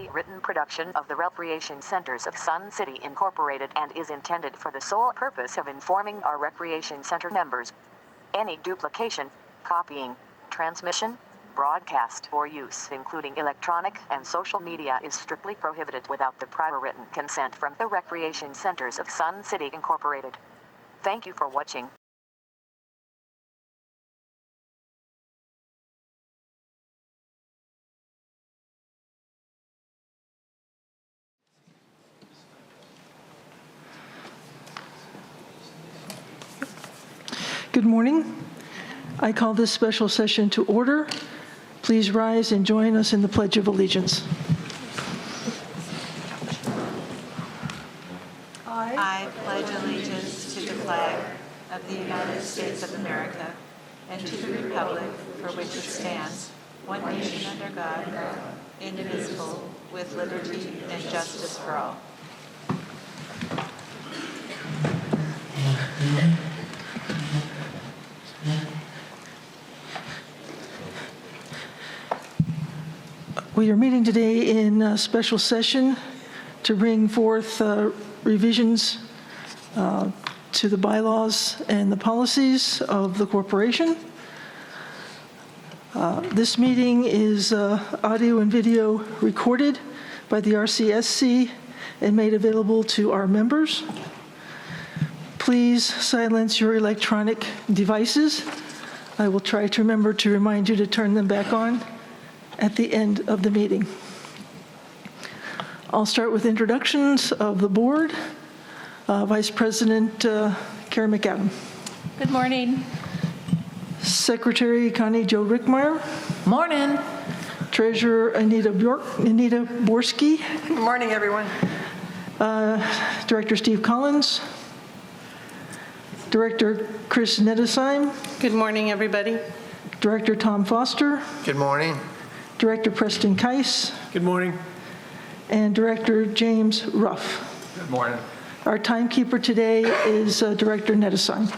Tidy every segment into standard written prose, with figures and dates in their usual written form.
a written production of the Recreation Centers of Sun City Incorporated and is intended for the sole purpose of informing our Recreation Center members. Any duplication, copying, transmission, broadcast, or use, including electronic and social media, is strictly prohibited without the prior written consent from the Recreation Centers of Sun City Incorporated. Thank you for watching. Good morning. I call this special session to order. Please rise and join us in the Pledge of Allegiance. I pledge allegiance to the flag of the United States of America and to the republic for which it stands, one nation under God, indivisible, with liberty and justice for all. We are meeting today in a special session to bring forth revisions to the bylaws and the policies of the corporation. This meeting is audio and video recorded by the RCSC and made available to our members. Please silence your electronic devices. I will try to remember to remind you to turn them back on at the end of the meeting. I'll start with introductions of the board. Vice President Karen McAdam. Good morning. Secretary Connie Jo Rickmeyer. Morning. Treasurer Anita Borski. Good morning, everyone. Director Steve Collins. Director Chris Nettesheim. Good morning, everybody. Director Tom Foster. Good morning. Director Preston Keiss. Good morning. And Director James Ruff. Good morning. Our timekeeper today is Director Nettesheim.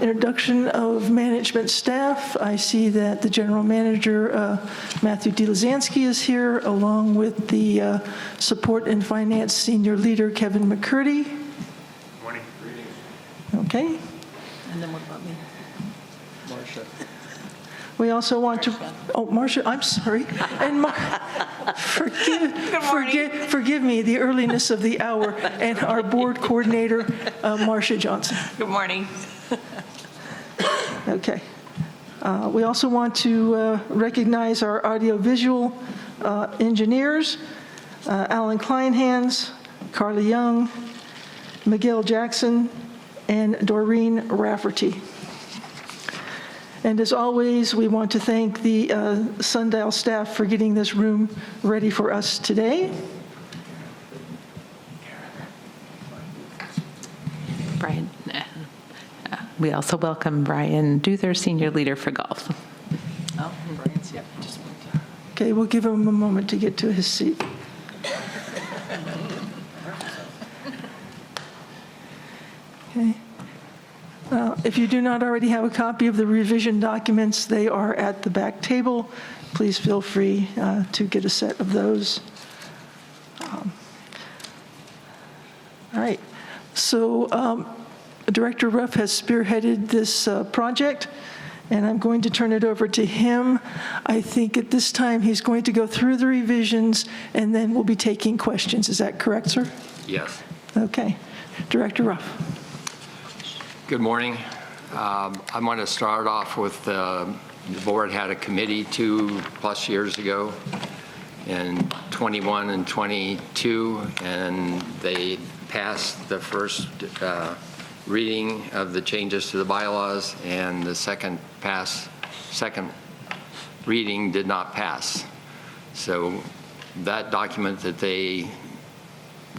Introduction of management staff. I see that the General Manager, Matthew DeLazansky, is here, along with the Support and Finance Senior Leader, Kevin McCurdy. Good morning. Greetings. Okay. And then what about me? Marcia. We also want to, Marcia, I'm sorry. And forgive me the earliness of the hour, and our board coordinator, Marcia Johnson. Good morning. Okay. We also want to recognize our audiovisual engineers, Alan Kleinhans, Carly Young, Miguel Jackson, and Doreen Rafferty. And as always, we want to thank the Sundial staff for getting this room ready for us today. Brian, we also welcome Brian Duther, Senior Leader for Golf. Oh, Brian's here. Okay, we'll give him a moment to get to his seat. Okay. If you do not already have a copy of the revision documents, they are at the back table. Please feel free to get a set of those. All right. So Director Ruff has spearheaded this project, and I'm going to turn it over to him. I think at this time he's going to go through the revisions, and then we'll be taking questions. Is that correct, sir? Yes. Okay. Director Ruff. Good morning. I want to start off with the board had a committee 2+ years ago in 21 and 22, and they passed the first reading of the changes to the bylaws, and the second reading did not pass. So that document that they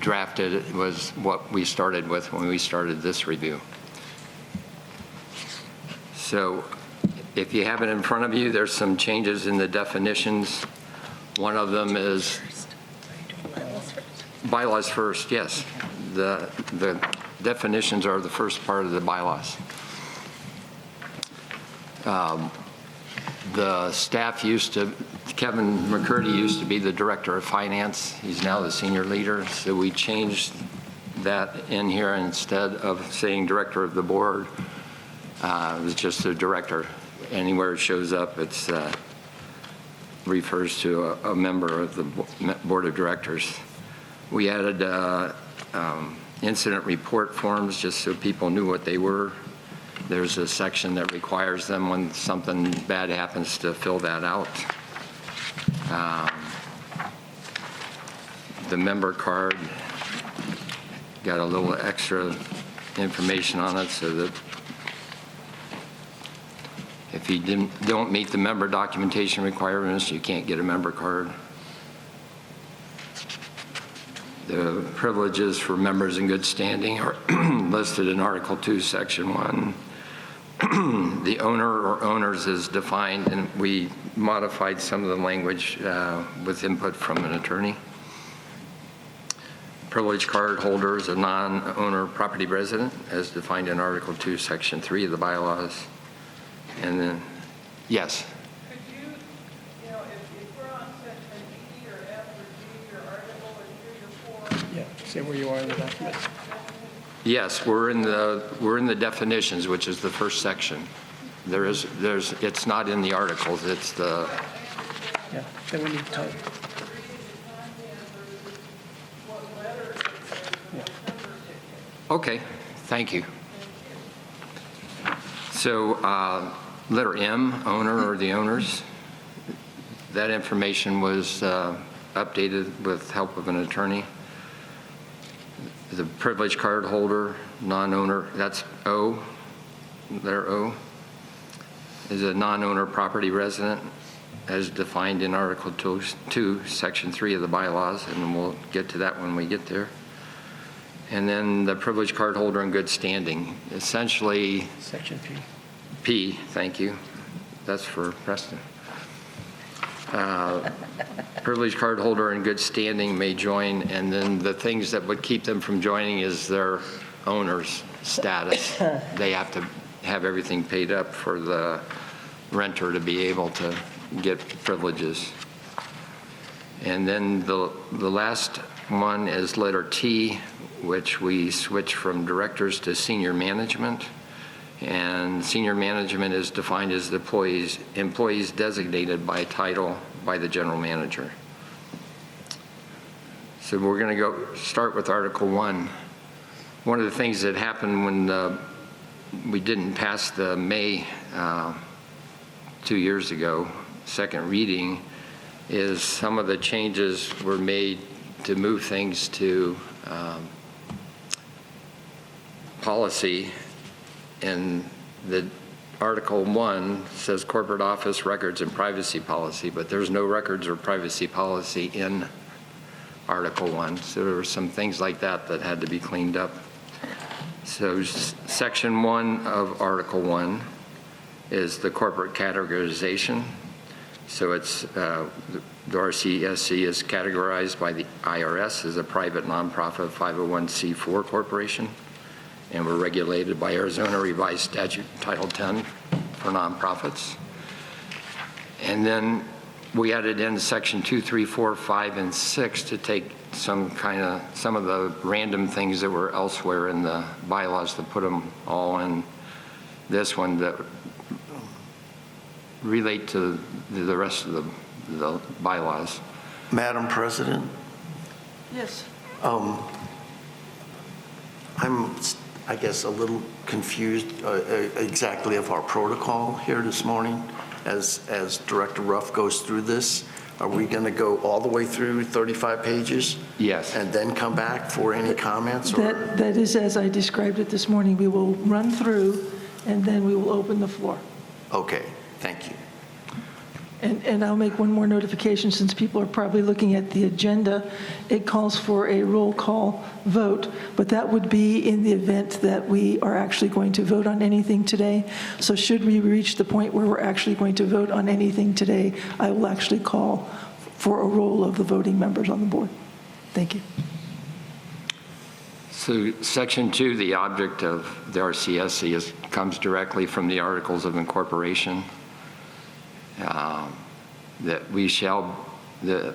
drafted was what we started with when we started this review. So if you have it in front of you, there's some changes in the definitions. One of them is bylaws first, yes. The definitions are the first part of the bylaws. The staff used to Kevin McCurdy used to be the Director of Finance. He's now the Senior Leader, so we changed that in here. Instead of saying Director of the Board, it was just the Director. Anywhere it shows up, it's refers to a member of the Board of Directors. We added incident report forms just so people knew what they were. There's a section that requires them when something bad happens to fill that out. The member card got a little extra information on it so that if you don't meet the member documentation requirements, you can't get a member card. The privileges for members in good standing are listed in Article 2, Section 1. The owner or owners is defined, and we modified some of the language with input from an attorney. Privilege card holder is a non-owner property resident, as defined in Article 2, Section 3 of the bylaws. And then, yes. Could you, if we're on section E or F or G or Article or 3 or 4. Yeah, say where you are in the document. Yes, we're in the definitions, which is the first section. It's not in the articles, it's the. Yeah, then we need to type. Okay, thank you. So letter M, owner or the owners, that information was updated with help of an attorney. The privilege card holder, non-owner, that's O, letter O, is a non-owner property resident as defined in Article 2, Section 3 of the bylaws, and we'll get to that when we get there. And then the privilege card holder in good standing, essentially. Section P. P, thank you. That's for Preston. Privilege card holder in good standing may join, and then the things that would keep them from joining is their owner's status. They have to have everything paid up for the renter to be able to get privileges. And then the last one is letter T, which we switch from directors to senior management. And senior management is defined as the employees designated by title by the general manager. So we're going to start with Article 1. One of the things that happened when we didn't pass the May 2 years ago, second reading, is some of the changes were made to move things to policy. And the Article 1 says corporate office records and privacy policy, but there's no records or privacy policy in Article 1. So there were some things like that that had to be cleaned up. So Section 1 of Article 1 is the corporate categorization. So it's the RCSC is categorized by the IRS as a private nonprofit 501c4 corporation. And we're regulated by Arizona Revised Statute Title 10 for nonprofits. And then we added in Section 2, 3, 4, 5, and 6 to take some of the random things that were elsewhere in the bylaws to put them all in this one that relate to the rest of the bylaws. Madam President, Yes. I'm, I guess, a little confused exactly of our protocol here this morning as Director Ruff goes through this. Are we going to go all the way through 35 pages? Yes. And then come back for any comments? Or? That is as I described it this morning. We will run through, and then we will open the floor. Okay, thank you. And I'll make one more notification, since people are probably looking at the agenda. It calls for a roll call vote, but that would be in the event that we are actually going to vote on anything today. So should we reach the point where we're actually going to vote on anything today, I will actually call for a roll of the voting members on the board. Thank you. So Section 2, the object of the RCSC comes directly from the Articles of Incorporation. that the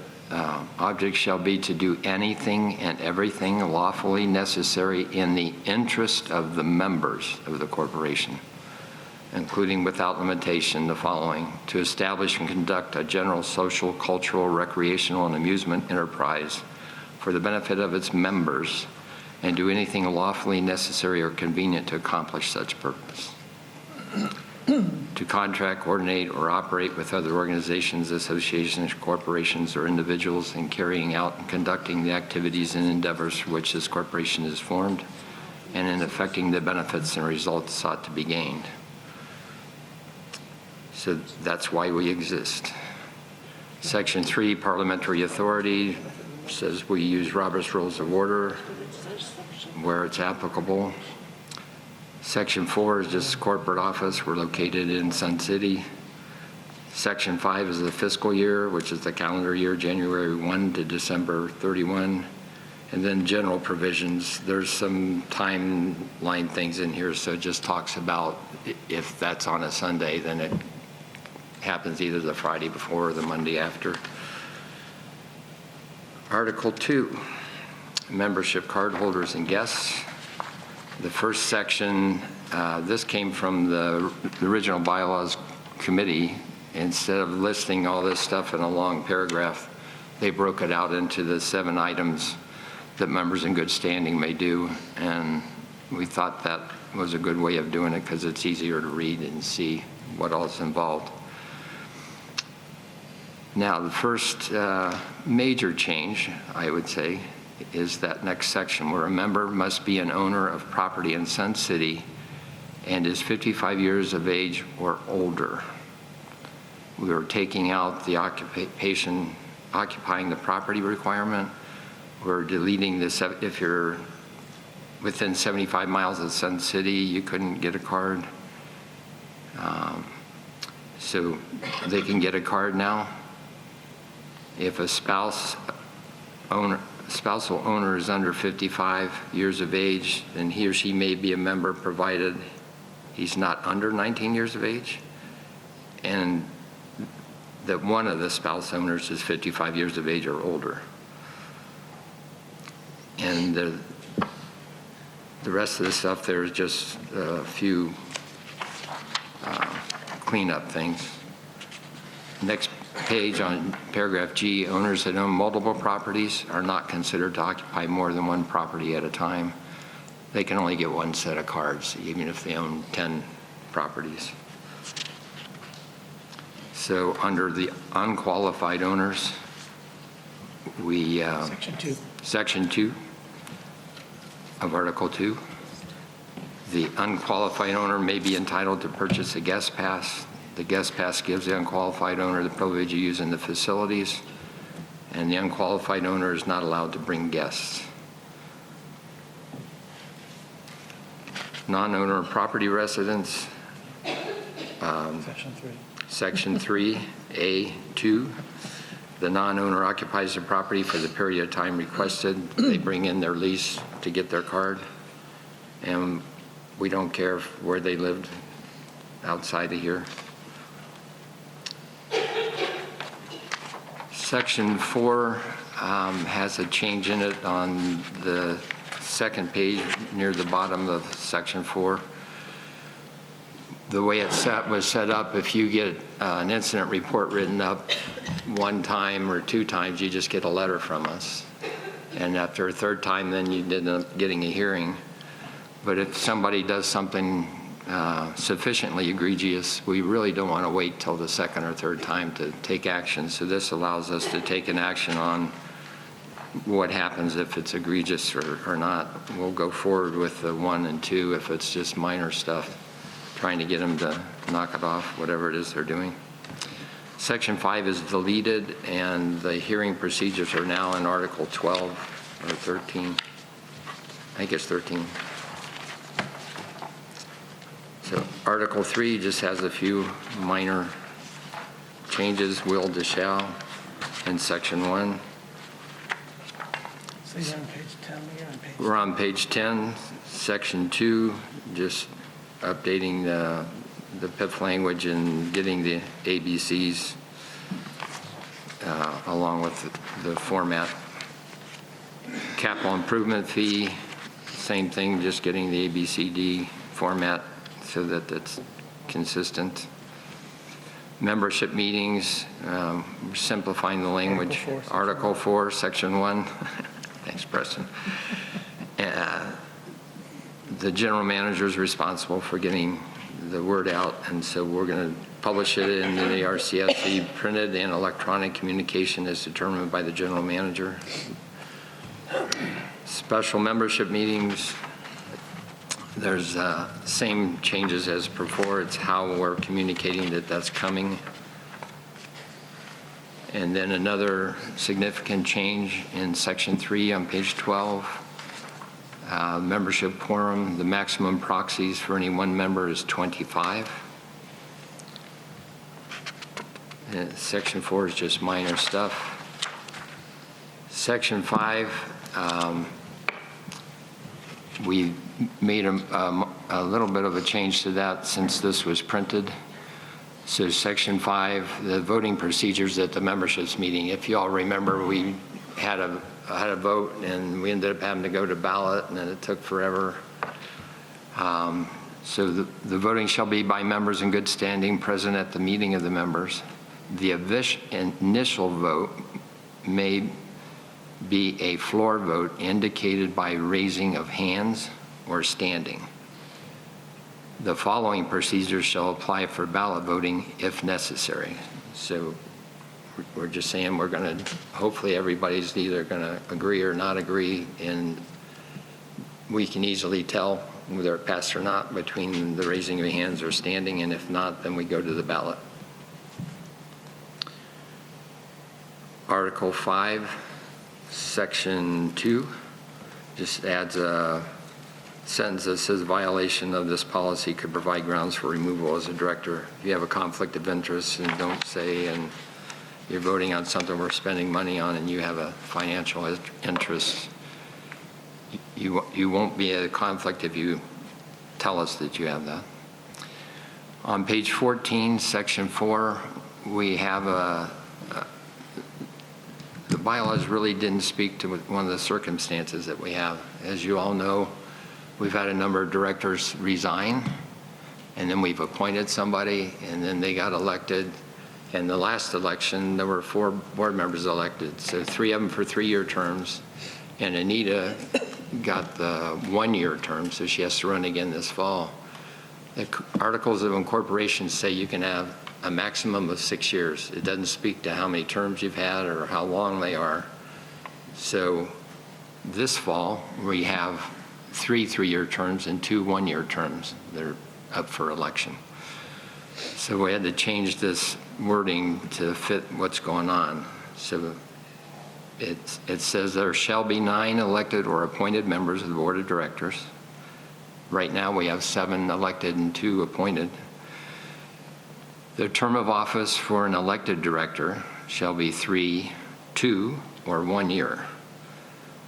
object shall be to do anything and everything lawfully necessary in the interest of the members of the corporation, including without limitation the following: to establish and conduct a general social, cultural, recreational, and amusement enterprise for the benefit of its members, and do anything lawfully necessary or convenient to accomplish such purpose. To contract, coordinate, or operate with other organizations, associations, corporations, or individuals in carrying out and conducting the activities and endeavors for which this corporation is formed, and in effecting the benefits and results sought to be gained. So that's why we exist. Section 3, parliamentary authority, says we use Robert's Rules of Order where it's applicable. Section 4 is just corporate office. We're located in Sun City. Section 5 is the fiscal year, which is the calendar year, January 1 to December 31. And then general provisions. There's some timeline things in here, so it just talks about if that's on a Sunday, then it happens either the Friday before or the Monday after. Article 2, membership card holders and guests. The first section, this came from the original bylaws committee. Instead of listing all this stuff in a long paragraph, they broke it out into the 7 items that members in good standing may do. And we thought that was a good way of doing it because it's easier to read and see what all is involved. Now, the first major change, I would say, is that next section where a member must be an owner of property in Sun City and is 55 years of age or older. We are taking out the occupation, occupying the property requirement. We're deleting this. If you're within 75 miles of Sun City, you couldn't get a card. So they can get a card now. If a spousal owner is under 55 years of age, then he or she may be a member provided he's not under 19 years of age, and that one of the spouse owners is 55 years of age or older. And the rest of the stuff, there's just a few cleanup things. Next page on paragraph G, owners that own multiple properties are not considered to occupy more than one property at a time. They can only get one set of cards, even if they own 10 properties. So under the unqualified owners, we... Section 2 of Article 2. The unqualified owner may be entitled to purchase a guest pass. The guest pass gives the unqualified owner the privilege of using the facilities, and the unqualified owner is not allowed to bring guests. Non-owner property residents, Section 3A2. The non-owner occupies the property for the period of time requested. They bring in their lease to get their card, and we don't care where they lived outside of here. Section 4 has a change in it on the second page near the bottom of Section 4. The way it was set up, if you get an incident report written up one time or 2 times, you just get a letter from us. And after a 3rd time, then you end up getting a hearing. But if somebody does something sufficiently egregious, we really don't want to wait till the 2nd or 3rd time to take action. So this allows us to take an action on what happens if it's egregious or not. We'll go forward with the 1 and 2 if it's just minor stuff, trying to get them to knock it off, whatever it is they're doing. Section 5 is deleted, and the hearing procedures are now in Article 12 or 13. I think it's 13. So Article 3 just has a few minor changes, will to shall, in Section 1. So you're on page 10, you're on page... We're on page 10, Section 2, just updating the PIP language and getting the ABCs. along with the format. Capital improvement fee, same thing, just getting the ABCD format so that it's consistent. Membership meetings, simplifying the language. Article 4, Section 1. Thanks, Preston. The general manager is responsible for getting the word out, and so we're going to publish it in the RCSC. Printed and electronic communication is determined by the general manager. Special membership meetings, there's same changes as before. It's how we're communicating that that's coming. And then another significant change in Section 3 on page 12. Membership quorum, the maximum proxies for any one member is 25. And Section 4 is just minor stuff. Section 5, we made a little bit of a change to that since this was printed. So Section 5, the voting procedures at the memberships meeting. If you all remember, we had a vote and we ended up having to go to ballot, and then it took forever. So the voting shall be by members in good standing present at the meeting of the members. The initial vote may be a floor vote indicated by raising of hands or standing. The following procedures shall apply for ballot voting if necessary. So we're just saying we're going to, hopefully everybody's either going to agree or not agree, and we can easily tell whether it passed or not between the raising of hands or standing, and if not, then we go to the ballot. Article 5, Section 2, just adds a sentence that says violation of this policy could provide grounds for removal as a director. If you have a conflict of interest and don't say, and you're voting on something we're spending money on and you have a financial interest, you won't be at a conflict if you tell us that you have that. On page 14, Section 4, we have the bylaws really didn't speak to one of the circumstances that we have. As you all know, we've had a number of directors resign, and then we've appointed somebody, and then they got elected. And the last election, there were 4 board members elected, so 3 of them for 3-year terms. And Anita got the 1-year term, so she has to run again this fall. The Articles of Incorporation say you can have a maximum of 6 years. It doesn't speak to how many terms you've had or how long they are. So this fall, we have 3 3-year terms and 2 1-year terms that are up for election. So we had to change this wording to fit what's going on. So it says there shall be 9 elected or appointed members of the board of directors. Right now we have 7 elected and 2 appointed. The term of office for an elected director shall be 3, 2, or 1 year.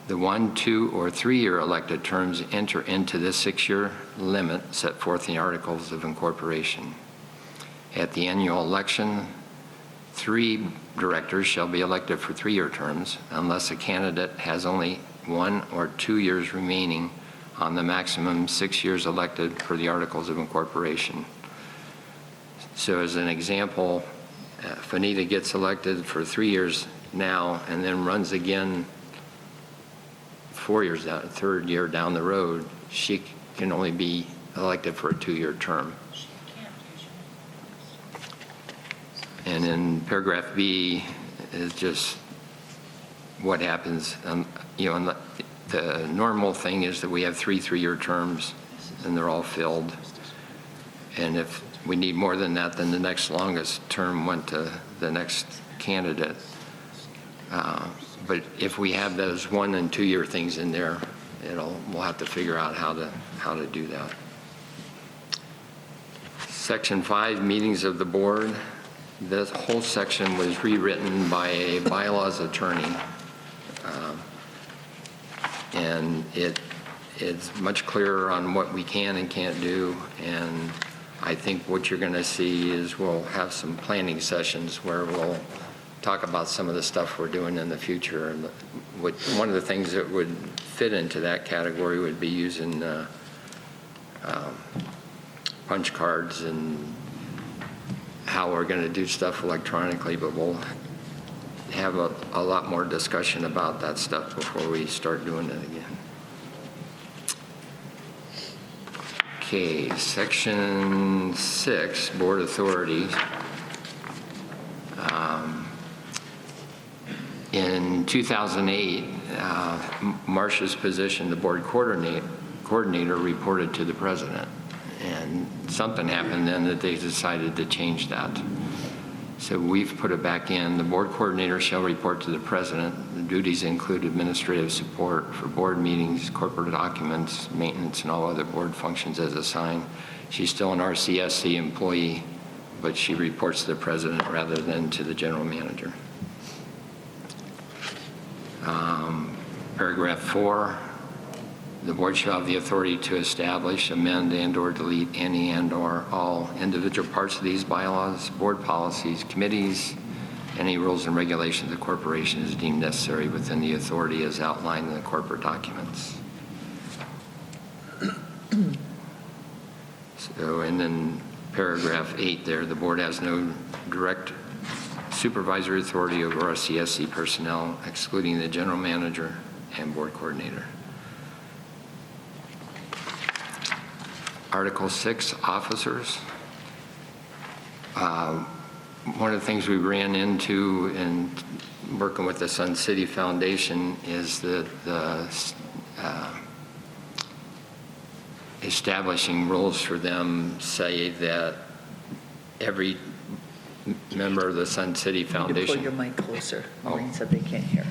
The 1, 2, or 3-year elected terms enter into the 6-year limit set forth in the Articles of Incorporation. At the annual election, 3 directors shall be elected for 3-year terms unless a candidate has only 1 or 2 years remaining on the maximum 6 years elected for the Articles of Incorporation. So as an example, if Anita gets elected for 3 years now and then runs again 4 years down, 3rd year down the road, she can only be elected for a 2-year term. And in paragraph B is just what happens. The normal thing is that we have 3 3-year terms and they're all filled. And if we need more than that, then the next longest term went to the next candidate. But if we have those 1 and 2-year things in there, we'll have to figure out how to do that. Section 5, meetings of the board. This whole section was rewritten by a bylaws attorney, and it's much clearer on what we can and can't do. And I think what you're going to see is we'll have some planning sessions where we'll talk about some of the stuff we're doing in the future. And one of the things that would fit into that category would be using punch cards and how we're going to do stuff electronically, but we'll have a lot more discussion about that stuff before we start doing it again. Okay, Section 6, Board Authorities. In 2008, Marcia's position, the board coordinator, reported to the president. And something happened then that they decided to change that. So we've put it back in. The board coordinator shall report to the president. The duties include administrative support for board meetings, corporate documents, maintenance, and all other board functions as assigned. She's still an RCSC employee, but she reports to the president rather than to the general manager. Paragraph 4, the board shall have the authority to establish, amend, and/or delete any and/or all individual parts of these bylaws, board policies, committees, any rules and regulations the corporation is deemed necessary within the authority as outlined in the corporate documents. So, and then paragraph 8 there, the board has no direct supervisory authority over RCSC personnel, excluding the general manager and board coordinator. Article 6, officers. One of the things we ran into in working with the Sun City Foundation is that establishing rules for them say that every member of the Sun City Foundation. You pull your mic closer. Maureen said they can't hear.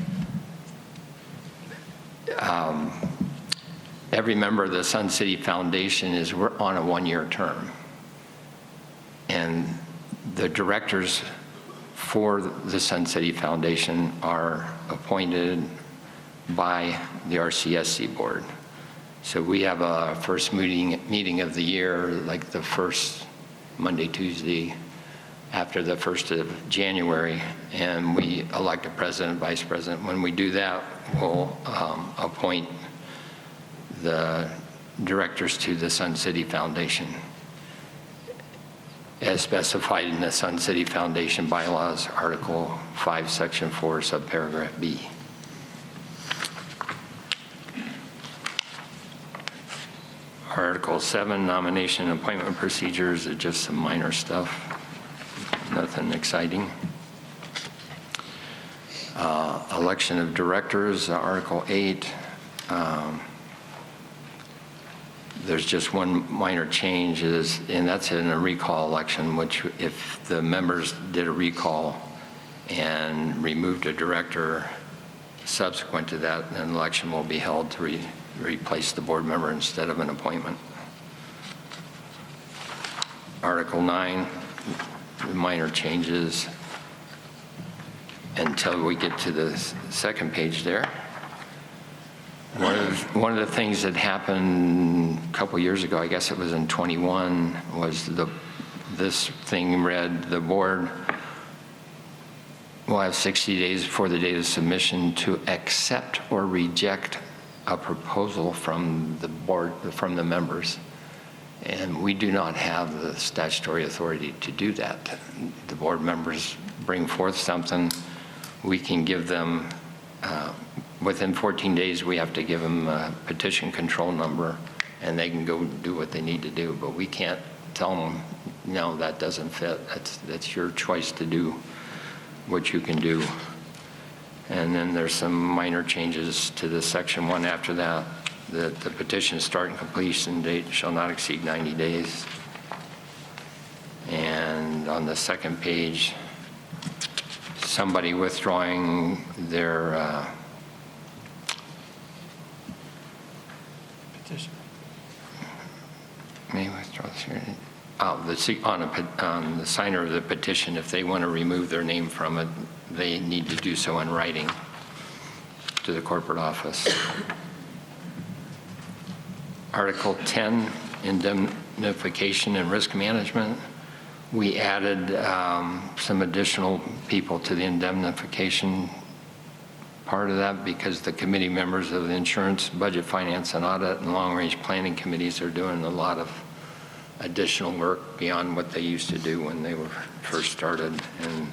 Every member of the Sun City Foundation is on a one-year term. And the directors for the Sun City Foundation are appointed by the RCSC board. So we have a first meeting of the year, like the first Monday, Tuesday, after the 1st of January, and we elect a president, vice president. When we do that, we'll appoint the directors to the Sun City Foundation, as specified in the Sun City Foundation bylaws, Article 5, Section 4, subparagraph B. Article 7, nomination and appointment procedures are just some minor stuff, nothing exciting. Election of directors, Article 8. There's just one minor change, and that's in a recall election, which if the members did a recall and removed a director subsequent to that, an election will be held to replace the board member instead of an appointment. Article 9, minor changes until we get to the second page there. One of the things that happened a couple years ago, I guess it was in 21, was this thing read, the board will have 60 days before the date of submission to accept or reject a proposal from the board, from the members. And we do not have the statutory authority to do that. The board members bring forth something, we can give them, within 14 days, we have to give them a petition control number, and they can go do what they need to do. But we can't tell them, no, that doesn't fit. That's your choice to do what you can do. And then there's some minor changes to the section 1 after that. The petition start and completion date shall not exceed 90 days. And on the second page, somebody withdrawing their Petition. may withdraw on the signer of the petition, if they want to remove their name from it, they need to do so in writing to the corporate office. Article 10, indemnification and risk management. We added some additional people to the indemnification part of that because the committee members of the insurance, budget, finance, and audit, and long-range planning committees are doing a lot of additional work beyond what they used to do when they were first started, and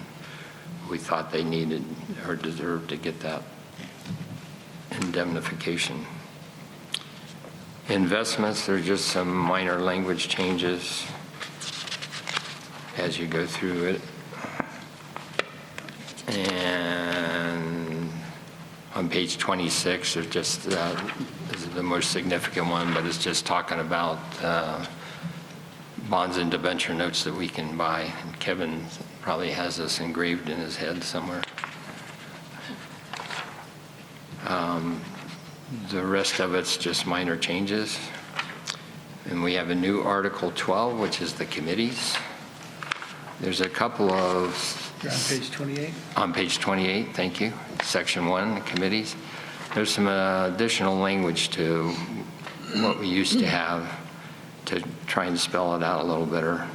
we thought they needed or deserved to get that indemnification. Investments, there are just some minor language changes as you go through it. And on page 26, there's just, this is the most significant one, but it's just talking about bonds and debenture notes that we can buy. And Kevin probably has this engraved in his head somewhere. The rest of it's just minor changes. And we have a new Article 12, which is the committees. There's a couple of... You're on page 28? On page 28, thank you. Section 1, the committees. There's some additional language to what we used to have to try and spell it out a little better.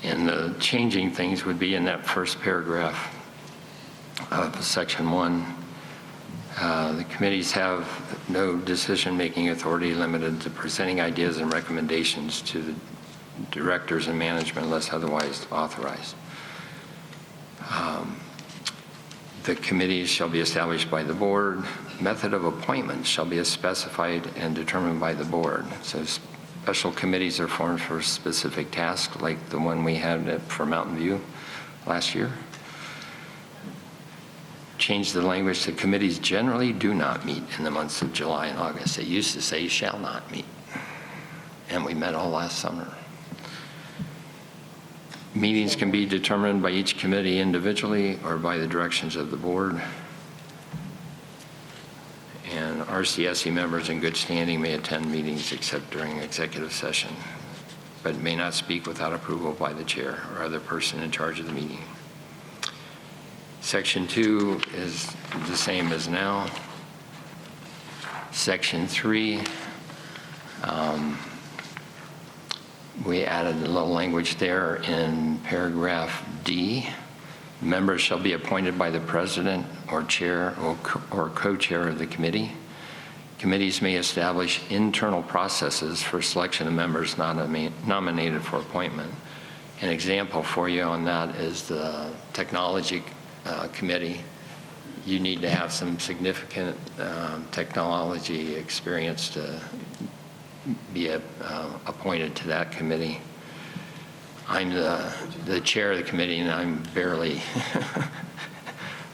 And the changing things would be in that first paragraph of Section 1. The committees have no decision-making authority limited to presenting ideas and recommendations to the directors and management unless otherwise authorized. The committees shall be established by the board. Method of appointment shall be specified and determined by the board. So special committees are formed for specific tasks, like the one we had for Mountain View last year. Change the language to committees generally do not meet in the months of July and August. It used to say shall not meet, and we met all last summer. Meetings can be determined by each committee individually or by the directions of the board. And RCSC members in good standing may attend meetings except during executive session, but may not speak without approval by the chair or other person in charge of the meeting. Section 2 is the same as now. Section 3, we added a little language there in paragraph D. Members shall be appointed by the president or chair or co-chair of the committee. Committees may establish internal processes for selection of members nominated for appointment. An example for you on that is the technology committee. You need to have some significant technology experience to be appointed to that committee. I'm the chair of the committee, and I'm barely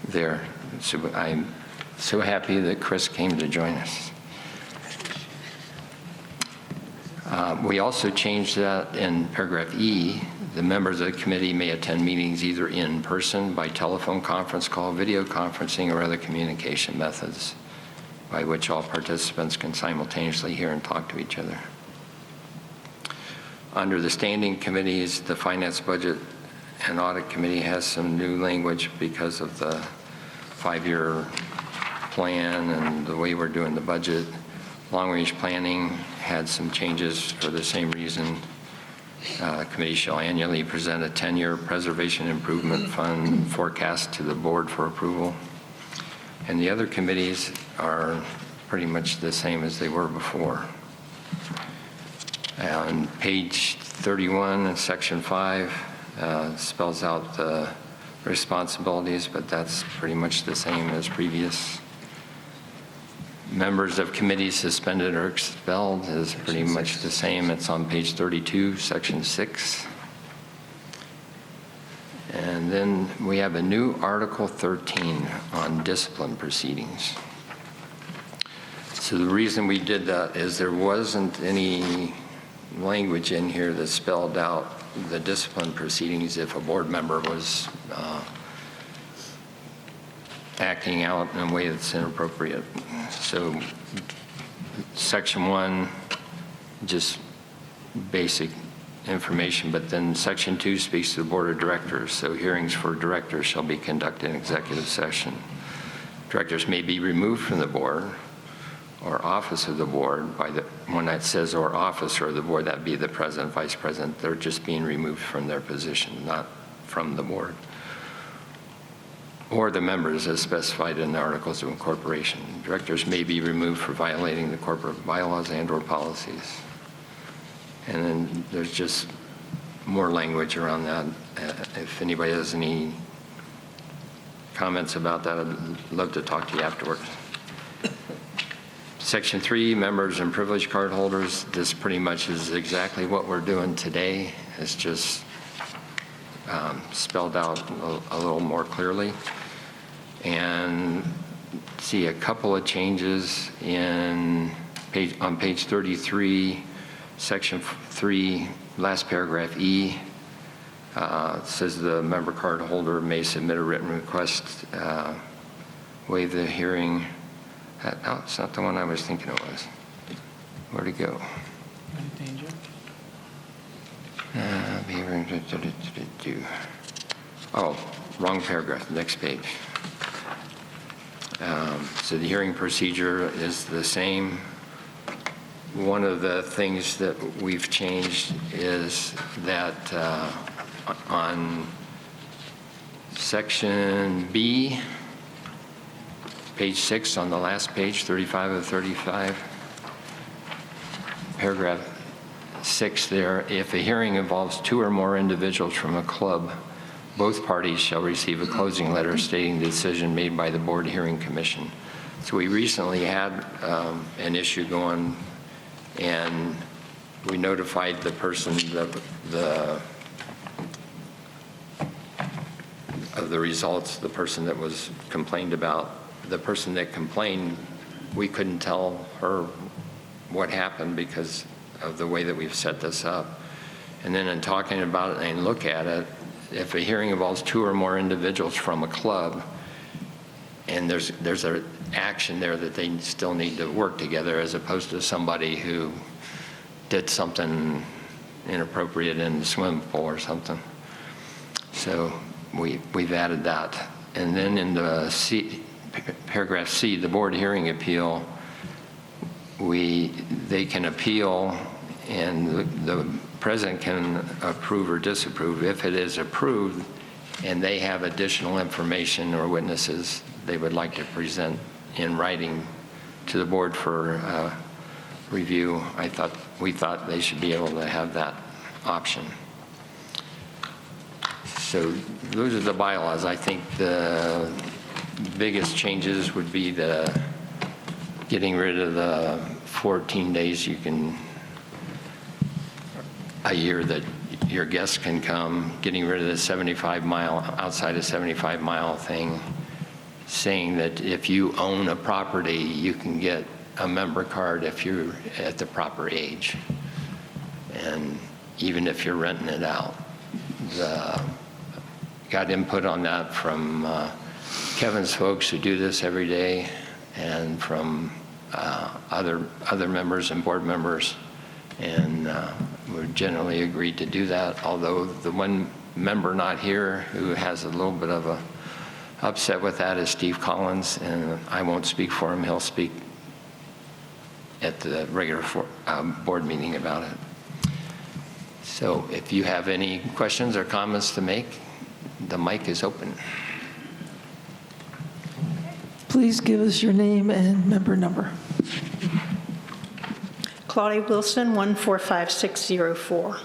there. So I'm so happy that Chris came to join us. We also changed that in paragraph E. The members of the committee may attend meetings either in person, by telephone conference call, video conferencing, or other communication methods by which all participants can simultaneously hear and talk to each other. Under the standing committees, the Finance, Budget, and Audit Committee has some new language because of the 5-year plan and the way we're doing the budget. Long-range planning had some changes for the same reason. Committee shall annually present a 10-year preservation improvement fund forecast to the board for approval. And the other committees are pretty much the same as they were before. On page 31 in section 5 spells out the responsibilities, but that's pretty much the same as previous. Members of committees suspended or expelled is pretty much the same. It's on page 32, section 6. And then we have a new Article 13 on discipline proceedings. So the reason we did that is there wasn't any language in here that spelled out the discipline proceedings if a board member was acting out in a way that's inappropriate. So section 1, just basic information, but then section 2 speaks to the board of directors. So hearings for directors shall be conducted in executive session. Directors may be removed from the board or office of the board, by the, when that says or officer of the board, that'd be the president, vice president. They're just being removed from their position, not from the board. Or the members as specified in the Articles of Incorporation. Directors may be removed for violating the corporate bylaws and/or policies. And then there's just more language around that. If anybody has any comments about that, I'd love to talk to you afterwards. Section 3, members and privilege card holders. This pretty much is exactly what we're doing today. It's just spelled out a little more clearly. And see a couple of changes on page 33, section 3, last paragraph E. It says the member card holder may submit a written request, waive the hearing. No, it's not the one I was thinking it was. Where'd it go? Oh, wrong paragraph, next page. So the hearing procedure is the same. One of the things that we've changed is that on section B, page 6 on the last page, 35 of 35, paragraph 6 there, if a hearing involves 2 or more individuals from a club, both parties shall receive a closing letter stating the decision made by the Board Hearing Commission. So we recently had an issue going, and we notified the person of the results, the person that was complained about. The person that complained, we couldn't tell her what happened because of the way that we've set this up. And then in talking about it and look at it, if a hearing involves 2 or more individuals from a club, and there's an action there that they still need to work together, as opposed to somebody who did something inappropriate in the swimming pool or something. So we've added that. And then in the paragraph C, the board hearing appeal, they can appeal, and the president can approve or disapprove. If it is approved and they have additional information or witnesses they would like to present in writing to the board for review, we thought they should be able to have that option. So those are the bylaws. I think the biggest changes would be the getting rid of the 14 days a year that your guests can come, getting rid of the 75-mile, outside of 75-mile thing, saying that if you own a property, you can get a member card if you're at the proper age. And even if you're renting it out. Got input on that from Kevin's folks who do this every day, and from other members and board members. And we generally agreed to do that, although the one member not here who has a little bit of a upset with that is Steve Collins, and I won't speak for him. He'll speak at the regular board meeting about it. So if you have any questions or comments to make, the mic is open. Please give us your name and member number. Claudia Wilson, 145604.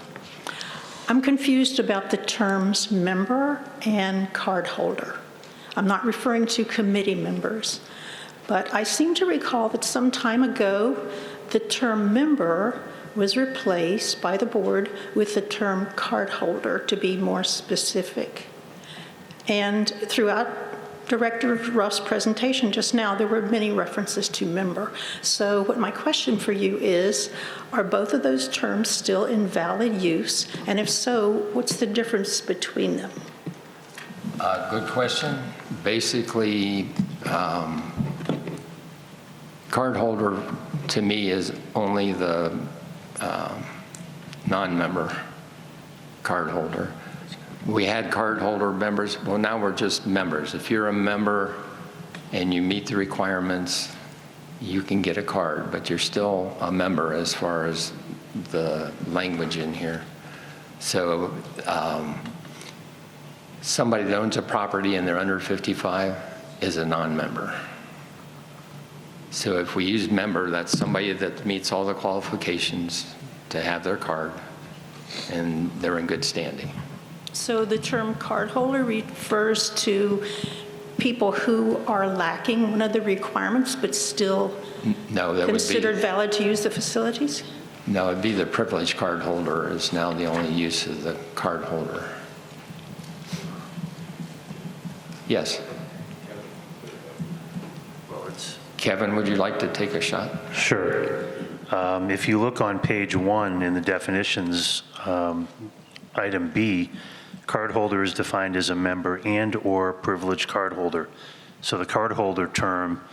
I'm confused about the terms member and card holder. I'm not referring to committee members, but I seem to recall that some time ago, the term member was replaced by the board with the term card holder to be more specific. And throughout Director Ruff's presentation just now, there were many references to member. So what my question for you is, are both of those terms still in valid use? And if so, what's the difference between them? Good question. Basically, card holder to me is only the non-member card holder. We had card holder members. Well, now we're just members. If you're a member and you meet the requirements, you can get a card, but you're still a member as far as the language in here. So somebody that owns a property and they're under 55 is a non-member. So if we use member, that's somebody that meets all the qualifications to have their card, and they're in good standing. So the term cardholder refers to people who are lacking one of the requirements but still No, that would considered be, valid to use the facilities? no, it'd be the privileged card holder is now the only use of the card holder. Yes. Kevin, would you like to take a shot? Sure. If you look on page 1 in the definitions, item B, cardholder is defined as a member and/or privileged cardholder. So the cardholder term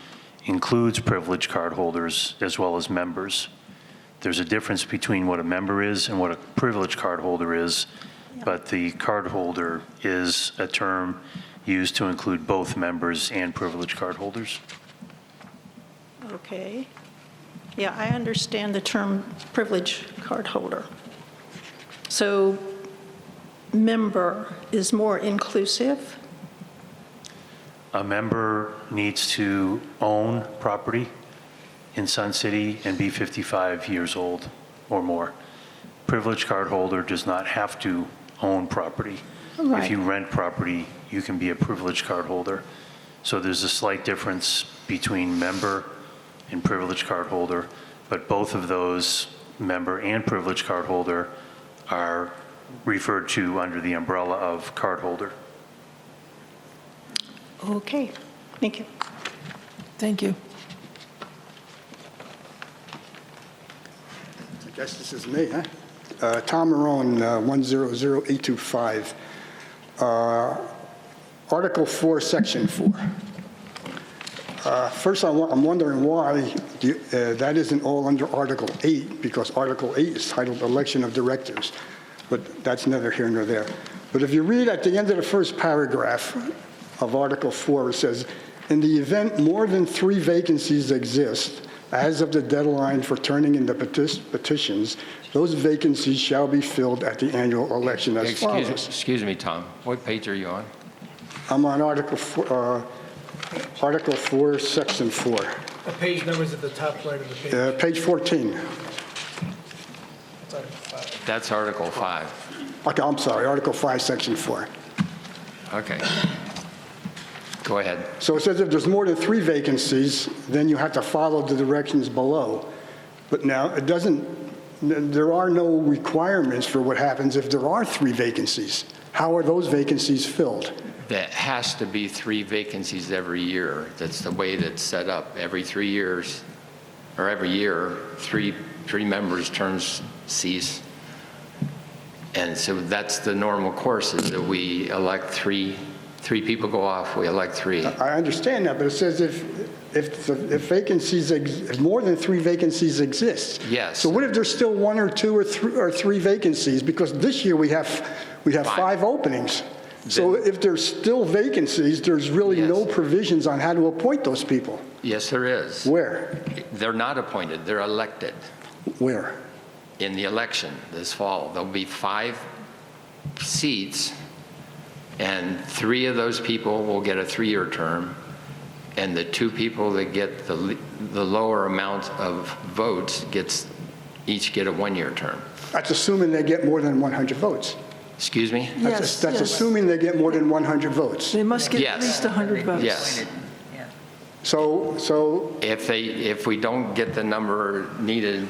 includes privileged cardholders as well as members. There's a difference between what a member is and what a privileged cardholder is, but the cardholder is a term used to include both members and privileged cardholders. Okay. Yeah, I understand the term privilege cardholder. So member is more inclusive? A member needs to own property in Sun City and be 55 years old or more. Privileged cardholder does not have to own property. Right. If you rent property, you can be a privileged cardholder. So there's a slight difference between member and privileged cardholder, but both of those, member and privileged cardholder, are referred to under the umbrella of cardholder. Okay, thank you. Thank you. I guess this is me, huh? Tom Marone, 100825. Article 4, Section 4. First, I'm wondering why that isn't all under Article 8, because Article 8 is titled Election of Directors, but that's neither here nor there. But if you read at the end of the first paragraph of Article 4, it says, in the event more than 3 vacancies exist, as of the deadline for turning in the petitions, those vacancies shall be filled at the annual election as follows. Excuse me, Tom. What page are you on? I'm on Article 4, Section 4. The page number's at the top right of the page. Page 14. That's Article 5. Okay, I'm sorry, Article 5, Section 4. Okay. Go ahead. So it says if there's more than 3 vacancies, then you have to follow the directions below. But now, it doesn't, there are no requirements for what happens if there are 3 vacancies. How are those vacancies filled? There has to be 3 vacancies every year. That's the way that's set up. Every 3 years, or every year, three members' terms cease. And so that's the normal course, is that we elect 3 people go off, we elect 3. I understand that, but it says if vacancies, if more than 3 vacancies exist. Yes. So what if there's still 1 or 2 or 3 vacancies? Because this year we have 5 openings. So if there's still vacancies, there's really no provisions on how to appoint those people. Yes, there is. Where? They're not appointed, they're elected. Where? In the election this fall. There'll be 5 seats, and 3 of those people will get a 3-year term, and the 2 people that get the lower amount of votes each get a 1-year term. That's assuming they get more than 100 votes. Excuse me? Yes, That's yes. assuming they get more than 100 votes. They must get Yes. at least 100 votes. Yes. So If we don't get the number needed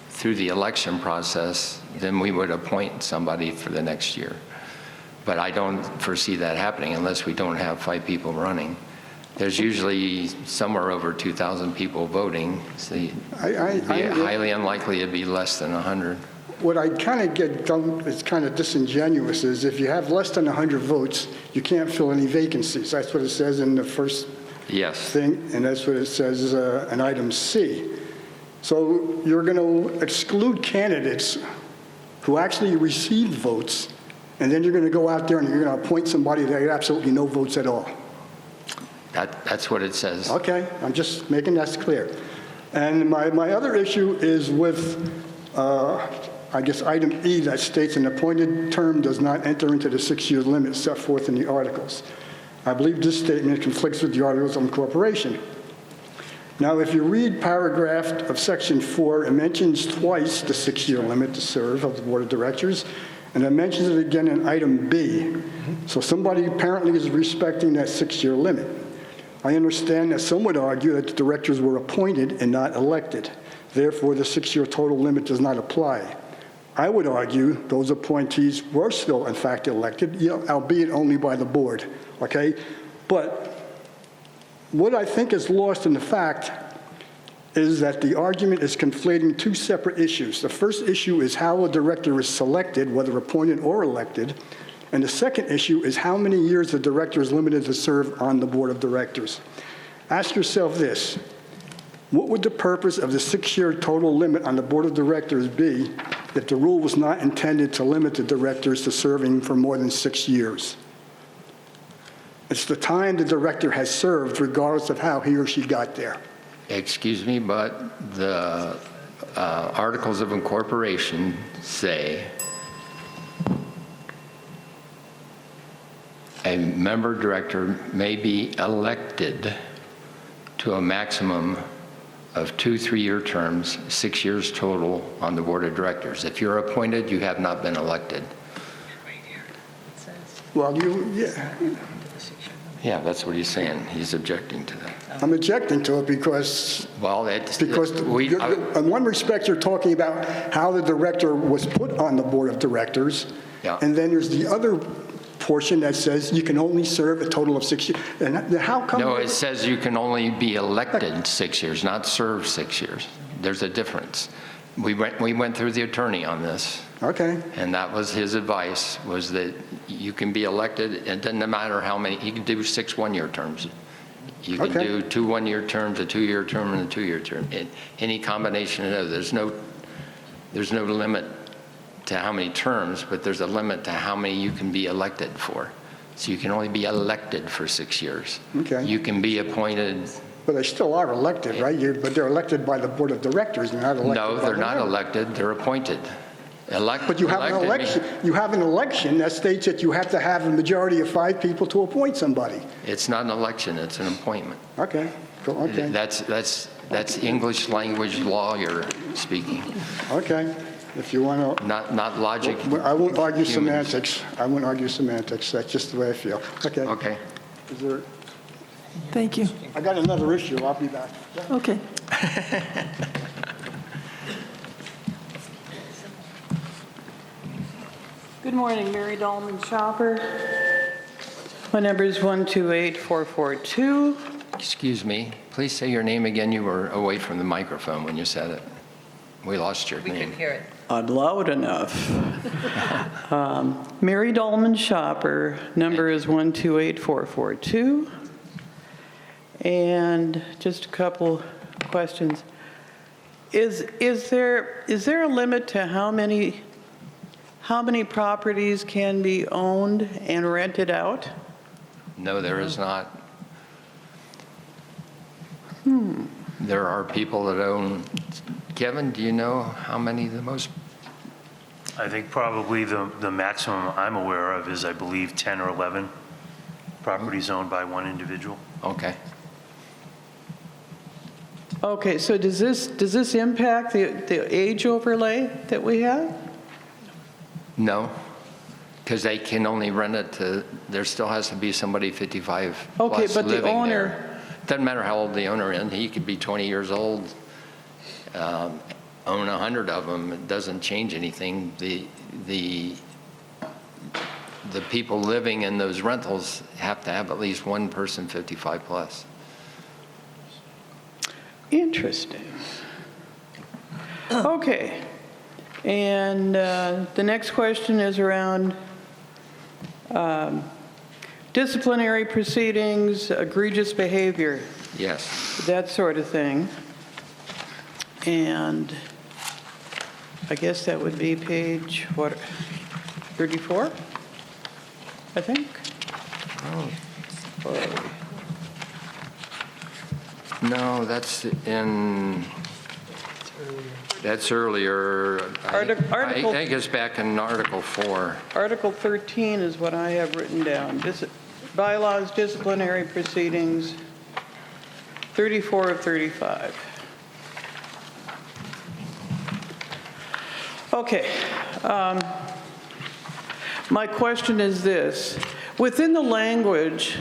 through the election process, then we would appoint somebody for the next year. But I don't foresee that happening unless we don't have 5 people running. There's usually somewhere over 2,000 people voting. So it'd be highly unlikely it'd be less than 100. what I kind of get done is kind of disingenuous is if you have less than 100 votes, you can't fill any vacancies. That's what it says in the first thing, and that's what it says in item C. So you're going to exclude candidates who actually received votes, and then you're going to go out there and you're going to appoint somebody that had absolutely no votes at all. That's what it says. Okay, I'm just making that clear. And my other issue is with, I guess, item E that states an appointed term does not enter into the 6-year limit set forth in the articles. I believe this statement conflicts with the Articles of Incorporation. Now, if you read paragraph of section 4, it mentions twice the 6-year limit to serve of the Board of Directors, and it mentions it again in item B. So somebody apparently is respecting that 6-year limit. I understand that some would argue that the directors were appointed and not elected. Therefore, the 6-year total limit does not apply. I would argue those appointees were still, in fact, elected, albeit only by the board, okay? But what I think is lost in the fact is that the argument is conflating two separate issues. The first issue is how a director is selected, whether appointed or elected, and the second issue is how many years the director is limited to serve on the board of directors. Ask yourself this: what would the purpose of the 6-year total limit on the board of directors be if the rule was not intended to limit the directors to serving for more than 6 years? It's the time the director has served, regardless of how he or she got there. Excuse me, but the Articles of Incorporation say a member director may be elected to a maximum of 2 3-year terms, 6 years total on the board of directors. If you're appointed, you have not been elected. Well, yeah. Yeah, that's what he's saying. He's objecting to that. I'm objecting to it because, in one respect, you're talking about how the director was put on the board of directors. Yeah. And then there's the other portion that says you can only serve a total of 6 years. And how come? No, it says you can only be elected 6 years, not serve 6 years. There's a difference. We went through the attorney on this. Okay. And that was his advice, was that you can be elected. It doesn't matter how many. You can do 6 one-year terms. You can do 2 one-year terms, a 2-year term, and a 2-year term. Any combination of those. There's no limit to how many terms, but there's a limit to how many you can be elected for. So you can only be elected for 6 years. Okay. You can be appointed. But they still are elected, right? But they're elected by the board of directors. They're not elected. No, they're not elected. They're appointed. But you have an election. You have an election that states that you have to have a majority of 5 people to appoint somebody. It's not an election. It's an appointment. Okay. Cool. Okay. That's English language lawyer speaking. Okay. If you want to. Not logic. I won't argue semantics. I won't argue semantics. That's just the way I feel. Okay. Okay. Is there? Thank you. I got another issue. I'll be back. Okay. Good morning, Mary Dahlman Shopper. My number is 128442. Excuse me. Please say your name again. You were away from the microphone when you said it. We lost your name. We couldn't hear it. Loud enough. Mary Dahlman Shopper, number is 128442. And just a couple questions. Is there a limit to how many properties can be owned and rented out? No, there is not. There are people that own. Kevin, do you know how many the most? I think probably the maximum I'm aware of is, I believe, 10 or 11 properties owned by one individual. Okay. Okay, so does this impact the age overlay that we have? No, because they can only rent it to, there still has to be somebody 55 Okay, plus but the living owner. there. Doesn't matter how old the owner is. He could be 20 years old, own 100 of them. It doesn't change anything. The people living in those rentals have to have at least one person 55 plus. Interesting. Okay. And the next question is around disciplinary proceedings, egregious behavior. Yes. That sort of thing. And I guess that would be page, 34, I think? No, that's in That's earlier. Article- I think it's back in Article 4. Article 13 is what I have written down. Bylaws, disciplinary proceedings, 34 of 35. Okay. My question is this. Within the language,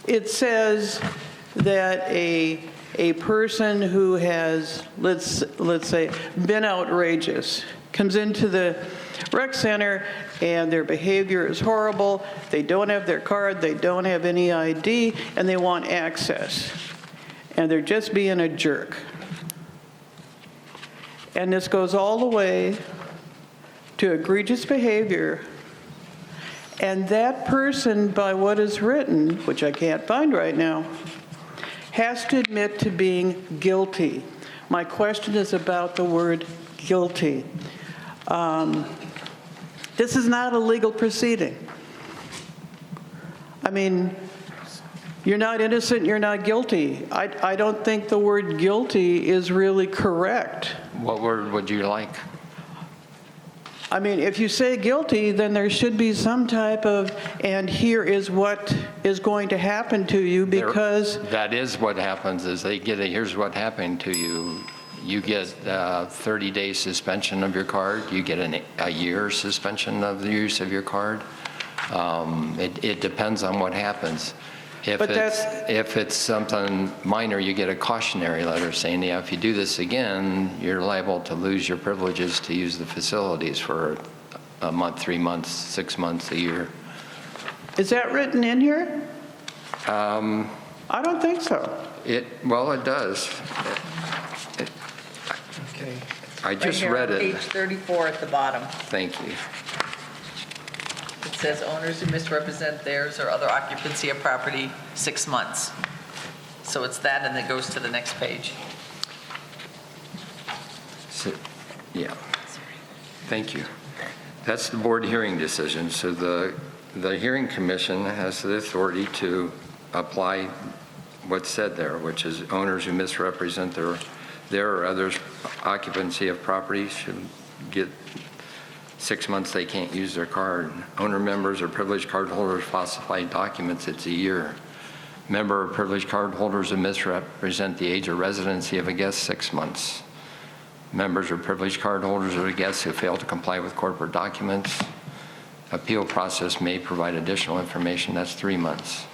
it says that a person who has, let's say, been outrageous, comes into the rec center and their behavior is horrible, they don't have their card, they don't have any ID, and they want access. And they're just being a jerk. And this goes all the way to egregious behavior. And that person, by what is written, which I can't find right now, has to admit to being guilty. My question is about the word guilty. This is not a legal proceeding. I mean, you're not innocent, you're not guilty. I don't think the word guilty is really correct. What word would you like? I mean, if you say guilty, then there should be some type of, and here is what is going to happen to you because... That is what happens, is they get a, here's what happened to you. You get a 30-day suspension of your card. You get a year suspension of the use of your card. It depends on what happens. If it's something minor, you get a cautionary letter saying, yeah, if you do this again, you're liable to lose your privileges to use the facilities for a month, 3 months, 6 months, a year. Is that written in here? I don't think so. Well, it does. Okay. I just Right here read on it. Page 34 at the bottom. Thank you. It says owners who misrepresent theirs or other occupancy of property, 6 months. So it's that, and it goes to the next page. So, yeah. Thank you. That's the board hearing decision. So the hearing commission has the authority to apply what's said there, which is owners who misrepresent their or others' occupancy of property should get 6 months they can't use their card. Owner members or privileged card holders falsified documents, it's a year. Member or privileged card holders who misrepresent the age or residency of a guest, 6 months. Members or privileged card holders or guests who fail to comply with corporate documents. Appeal process may provide additional information, that's 3 months.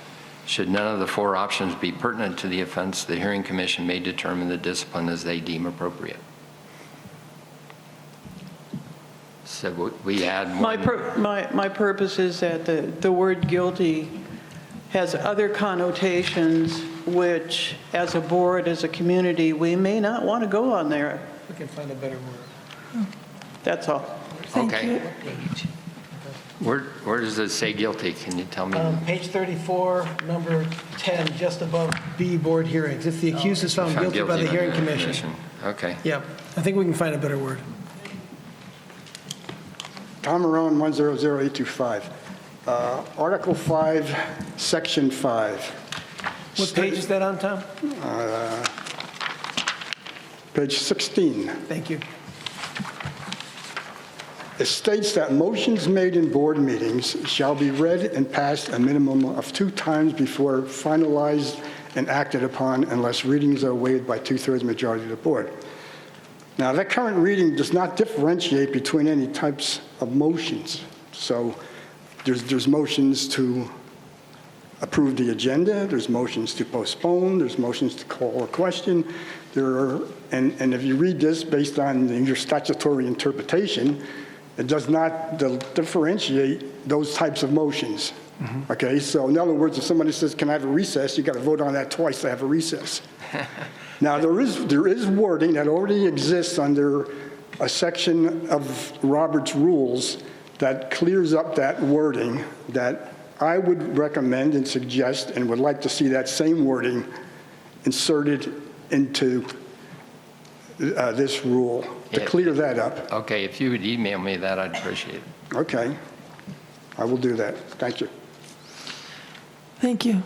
Should none of the 4 options be pertinent to the offense, the hearing commission may determine the discipline as they deem appropriate. So we add one. My purpose is that the word guilty has other connotations which, as a board, as a community, we may not want to go on there. We can find a better word. That's all. Okay. Where does it say guilty? Can you tell me? Page 34, number 10, just above B, board hearings. If the accused is found guilty by the hearing commission. Okay. Yeah, I think we can find a better word. Tom Marone, 100825. Article 5, Section 5. What page is that on, Tom? Page 16. Thank you. It states that motions made in board meetings shall be read and passed a minimum of 2 times before finalized and acted upon unless readings are waived by 2/3 majority of the board. Now, that current reading does not differentiate between any types of motions. So there's motions to approve the agenda, there's motions to postpone, there's motions to call a question. And if you read this based on your statutory interpretation, it does not differentiate those types of motions. Okay, so in other words, if somebody says, can I have a recess, you got to vote on that twice to have a recess. Now, there is wording that already exists under a section of Robert's rules that clears up that wording that I would recommend and suggest and would like to see that same wording inserted into this rule to clear that up. Okay, if you would email me that, I'd appreciate it. Okay, I will do that. Thank you. Thank you.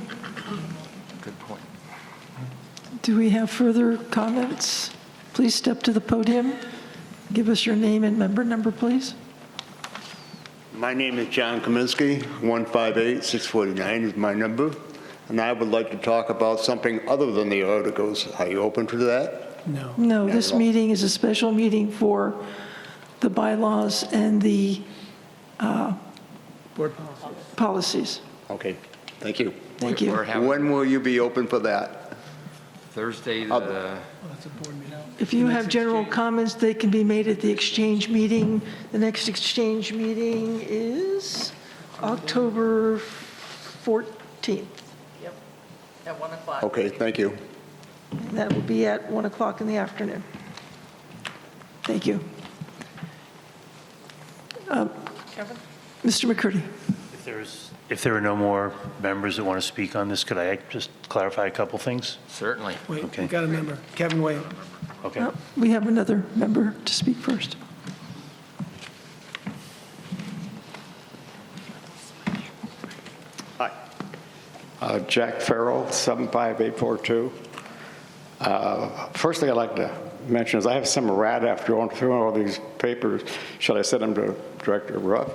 Good point. Do we have further comments, please step to the podium. Give us your name and member number, please. My name is John Kaminsky, 158-649 is my number, and I would like to talk about something other than the articles. Are you open to that? No. No, Not this at all. meeting is a special meeting for the bylaws and the Board policy. policies. Okay, thank you. Thank you. We're having When will you be open for that? Thursday, I'll- the, Well, that's a board meeting. If you have general comments, they can be made at the exchange meeting. The next exchange meeting is October 14th. Yep, at 1 o'clock. Okay, thank you. And that will be at 1 o'clock in the afternoon. Thank you. Kevin? Mr. McCurdy. If there are no more members that want to speak on this, could I just clarify a couple things? certainly. Wait, Okay. we got a member. Kevin Wade. Okay. We have another member to speak first. Hi. Jack Farrell, 75842. First thing I'd like to mention is I have some rat after going through all these papers. Shall I send them to Director Ruff?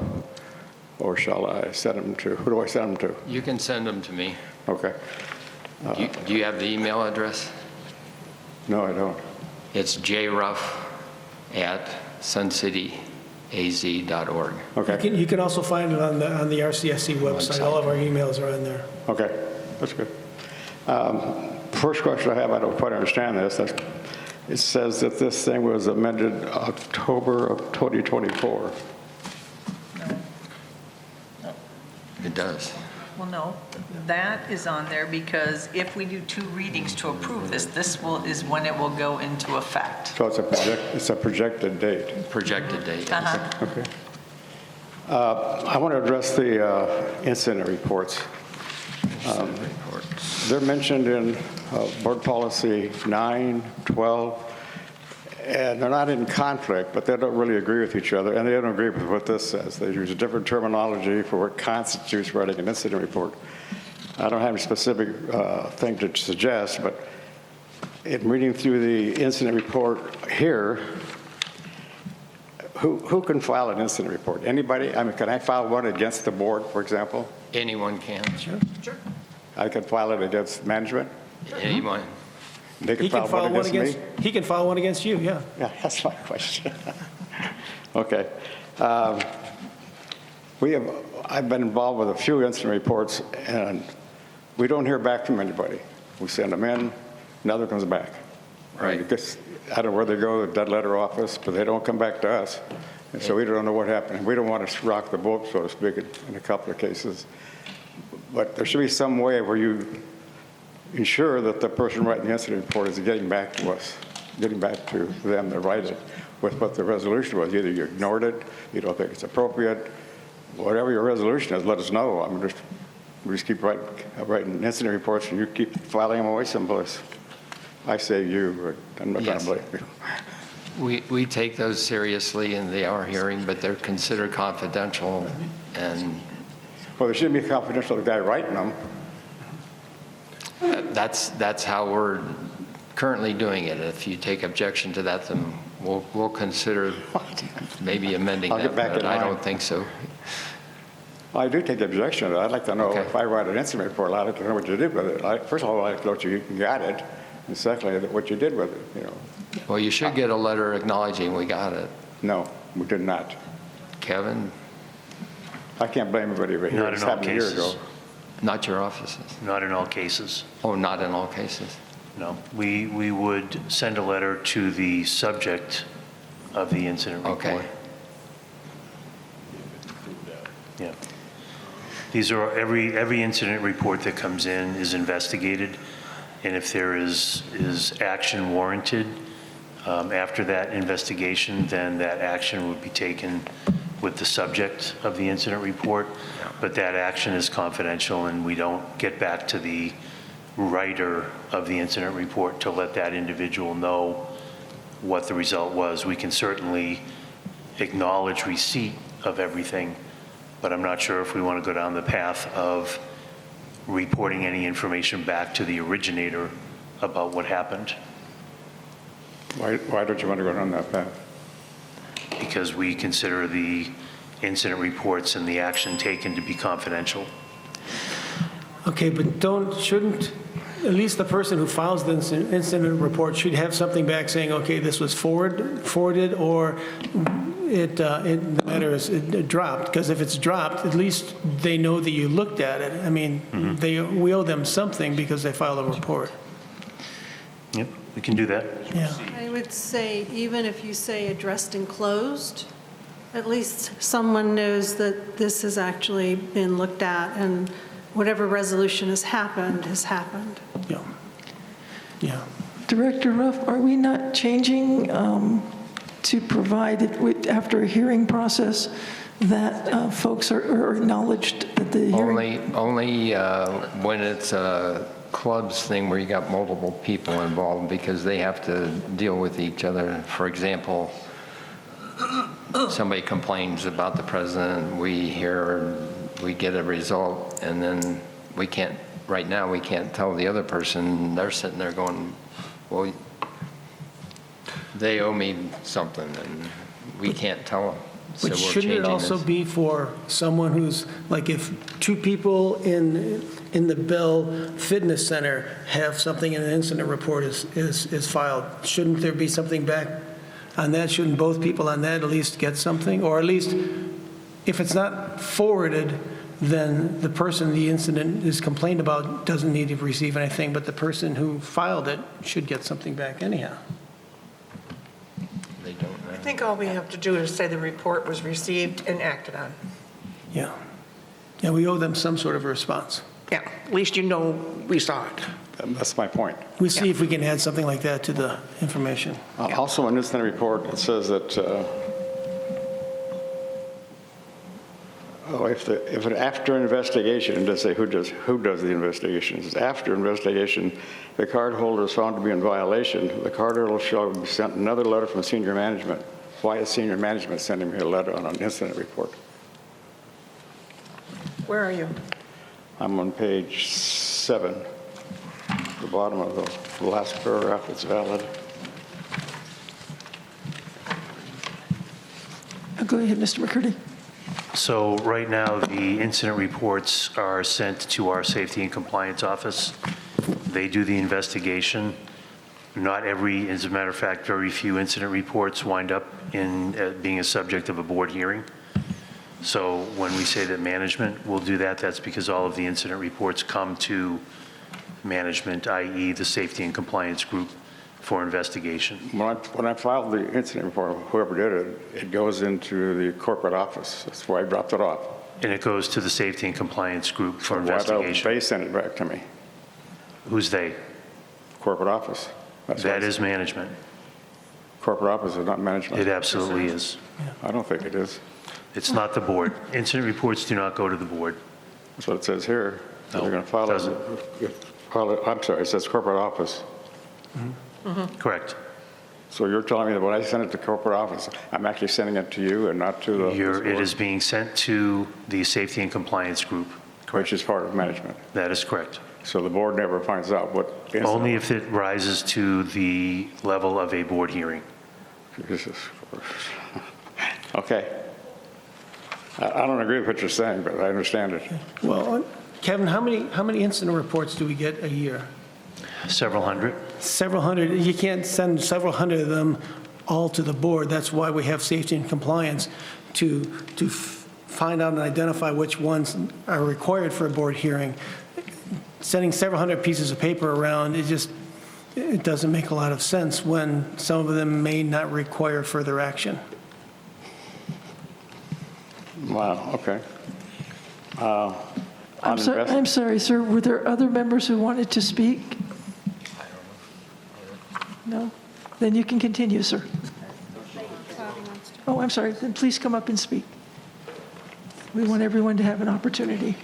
Or shall I send them to, who do I send them to? You can send them to me. Okay. Do you have the email address? No, I don't. It's jruff@suncityaz.org. Okay. You can also find it on the RCSC website. All of our emails are on there. Okay, that's good. First question I have, I don't quite understand this. It says that this thing was amended October of 2024. It does. Well, no, that is on there because if we do 2 readings to approve this, is when it will go into effect. So it's a projected date. Projected date. Uh-huh. Okay. I want to address the incident reports. Reports. They're mentioned in Board Policy 9, 12, and they're not in conflict, but they don't really agree with each other, and they don't agree with what this says. They use a different terminology for what constitutes writing an incident report. I don't have a specific thing to suggest, but in reading through the incident report here, who can file an incident report? Anybody? I mean, can I file one against the board, for example? Anyone can. Sure. I can file it against management? Anyone. They He can file one against, me? he can file one against you, yeah. Yeah, that's my question. Okay. I've been involved with a few incident reports, and we don't hear back from anybody. We send them in, another comes back. Right. Because I don't know where they go, the dead letter office, but they don't come back to us. And so we don't know what happened. We don't want to rock the boat, so to speak, in a couple of cases. But there should be some way where you ensure that the person writing the incident report is getting back to us, getting back to them to write it with what the resolution was. Either you ignored it, you don't think it's appropriate, whatever your resolution is, let us know. I mean, we just keep writing incident reports, and you keep filing them away someplace. I say you, but I'm not going to blame you. We take those seriously, and they are hearing, but they're considered confidential, and Well, there shouldn't be confidential to the guy writing them. that's how we're currently doing it. If you take objection to that, then we'll consider maybe amending I'll that, get back but in I line. don't think so. I do take objection to that. I'd like to know, Okay. if I write an incident report, I'd like to know what you did with it. First of all, I'd like to know what you got it, and secondly, what you did with it, you know. Well, you should get a letter acknowledging we got it. No, we did not. Kevin, I can't blame everybody over here. Not This in all happened a year cases. ago. not your offices. Not in all cases. Oh, not in all cases. No. We would send a letter to the subject of the incident report. Okay. Yeah. These are, every incident report that comes in is investigated, and if there is action warranted after that investigation, then that action would be taken with the subject of the incident report, but that action is confidential, and we don't get back to the writer of the incident report to let that individual know what the result was. We can certainly acknowledge receipt of everything, but I'm not sure if we want to go down the path of reporting any information back to the originator about what happened. Why don't you want to go down that path? Because we consider the incident reports and the action taken to be confidential. Okay, but shouldn't, at least the person who files the incident report should have something back saying, okay, this was forwarded, or the matter is dropped, because if it's dropped, at least they know that you looked at it. I mean, we owe them something because they filed a report. Yep, we can do that. Yeah. I would say, even if you say addressed and closed, at least someone knows that this has actually been looked at, and whatever resolution has happened, has happened. Yeah. Yeah. Director Ruff, are we not changing to provide it after a hearing process that folks are acknowledged that the hearing? Only when it's a clubs thing where you got multiple people involved, because they have to deal with each other. For example, somebody complains about the president, we get a result, and then right now we can't tell the other person. They're sitting there going, well, they owe me something, and we can't tell them. So But we're shouldn't it changing also this. be for someone who's, like if two people in the Bell Fitness Center have something and an incident report is filed, shouldn't there be something back on that? Shouldn't both people on that at least get something? Or at least, if it's not forwarded, then the person the incident is complained about doesn't need to receive anything, but the person who filed it should get something back anyhow. They don't know. I think all we have to do is say the report was received and acted on. Yeah. Yeah, we owe them some sort of a response. Yeah, at least you know we saw it. That's my point. We see if we can add something like that to the information. Also, in this incident report, it says that if an after investigation, it doesn't say who does the investigation. It says after investigation, the card holder is found to be in violation, the card holder shall be sent another letter from senior management. Why is senior management sending me a letter on an incident report? Where are you? I'm on page 7, the bottom of the last paragraph. It's valid. Go ahead, Mr. McCurdy. So right now, the incident reports are sent to our safety and compliance office. They do the investigation. Not every, as a matter of fact, very few incident reports wind up in being a subject of a board hearing. So when we say that management will do that, that's because all of the incident reports come to management, i.e. the safety and compliance group, for investigation. When I filed the incident report, whoever did it, it goes into the corporate office. That's where I dropped it off. And it goes to the safety and compliance group for Why don't investigation. they send it back to me? Who's they? Corporate office. That is management. Corporate office is not management. It absolutely is. I don't think it is. It's not the board. Incident reports do not go to the board. That's what it says here. No, They're going to file doesn't. I'm sorry, it says corporate office. Correct. So you're telling me that when I send it to corporate office, I'm actually sending it to you and not to the... It is being sent to the safety and compliance group. Which is part of management. That is correct. So the board never finds out what... Only if it rises to the level of a board hearing. Okay. I don't agree with what you're saying, but I understand it. Well, Kevin, how many incident reports do we get a year? Several hundred. Several hundred. You can't send several hundred of them all to the board. That's why we have safety and compliance to find out and identify which ones are required for a board hearing. Sending several hundred pieces of paper around, it doesn't make a lot of sense when some of them may not require further action. Wow, okay. I'm sorry, sir. Were there other members who wanted to speak? No? Then you can continue, sir. Oh, I'm sorry. Then please come up and speak. We want everyone to have an opportunity.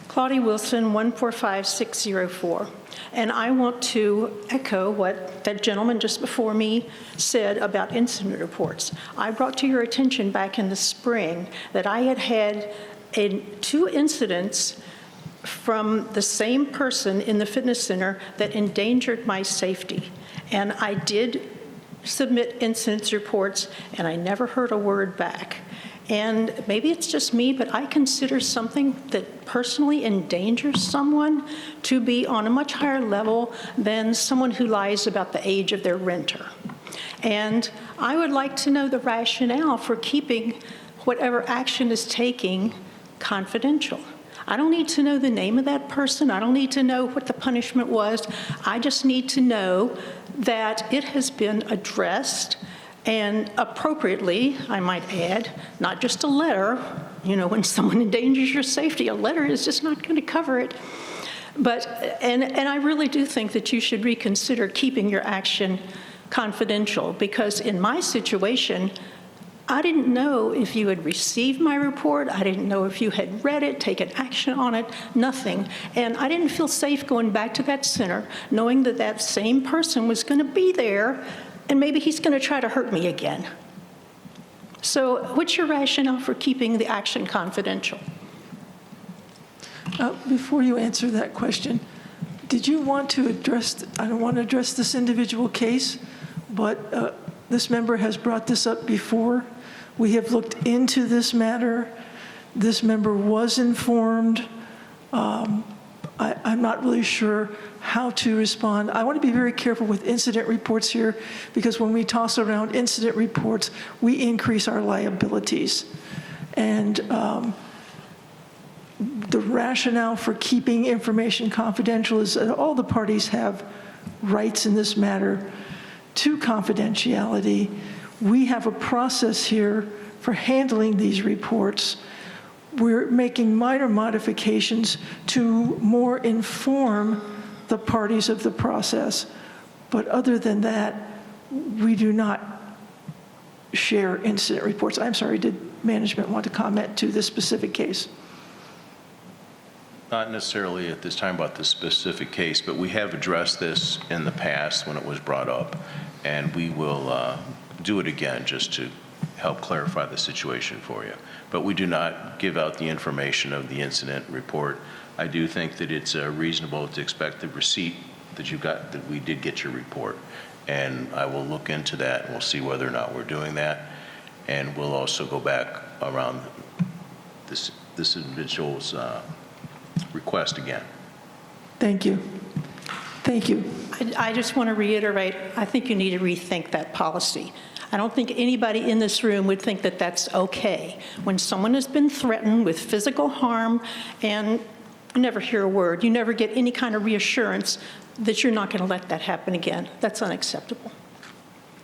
Claudia Wilson, 145604. And I want to echo what that gentleman just before me said about incident reports. I brought to your attention back in the spring that I had had 2 incidents from the same person in the fitness center that endangered my safety. And I did submit incident reports, and I never heard a word back. And maybe it's just me, but I consider something that personally endangers someone to be on a much higher level than someone who lies about the age of their renter. And I would like to know the rationale for keeping whatever action is taking confidential. I don't need to know the name of that person. I don't need to know what the punishment was. I just need to know that it has been addressed, and appropriately, I might add, not just a letter. You know, when someone endangers your safety, a letter is just not going to cover it. But, and I really do think that you should reconsider keeping your action confidential, because in my situation, I didn't know if you had received my report. I didn't know if you had read it, taken action on it, nothing. And I didn't feel safe going back to that center, knowing that that same person was going to be there, and maybe he's going to try to hurt me again. So what's your rationale for keeping the action confidential? Before you answer that question, did you want to address, I don't want to address this individual case, but this member has brought this up before. We have looked into this matter. This member was informed. I'm not really sure how to respond. I want to be very careful with incident reports here, because when we toss around incident reports, we increase our liabilities. And the rationale for keeping information confidential is that all the parties have rights in this matter to confidentiality. We have a process here for handling these reports. We're making minor modifications to more inform the parties of the process. But other than that, we do not share incident reports. I'm sorry, did management want to comment to this specific case? Not necessarily at this time about this specific case, but we have addressed this in the past when it was brought up, and we will do it again just to help clarify the situation for you. But we do not give out the information of the incident report. I do think that it's reasonable to expect the receipt that you got, that we did get your report. And I will look into that, and we'll see whether or not we're doing that. And we'll also go back around this individual's request again. Thank you. Thank you. I just want to reiterate, I think you need to rethink that policy. I don't think anybody in this room would think that that's okay. When someone has been threatened with physical harm and you never hear a word, you never get any kind of reassurance that you're not going to let that happen again. That's unacceptable.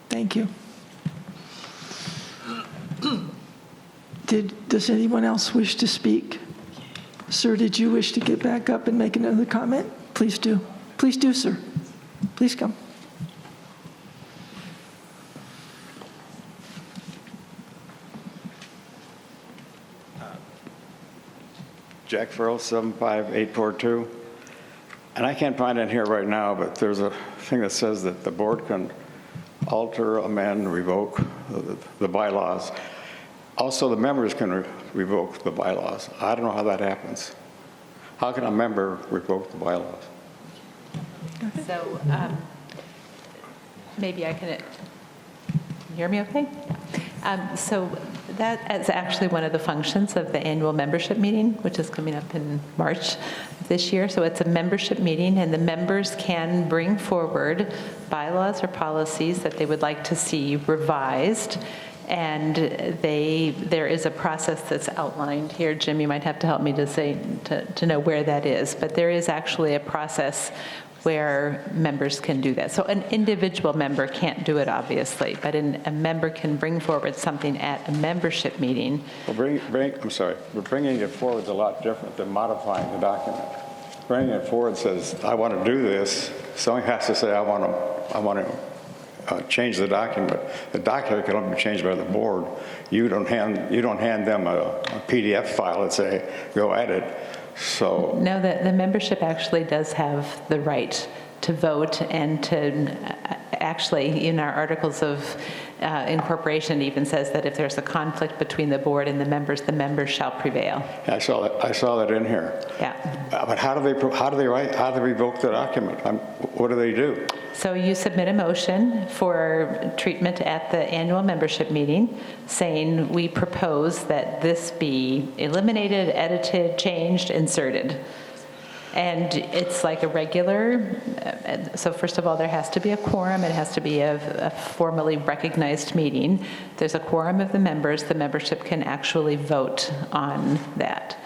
Thank you. Does anyone else wish to speak? Sir, did you wish to get back up and make another comment? Please do. Please do, sir. Please come. Jack Farrell, 75842. And I can't find it here right now, but there's a thing that says that the board can alter, amend, revoke the bylaws. Also, the members can revoke the bylaws. I don't know how that happens. How can a member revoke the bylaws? So maybe I can, you hear me okay? So that is actually one of the functions of the annual membership meeting, which is coming up in March this year. So it's a membership meeting, and the members can bring forward bylaws or policies that they would like to see revised. And there is a process that's outlined here. Jim, you might have to help me to know where that is. But there is actually a process where members can do that. So an individual member can't do it, obviously, but a member can bring forward something at a membership meeting. Well, I'm sorry, but bringing it forward is a lot different than modifying the document. Bringing it forward says, I want to do this. Someone has to say, I want to change the document. The document can only be changed by the board. You don't hand them a PDF file and say, go edit. So no, the membership actually does have the right to vote and to Actually, in our articles of incorporation, it even says that if there's a conflict between the board and the members shall prevail. I saw that in here. Yeah. But how do they revoke the document? What do they do? So you submit a motion for treatment at the annual membership meeting saying we propose that this be eliminated, edited, changed, inserted. And it's like a regular, so first of all, there has to be a quorum. It has to be a formally recognized meeting. There's a quorum of the members. The membership can actually vote on that.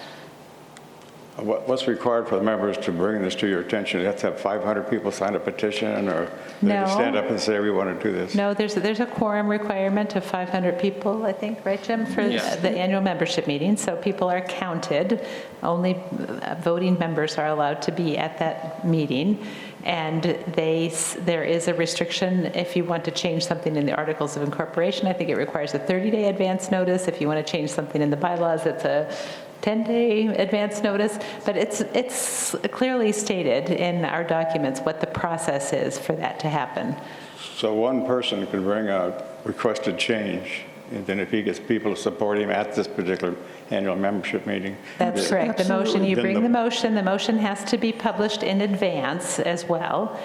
What's required for the members to bring this to your attention? You have to have 500 people sign a petition, or they No. just stand up and say, we want to do this? No, there's a quorum requirement of 500 people, I think, right, Jim, for Yes. the annual membership meeting. So people are counted. Only voting members are allowed to be at that meeting. And there is a restriction if you want to change something in the Articles of Incorporation. I think it requires a 30-day advance notice. If you want to change something in the bylaws, it's a 10-day advance notice, but it's clearly stated in our documents what the process is for that to happen. So one person can bring a requested change, and then if he gets people to support him at this particular annual membership meeting. That's correct. The motion, you bring the motion has to be published in advance as well.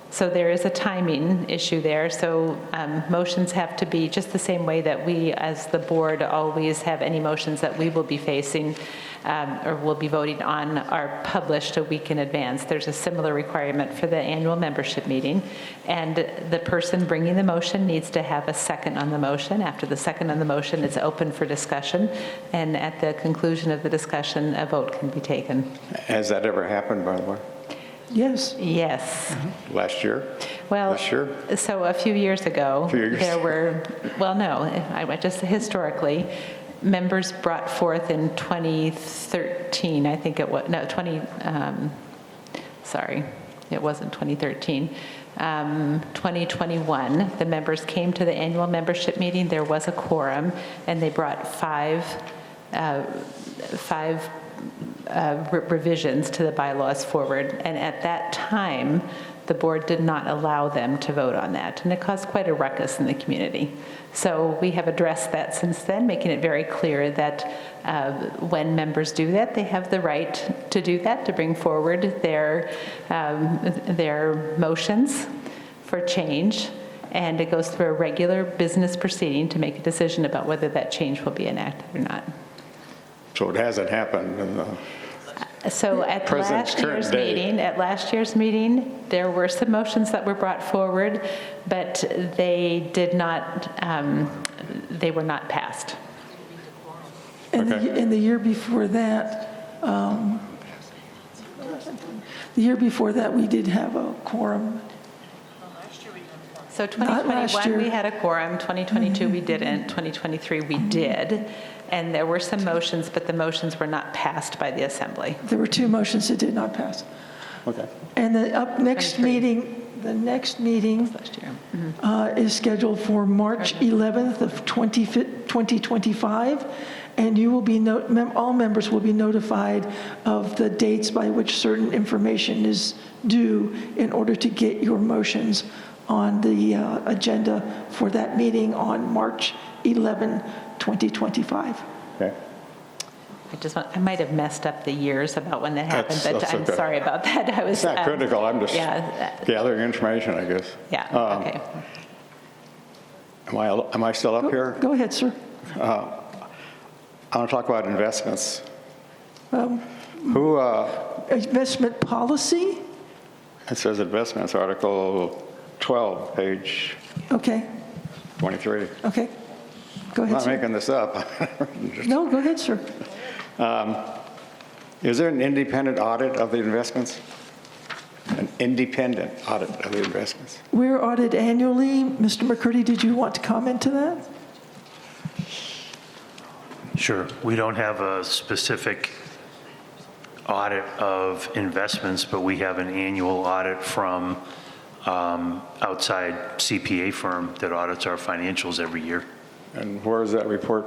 So there is a timing issue there. So motions have to be just the same way that we, as the board, always have any motions that we will be facing or will be voting on are published a week in advance. There's a similar requirement for the annual membership meeting. And the person bringing the motion needs to have a second on the motion. After the second on the motion, it's open for discussion. And at the conclusion of the discussion, a vote can be taken. Has that ever happened, by the way? Yes. Yes. Last year? Well, This year? so a few years ago, there were, well, no, I just historically, members brought forth in 2013, I think it was, no, sorry, it wasn't 2013. 2021, the members came to the annual membership meeting. There was a quorum, and they brought five revisions to the bylaws forward. And at that time, the board did not allow them to vote on that. And it caused quite a ruckus in the community. So we have addressed that since then, making it very clear that when members do that, they have the right to do that, to bring forward their motions for change. And it goes through a regular business proceeding to make a decision about whether that change will be enacted or not. So it hasn't happened in the So at last year's meeting, there were some motions that were brought forward, but they did not, they were not passed. And the year before that, we did have a quorum. So 2021, we had a quorum. 2022, we didn't. 2023, we did. And there were some motions, but the motions were not passed by the assembly. There were two motions that did not pass. Okay. And the next meeting is scheduled for March 11th of 2025, and you will be all members will be notified of the dates by which certain information is due in order to get your motions on the agenda for that meeting on March 11, 2025 Okay. I might have messed up the years about when that happened, but I'm okay. sorry about that. It's not critical. I'm just gathering information, I guess. Yeah, okay. Am I still up here? Go ahead, sir. I want to talk about investments. Investment policy? It says investments, Article 12, page Okay. 23. Okay. Go I'm ahead, not sir. making this up. No, go ahead, sir. Is there an independent audit of the investments? An independent audit of the investments? We're audited annually. Mr. McCurdy, did you want to comment to that? Sure. We don't have a specific audit of investments, but we have an annual audit from outside CPA firm that audits our financials every year. And where is that report?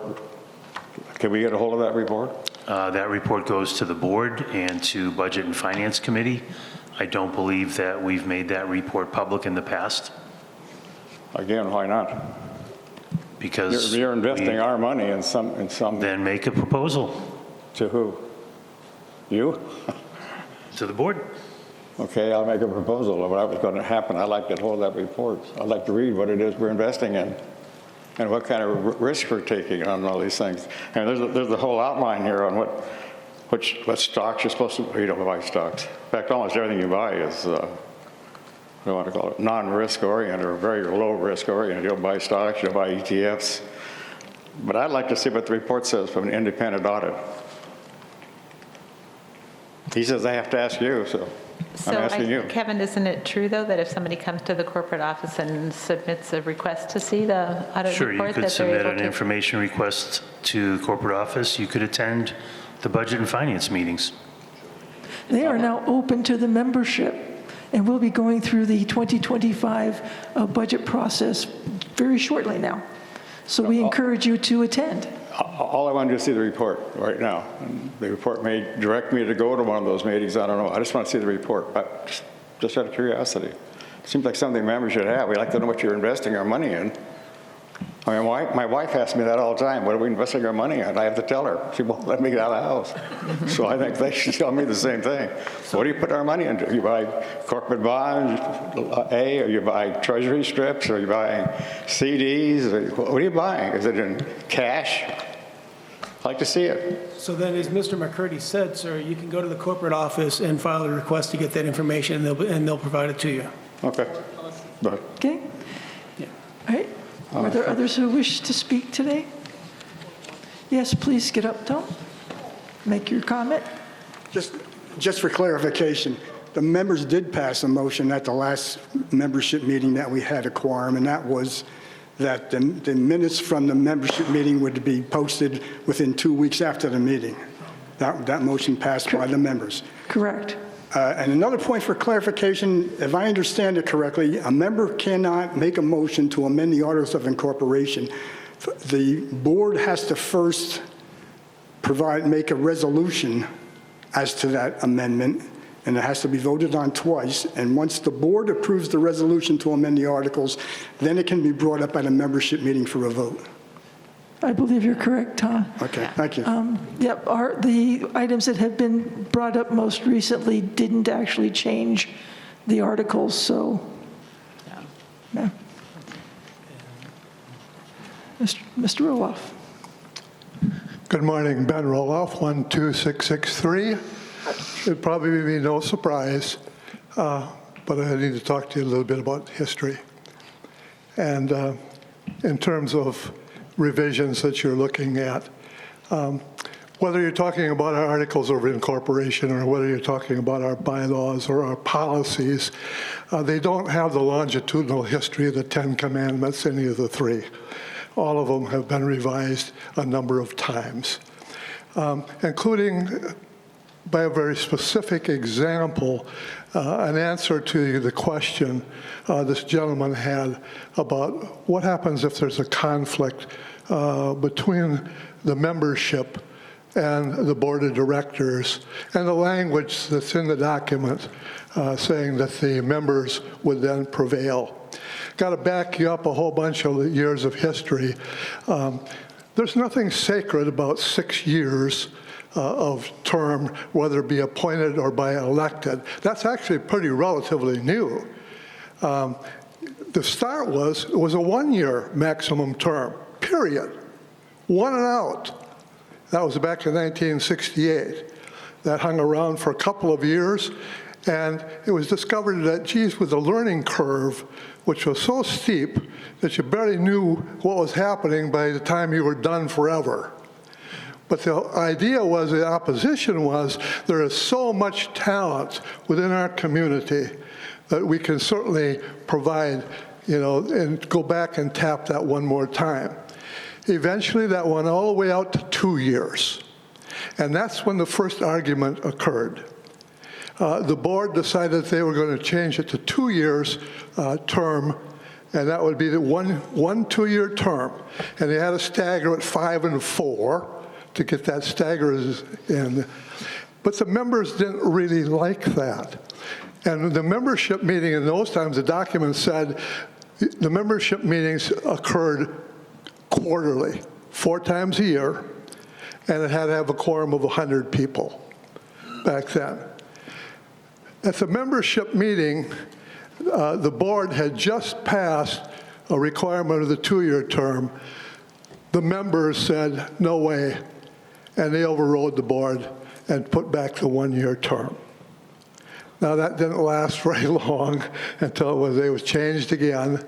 Can we get a hold of that report? That report goes to the board and to Budget and Finance Committee. I don't believe that we've made that report public in the past. Again, why not? Because You're investing our money in some. Then make a proposal. To who? You? To the board. Okay, I'll make a proposal of what was going to happen. I'd like to hold that report. I'd like to read what it is we're investing in and what kind of risk we're taking on all these things. And there's a whole outline here on what stocks you're supposed to, you don't buy stocks. In fact, almost everything you buy is, what do I want to call it, non-risk oriented or very low risk oriented. You don't buy stocks, you don't buy ETFs. But I'd like to see what the report says from an independent audit. He says I have to ask you, so I'm asking you. Kevin, isn't it true, though, that if somebody comes to the corporate office and submits a request to see the audit Sure, report, you could that they're submit able an to? information request to the corporate office. You could attend the budget and finance meetings. They are now open to the membership, and we'll be going through the 2025 budget process very shortly now. So we encourage you to attend. All I want to do is see the report right now. And the report may direct me to go to one of those meetings. I don't know. I just want to see the report, but just out of curiosity. It seems like something members should have. We like to know what you're investing our money in. I mean, my wife asks me that all the time. What are we investing our money in? I have to tell her. She won't let me get out of the house. So I think they should tell me the same thing. What do you put our money into? You buy corporate bonds, or you buy treasury strips, or you buying CDs? What are you buying? Is it in cash? I'd like to see it. So then, as Mr. McCurdy said, sir, you can go to the corporate office and file a request to get that information, and they'll provide it to you. Okay. But Okay? All right. Are there others who wish to speak today? Yes, please get up, Tom. Make your comment. Just for clarification, the members did pass a motion at the last membership meeting that we had a quorum, and that was that the minutes from the membership meeting would be posted within 2 weeks after the meeting. That motion passed by the members. Correct. And another point for clarification, if I understand it correctly, a member cannot make a motion to amend the Articles of Incorporation. The board has to first make a resolution as to that amendment, and it has to be voted on twice. And once the board approves the resolution to amend the articles, then it can be brought up at a membership meeting for a vote. I believe you're correct, Tom. Okay, thank you. Yep, the items that have been brought up most recently didn't actually change the articles, so. Yeah. Mr. Roloff. Good morning, Ben Roloff, 12663. It'd probably be no surprise, but I need to talk to you a little bit about history. And in terms of revisions that you're looking at, whether you're talking about our articles of incorporation or whether you're talking about our bylaws or our policies, they don't have the longitudinal history of the 10 Commandments, any of the three. All of them have been revised a number of times, including by a very specific example, an answer to the question this gentleman had about what happens if there's a conflict between the membership and the board of directors, and the language that's in the document saying that the members would then prevail. Got to back you up a whole bunch of years of history. There's nothing sacred about 6 years of term, whether it be appointed or by elected. That's actually pretty relatively new. The start was a 1-year maximum term, period. One and out. That was back in 1968. That hung around for a couple of years, and it was discovered that, geez, with the learning curve, which was so steep that you barely knew what was happening by the time you were done forever. But the idea was, the opposition was, there is so much talent within our community that we can certainly provide, and go back and tap that one more time. Eventually, that went all the way out to 2 years. And that's when the first argument occurred. The board decided they were going to change it to 2 years term, and that would be the one 2-year term. And they had a stagger at 5 and 4 to get that stagger in. But the members didn't really like that. And the membership meeting in those times, the document said, the membership meetings occurred quarterly, 4 times a year, and it had to have a quorum of 100 people back then. At the membership meeting, the board had just passed a requirement of the 2-year term. The members said, no way, and they overrode the board and put back the 1-year term. Now, that didn't last very long until it was changed again.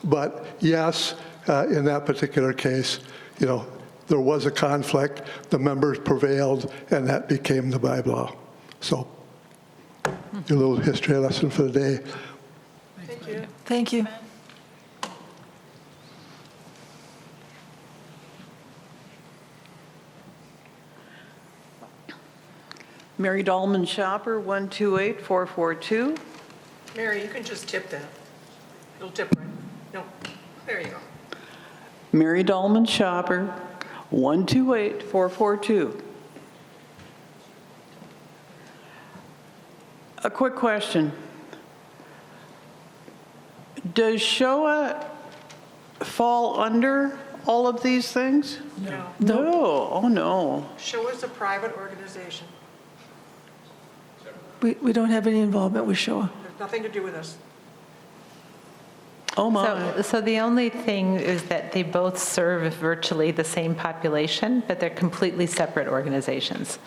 But yes, in that particular case, there was a conflict, the members prevailed, and that became the bylaw. So, your little history lesson for the day. Thank you. Thank you. Mary Dahlman Shopper, 128442. Mary, you can just tip that. It'll tip right. No, there you go. Mary Dahlman Shopper, 128442. A quick question. Does Shoah fall under all of these things? No. No, oh no. Shoah is a private organization. We don't have any involvement with Shoah. There's nothing to do with us. Oh my. So the only thing is that they both serve virtually the same population, but they're completely separate organizations.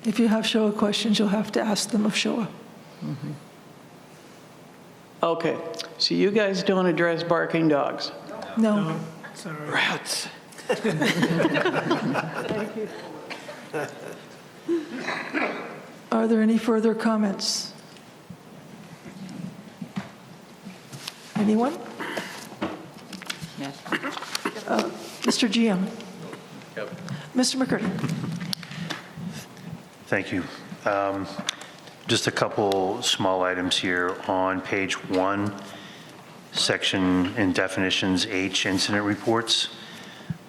If you have Shoah questions, you'll have to ask them of Shoah. Okay, so you guys don't address barking dogs? No. Sorry. Rats. Thank you. Are there any further comments? Anyone? Yes. Mr. GM. Yep. Mr. McCurdy. Thank you. Just a couple small items here. On page 1, section in definitions H, incident reports,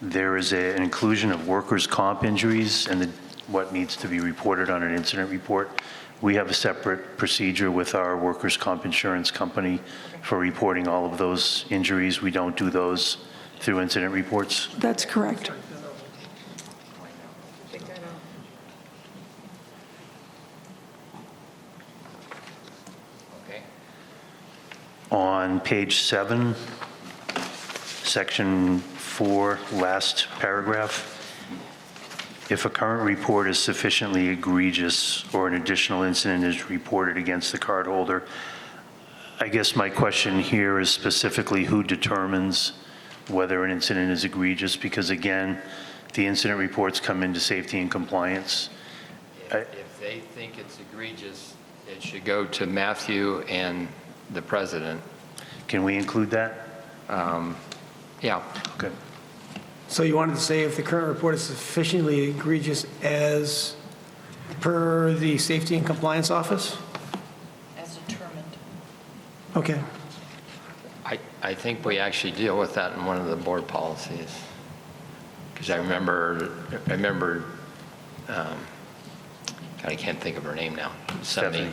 there is an inclusion of workers' comp injuries and what needs to be reported on an incident report. We have a separate procedure with our workers' comp insurance company for reporting all of those injuries. We don't do those through incident reports. That's correct. Okay. On page 7, section 4, last paragraph, if a current report is sufficiently egregious or an additional incident is reported against the cardholder, I guess my question here is specifically who determines whether an incident is egregious? Because again, the incident reports come into safety and compliance. If they think it's egregious, it should go to Matthew and the president. Can we include that? Yeah. Okay. So you wanted to say if the current report is sufficiently egregious as per the Safety and Compliance Office? As determined. Okay. I think we actually deal with that in one of the board policies. Because I remember, God, I can't think of her name now. Stephanie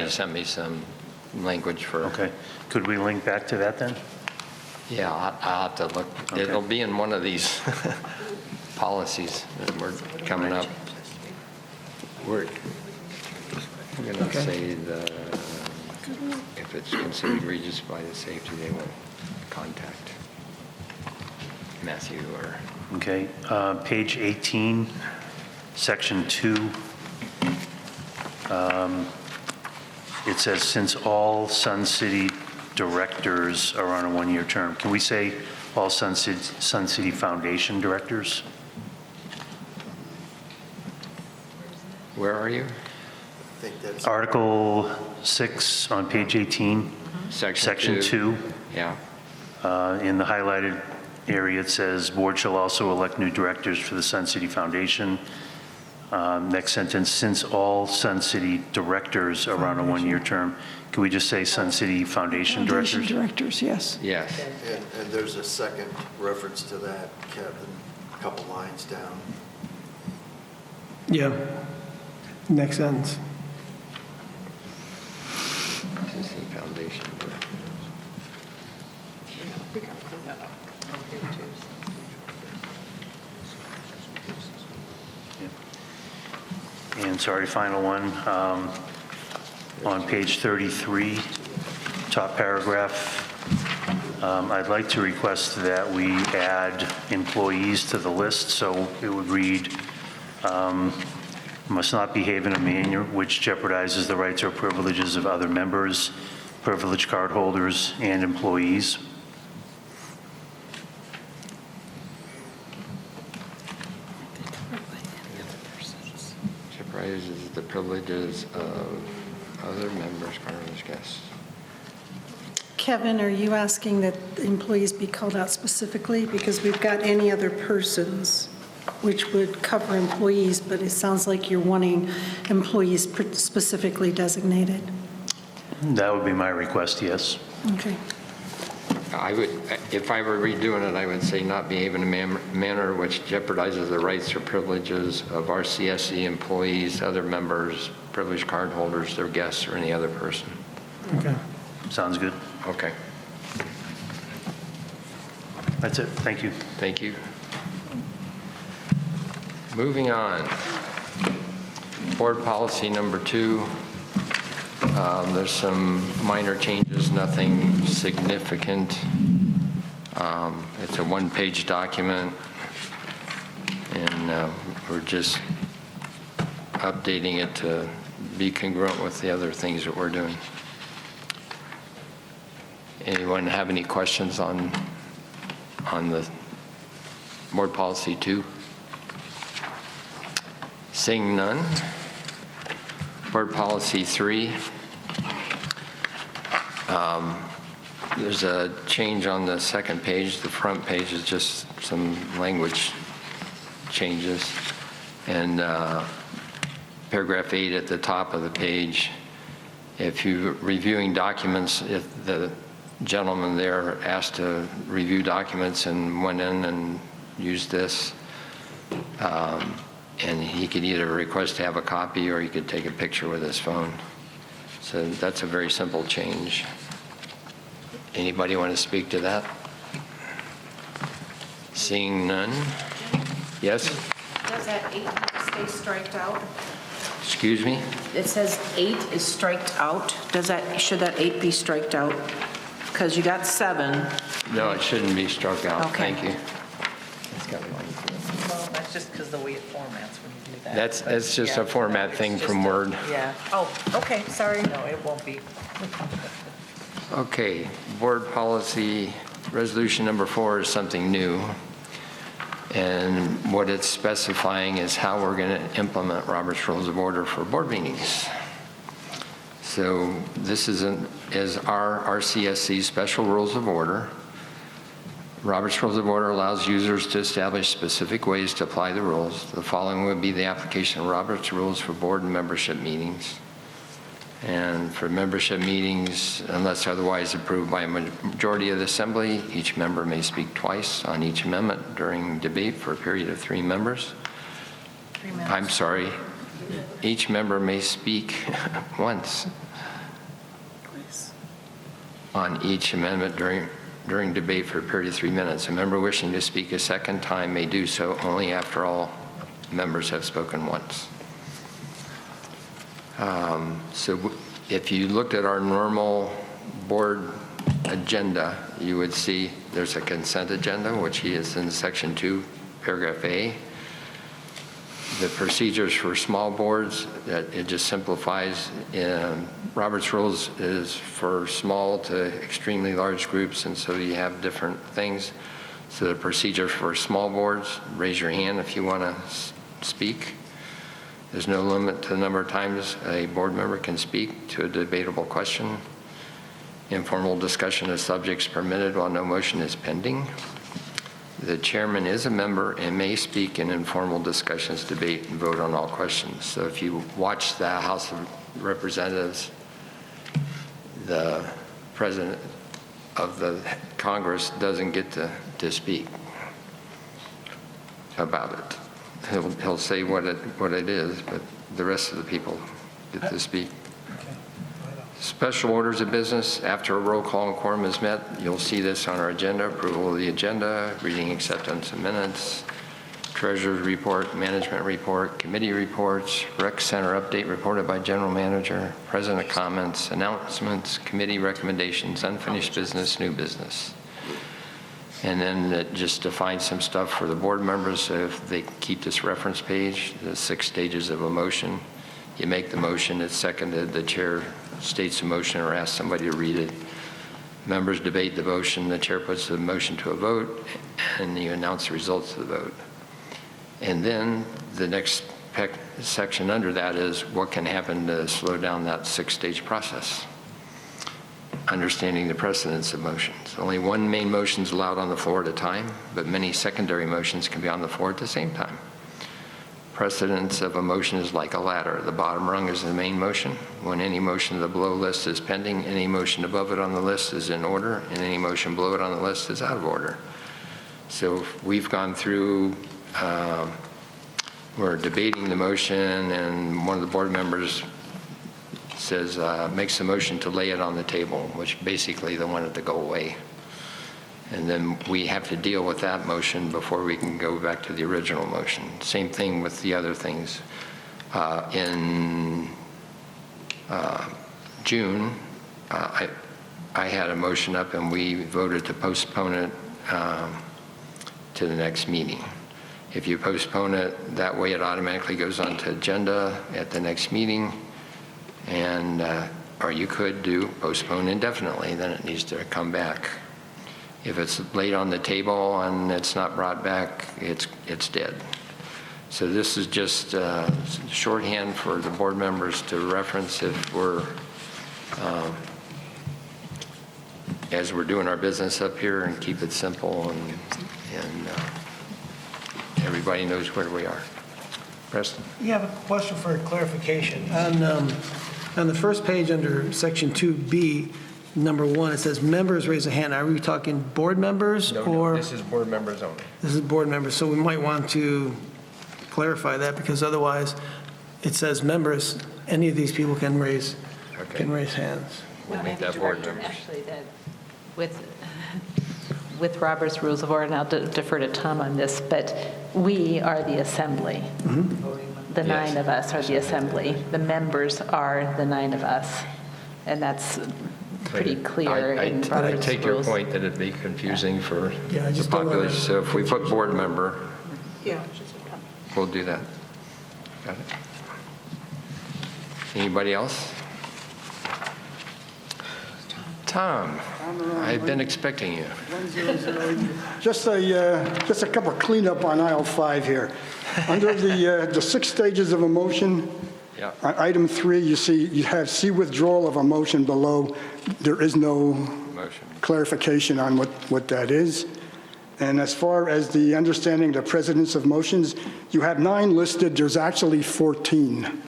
sent me some language for. Okay. Could we link back to that then? Yeah, I'll have to look. Okay. It'll be in one of these policies that we're coming up. We're going to say if it's considered egregious by the safety, they will contact Matthew or. Okay. Page 18, section 2. It says, since all Sun City directors are on a 1-year term. Can we say all Sun City Foundation directors? Where are you? I think that's Article 6 on page 18. Section 2. Yeah. In the highlighted area, it says, board shall also elect new directors for the Sun City Foundation. Next sentence, since all Sun City directors are on a 1-year term, can we just say Sun City Foundation directors? Foundation directors, yes. Yes. and there's a second reference to that, Kevin, a couple lines down. Yeah. Next sentence. Foundation. recommendation. We can clean that up. Okay, too. And sorry, final one. On page 33, top paragraph, I'd like to request that we add employees to the list, so it would read, must not behave in a manner which jeopardizes the rights or privileges of other members, privileged card holders, and employees. Jeopardizes the privileges of other members, cardholders, guests. Kevin, are you asking that employees be called out specifically? Because we've got any other persons, which would cover employees, but it sounds like you're wanting employees specifically designated. That would be my request, yes. Okay. I would, if I were redoing it, I would say not behave in a manner which jeopardizes the rights or privileges of RCSC employees, other members, privileged card holders, their guests, or any other person. Okay. Sounds good. Okay. That's it. Thank you. Thank you. Moving on. Board policy number 2. There's some minor changes, nothing significant. It's a one-page document, and we're just updating it to be congruent with the other things that we're doing. Anyone have any questions on the board policy 2? Seeing none. Board policy 3. There's a change on the second page. The front page is just some language changes. And paragraph 8 at the top of the page, if you're reviewing documents, if the gentleman there asked to review documents and went in and used this, and he could either request to have a copy or he could take a picture with his phone. So that's a very simple change. Anybody want to speak to that? Seeing none? Yes? Does that 8 stay striked out? Excuse me? It says 8 is striked out. Should that 8 be striked out? Because you got 7. No, it shouldn't be struck out. Okay. Thank you. Well, that's just because the way it formats when you do that. That's just Yeah, a format it's thing just from Word. Yeah. Oh, okay, sorry. No, it won't be. Okay, board policy resolution number 4 is something new. And what it's specifying is how we're going to implement Robert's Rules of Order for board meetings. So this is our RCSC Special Rules of Order. Robert's Rules of Order allows users to establish specific ways to apply the rules. The following would be the application of Robert's Rules for board and membership meetings. And for membership meetings, unless otherwise approved by a majority of the assembly, each member may speak twice on each amendment during debate for a period of 3 members. 3 minutes. I'm sorry, each member may speak once on each amendment during debate for a period of 3 minutes. A member wishing to speak a second time may do so only after all members have spoken once. So if you looked at our normal board agenda, you would see there's a consent agenda, which is in section 2, paragraph A. The procedures for small boards, that it just simplifies. Robert's Rules is for small to extremely large groups, and so you have different things. So the procedure for small boards, raise your hand if you want to speak. There's no limit to the number of times a board member can speak to a debatable question. Informal discussion of subjects permitted while no motion is pending. The chairman is a member and may speak in informal discussions, debate, and vote on all questions. So if you watch the House of Representatives, the president of the Congress doesn't get to speak about it. He'll say what it is, but the rest of the people get to speak. Special orders of business, after a roll call and quorum is met, you'll see this on our agenda, approval of the agenda, reading acceptance of minutes, treasurer's report, management report, committee reports, rec center update reported by general manager, president comments, announcements, committee recommendations, unfinished business, new business. And then it just defines some stuff for the board members, so if they keep this reference page, the 6 stages of a motion. You make the motion, it's seconded, the chair states the motion or asks somebody to read it. Members debate the motion, the chair puts the motion to a vote, and you announce the results of the vote. And then the next section under that is what can happen to slow down that 6-stage process. Understanding the precedence of motions. Only one main motion is allowed on the floor at a time, but many secondary motions can be on the floor at the same time. Precedence of a motion is like a ladder. The bottom rung is the main motion. When any motion of the below list is pending, any motion above it on the list is in order, and any motion below it on the list is out of order. So we've gone through, we're debating the motion, and one of the board members says, makes the motion to lay it on the table, which basically they want it to go away. And then we have to deal with that motion before we can go back to the original motion. Same thing with the other things. In June, I had a motion up and we voted to postpone it to the next meeting. If you postpone it, that way it automatically goes onto agenda at the next meeting. And, or you could do postpone indefinitely, then it needs to come back. If it's laid on the table and it's not brought back, it's dead. So this is just shorthand for the board members to reference if we're, as we're doing our business up here, and keep it simple and everybody knows where we are. Preston? You have a question for clarification. On the first page under section 2B, number 1, it says members raise a hand. Are we talking board members or? No, this is board members only. This is board members, so we might want to clarify that, because otherwise it says members, any of these people can raise hands. We'll make that board members. Actually, that with Robert's Rules of Order, and I'll defer to Tom on this, but we are the assembly. The 9 of us are the assembly. The members are the 9 of us, and that's pretty clear in Robert's I take your rules. point that it'd be confusing for I the just don't wanna population. So if we put board member, Yeah. we'll do that. Got it? Anybody else? Tom, I've been expecting you. Just a couple of cleanup on aisle 5 here. Under the 6 stages of a motion, Yeah. on item 3, you have see withdrawal of a motion below. There is no Motion. clarification on what that is. And as far as the understanding the precedence of motions, you have 9 listed. There's actually 14.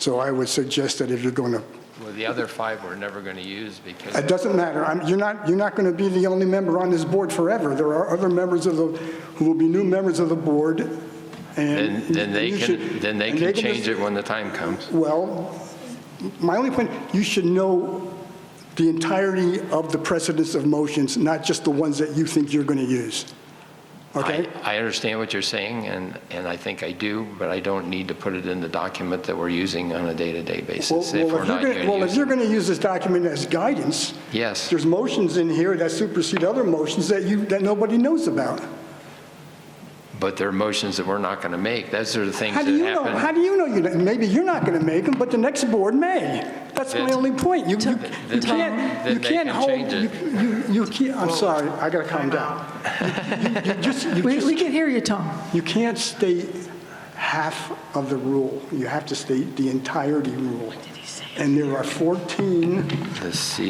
So I would suggest that if you're going to, Well, the other 5 we're never going to use because. it doesn't matter. You're not going to be the only member on this board forever. There are other members who will be new members of the board. And Then they can change just- it when the time comes. Well, my only point, you should know the entirety of the precedence of motions, not just the ones that you think you're going to use. Okay? I understand what you're saying, and I think I do, but I don't need to put it in the document that we're using on a day-to-day basis if we're not going to use if you're it. going to use this document as guidance, Yes. there's motions in here that supersede other motions that nobody knows about. But there are motions that we're not going to make. Those are the things How that do you know? happen. How do you know? Maybe you're not going to make them, but the next board may. That's my only point. You can't hold. You can't. I'm sorry. I got to calm down. We can hear you, Tom. You can't state half of the rule. You have to state the entirety rule. And there are 14.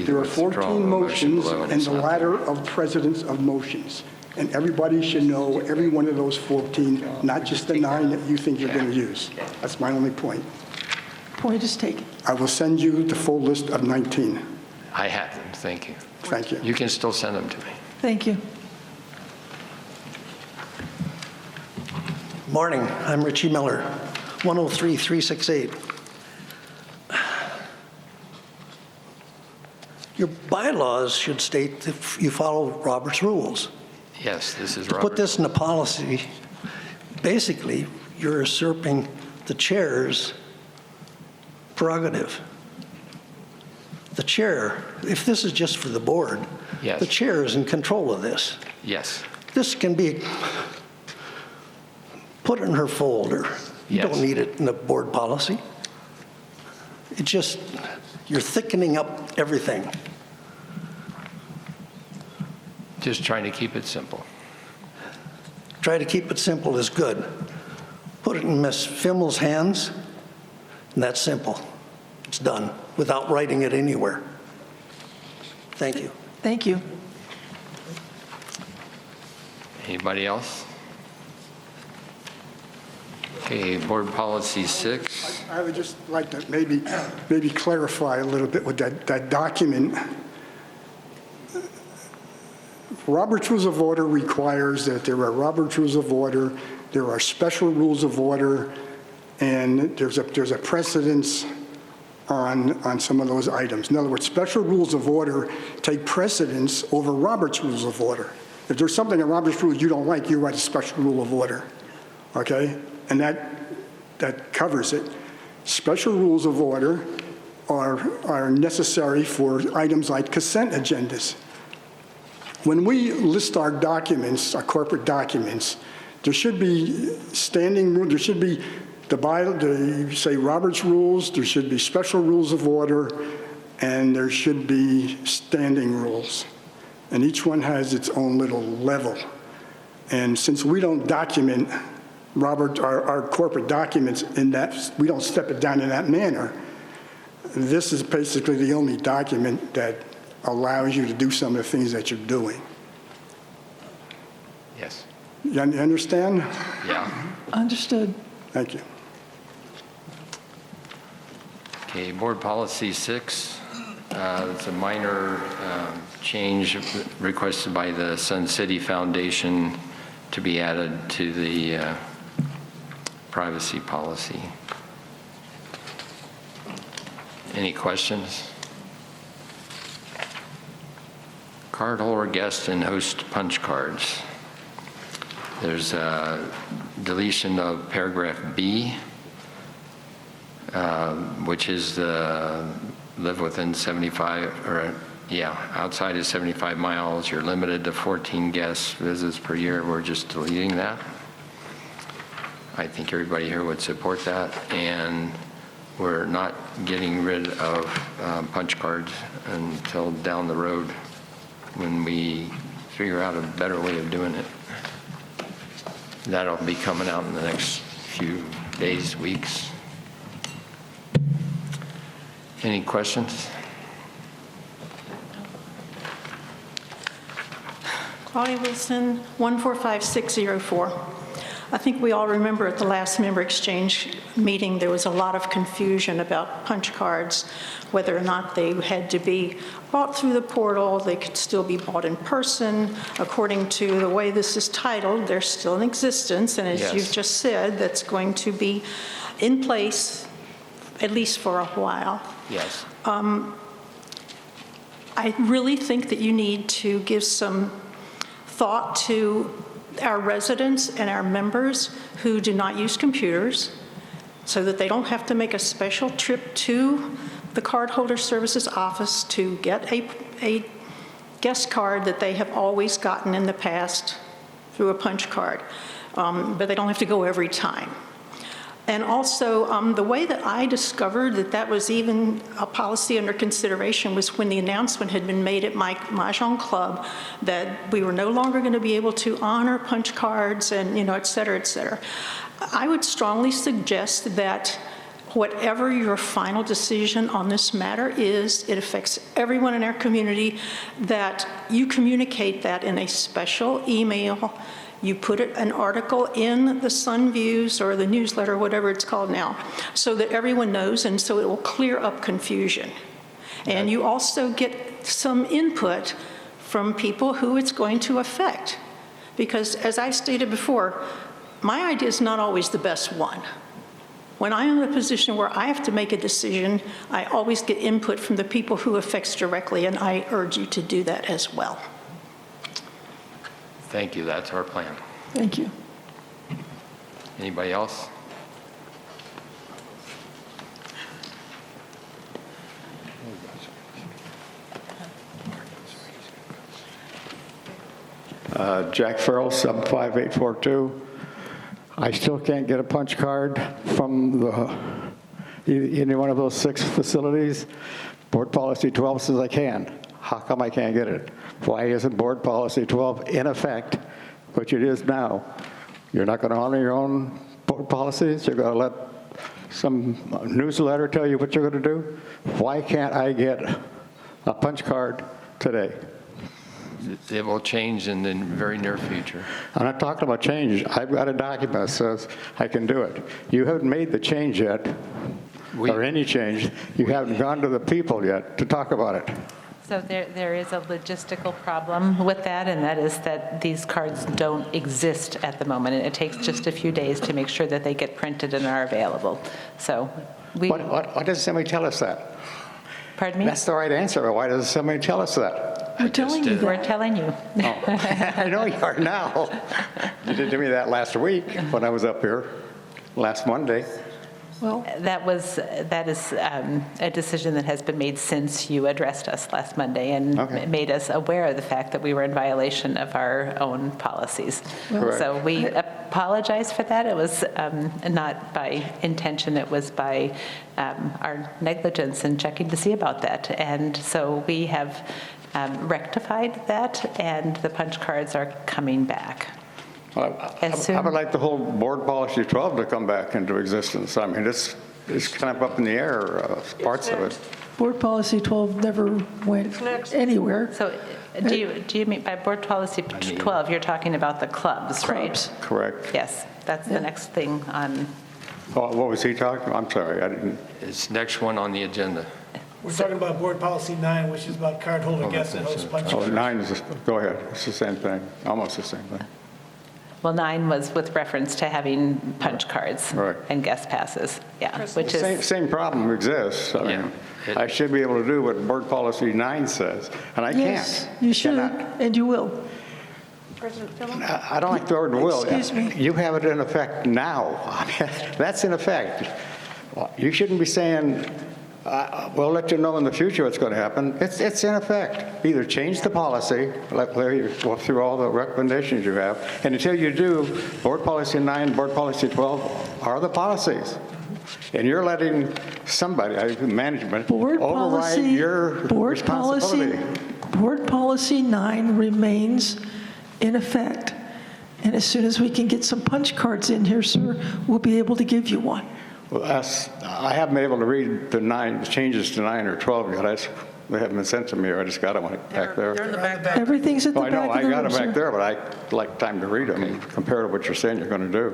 There are 14 motions in the ladder of precedence of motions. And everybody should know every one of those 14, not just the 9 that you think you're going to use. That's my only point. Point is taken. I will send you the full list of 19. I have them. Thank you. Thank you. You can still send them to me. Thank you. Morning, I'm Richie Miller, 103-368. your bylaws should state that you follow Robert's rules. Yes, this is To Robert. put this in a policy, basically, you're usurping the chair's prerogative. The chair, if this is just for the board, Yes. the chair is in control of this. Yes. This can be put in her folder. You Yes. don't need it in the board policy. It just, you're thickening up everything. Just trying to keep it simple. Try to keep it simple is good. Put it in Ms. Fimmel's hands, and that's simple. It's done, without writing it anywhere. Thank you. Thank you. Anybody else? Okay, Board Policy 6. I would just like to maybe clarify a little bit with that document. Robert's Rules of Order requires that there are Robert's Rules of Order, there are special rules of order, and there's a precedence on some of those items. In other words, special rules of order take precedence over Robert's Rules of Order. If there's something in Robert's Rules you don't like, you write a special rule of order, okay? And that covers it. Special rules of order are necessary for items like consent agendas. When we list our documents, our corporate documents, there should be standing rule, there should be you say Robert's rules, there should be special rules of order, and there should be standing rules. And each one has its own little level. And since we don't document our corporate documents in that, we don't step it down in that manner, this is basically the only document that allows you to do some of the things that you're doing. Yes. You understand? Yeah. Understood. Thank you. Okay, Board Policy 6. It's a minor change requested by the Sun City Foundation to be added to the privacy policy. Any questions? Cardholder, guest, and host punch cards. There's a deletion of paragraph B, which is the live within 75, or outside is 75 miles. You're limited to 14 guest visits per year. We're just deleting that. I think everybody here would support that. And we're not getting rid of punch cards until down the road when we figure out a better way of doing it. That'll be coming out in the next few days, weeks. Any questions? Claudia Wilson, 145604. I think we all remember at the last member exchange meeting, there was a lot of confusion about punch cards, whether or not they had to be bought through the portal, they could still be bought in person. According to the way this is titled, they're still in existence, and as you've just said, that's going to be in place at least for a while. Yes. I really think that you need to give some thought to our residents and our members who do not use computers so that they don't have to make a special trip to the cardholder services office to get a guest card that they have always gotten in the past through a punch card, but they don't have to go every time. And also, the way that I discovered that that was even a policy under consideration was when the announcement had been made at my Mahjong Club that we were no longer going to be able to honor punch cards and, et cetera, et cetera. I would strongly suggest that whatever your final decision on this matter is, it affects everyone in our community, that you communicate that in a special email. You put an article in the Sun Views or the newsletter, whatever it's called now, so that everyone knows, and so it will clear up confusion. And you also get some input from people who it's going to affect. Because as I stated before, my idea is not always the best one. When I'm in a position where I have to make a decision, I always get input from the people who affects directly, and I urge you to do that as well. Thank you, that's our plan. Thank you. Anybody else? Jack Farrell, sub 5842. I still can't get a punch card from any one of those 6 facilities. Board Policy 12 says I can. How come I can't get it? Why isn't Board Policy 12 in effect, which it is now? You're not going to honor your own board policies? You're going to let some newsletter tell you what you're going to do? Why can't I get a punch card today? It will change in the very near future. I'm not talking about change. I've got a document that says I can do it. You haven't made the change yet, or any change. You haven't gone to the people yet to talk about it. So there is a logistical problem with that, and that is that these cards don't exist at the moment, and it takes just a few days to make sure that they get printed and are available. So we... Why doesn't somebody tell us that? Pardon me? That's the right answer, but why doesn't somebody tell us that? We're telling you that. We're telling you. Oh, I know you are now. You did to me that last week when I was up here, last Monday. Well, that is a decision that has been made since you addressed us last Monday and made us aware of the fact that we were in violation of our own policies. Correct. So we apologize for that. It was not by intention. It was by our negligence in checking to see about that. And so we have rectified that, and the punch cards are coming back. I would like the whole Board Policy 12 to come back into existence. I mean, it's kind of up in the air, parts of it. Board Policy 12 never went anywhere. So do you mean by Board Policy 12, you're talking about the clubs, right? Correct. Yes, that's the next thing on. What was he talking about? I'm sorry, I didn't. It's next one on the agenda. We're talking about Board Policy 9, which is about cardholder guests and host punch cards. 9 is, go ahead, it's the same thing, almost the same thing. Well, 9 was with reference to having punch cards and guest passes. Yeah, which is... Same problem exists. I mean, I should be able to do what Board Policy 9 says, and I can't. Yes, you should, and you will. President Phillips? I don't like the word will. Excuse me. You have it in effect now. I mean, that's in effect. You shouldn't be saying, we'll let you know in the future what's going to happen. It's in effect. Either change the policy, like Larry, go through all the recommendations you have, and until you do, Board Policy 9, Board Policy 12 are the policies. And you're letting somebody, management, override your responsibility. Board Policy 9 remains in effect. And as soon as we can get some punch cards in here, sir, we'll be able to give you one. Well, I haven't been able to read the changes to 9 or 12 yet. They haven't been sent to me, or I just got them back there. They're in the back. Everything's at the back of the room, I know, I got them sir. back there, but I'd like time to read them and compare to what you're saying you're going to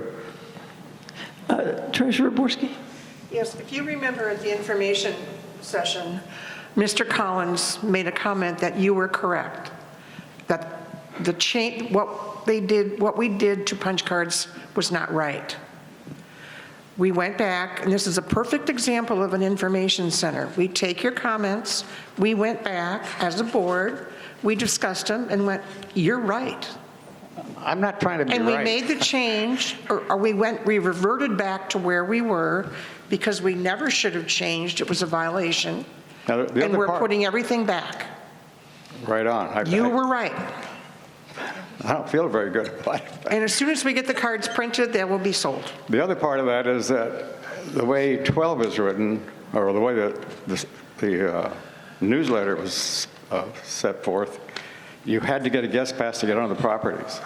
do. Treasurer Borski? Yes, if you remember at the information session, Mr. Collins made a comment that you were correct, that the change, what we did to punch cards was not right. We went back, and this is a perfect example of an information center. We take your comments, we went back as a board, we discussed them and went, you're right. I'm not trying to be right. And we made the change, or we reverted back to where we were because we never should have changed. It was a violation. Now, and we're putting everything back. Right on. You were right. I don't feel very good. And as soon as we get the cards printed, they will be sold. The other part of that is that the way 12 is written, or the way that the newsletter was set forth, you had to get a guest pass to get on the properties.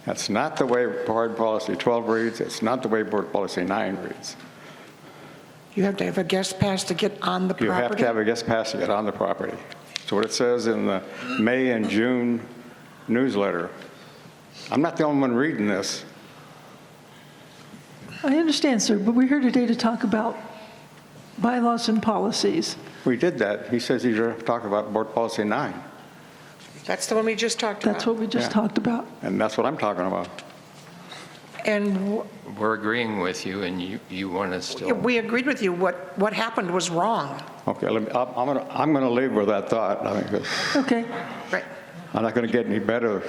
That's not the way Board Policy 12 reads. It's not the way Board Policy 9 reads. You have to have a guest pass to get on the property? You have to have a guest pass to get on the property. So what it says in the May and June newsletter, I'm not the only one reading this. I understand, sir, but we're here today to talk about bylaws and policies. We did that. He says he's going to talk about Board Policy 9. That's the one we just talked about. That's what we just talked about. And that's what I'm talking about. And We're agreeing with you, and you want to still... we agreed with you. What happened was wrong. Okay, I'm going to leave with that thought. I think Okay. Right. I'm not going to get any better.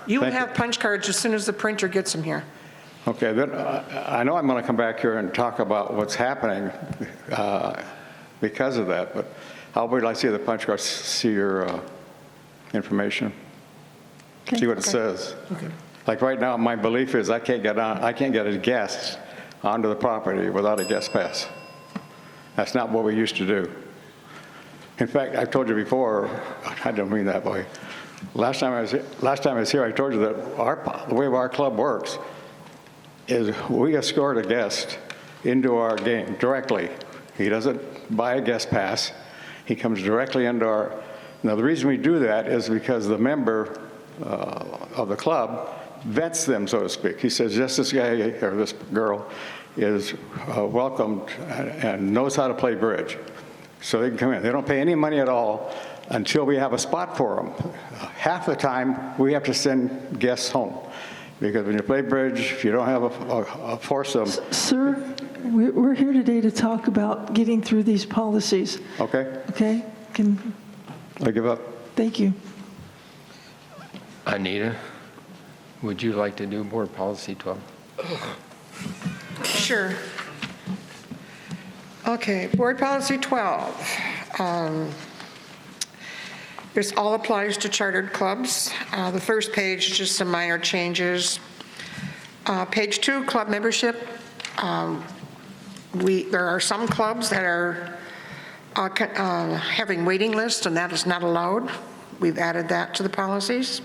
You Thank have punch cards as soon as the printer gets them here. Okay, then I know I'm going to come back here and talk about what's happening because of that, but I'll wait till I see the punch card, see your information, see what it says. Okay. Like right now, my belief is I can't get a guest onto the property without a guest pass. That's not what we used to do. In fact, I've told you before, I don't mean that way. Last time I was here, I told you that the way our club works is we escort a guest into our game directly. He doesn't buy a guest pass. He comes directly into our... Now, the reason we do that is because the member of the club vets them, so to speak. He says, yes, this guy or this girl is welcomed and knows how to play bridge. So they can come in. They don't pay any money at all until we have a spot for them. Half the time, we have to send guests home. Because when you play bridge, if you don't have a foursome... Sir, we're here today to talk about getting through these policies. Okay. Okay? I give up. Thank you. Anita, would you like to do Board Policy 12? Sure. Okay, Board Policy 12. This all applies to chartered clubs. The first page is just some minor changes. Page 2, club membership. There are some clubs that are having waiting lists, and that is not allowed. We've added that to the policies.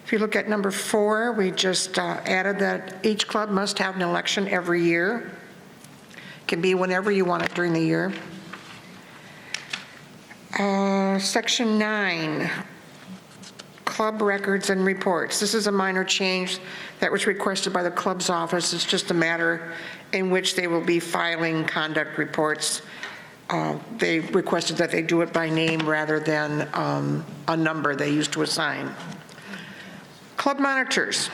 If you look at number 4, we just added that each club must have an election every year. It can be whenever you want it during the year. Section 9, club records and reports. This is a minor change that was requested by the club's office. It's just a matter in which they will be filing conduct reports. They requested that they do it by name rather than a number they used to assign. Club monitors,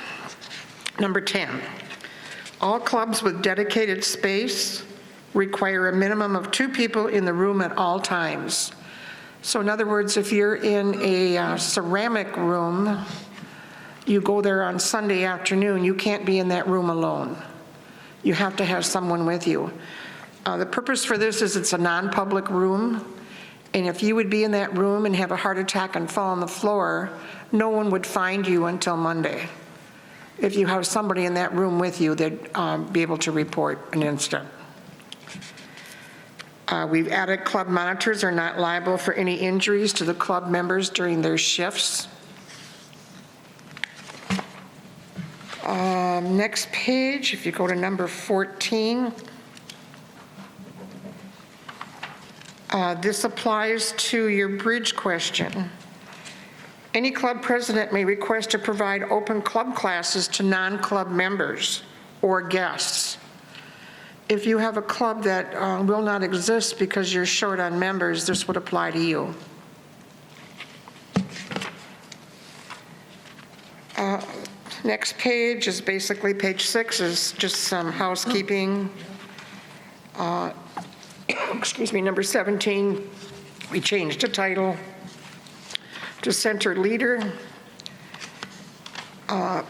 number 10. All clubs with dedicated space require a minimum of 2 people in the room at all times. So in other words, if you're in a ceramic room, you go there on Sunday afternoon, you can't be in that room alone. You have to have someone with you. The purpose for this is it's a non-public room, and if you would be in that room and have a heart attack and fall on the floor, no one would find you until Monday. If you have somebody in that room with you, they'd be able to report an incident. We've added club monitors are not liable for any injuries to the club members during their shifts. Next page, if you go to number 14, this applies to your bridge question. Any club president may request to provide open club classes to non-club members or guests. If you have a club that will not exist because you're short on members, this would apply to you. Next page is basically page 6 is just some housekeeping. Excuse me, number 17, we changed the title to center leader.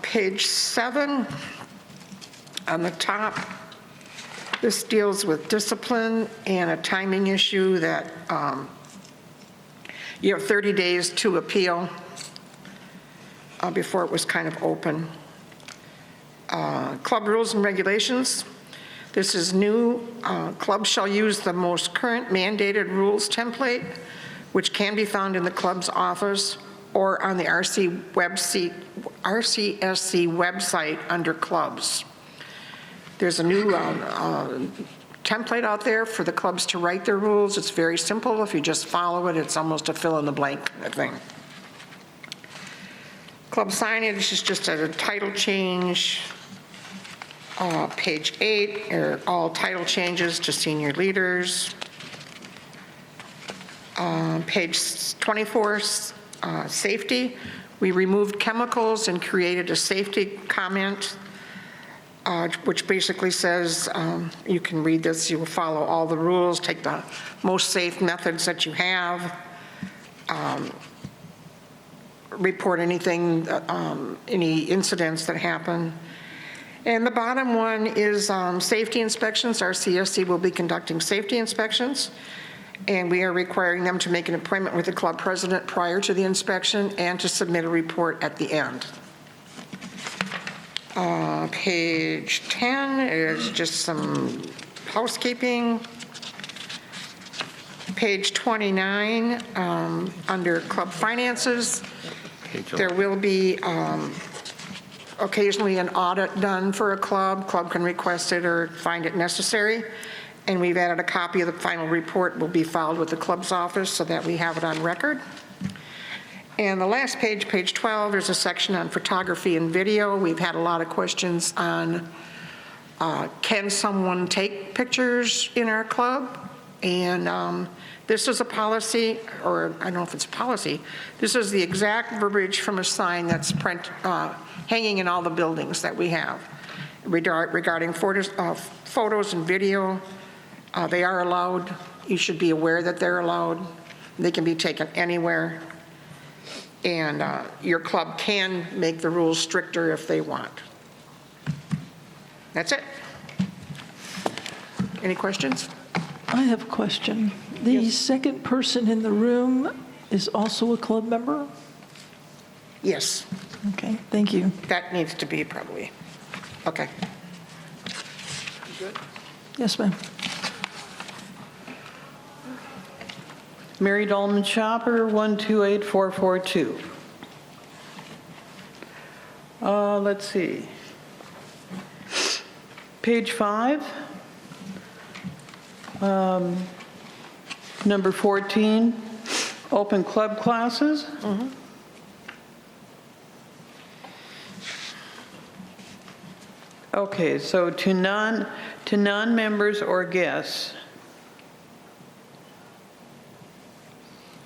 Page 7 on the top. This deals with discipline and a timing issue that you have 30 days to appeal. Before it was kind of open. Club rules and regulations. This is new. Clubs shall use the most current mandated rules template, which can be found in the club's office or on the RCSC website under clubs. There's a new template out there for the clubs to write their rules. It's very simple. If you just follow it, it's almost a fill-in-the-blank kind of thing. Club signage is just a title change. Page 8 are all title changes to senior leaders. Page 24, safety. We removed chemicals and created a safety comment. which basically says, you can read this, you will follow all the rules, take the most safe methods that you have, report anything, any incidents that happen. And the bottom one is safety inspections. RCSC will be conducting safety inspections, and we are requiring them to make an appointment with the club president prior to the inspection and to submit a report at the end. Page 10 is just some housekeeping. Page 29, under club finances, there will be occasionally an audit done for a club. Club can request it or find it necessary. And we've added a copy of the final report will be filed with the club's office so that we have it on record. And the last page, page 12, there's a section on photography and video. We've had a lot of questions on can someone take pictures in our club? And this is a policy, or I don't know if it's a policy, this is the exact verbiage from a sign that's hanging in all the buildings that we have regarding photos and video. They are allowed. You should be aware that they're allowed. They can be taken anywhere. And your club can make the rules stricter if they want. That's it. Any questions? I have a question. The second person in the room is also a club member? Yes. Okay, thank you. That needs to be probably. Okay. Yes, ma'am. Mary Dolman Shopper, 128442. Let's see. Page 5. Number 14, open club classes. Okay, so to non-members or guests.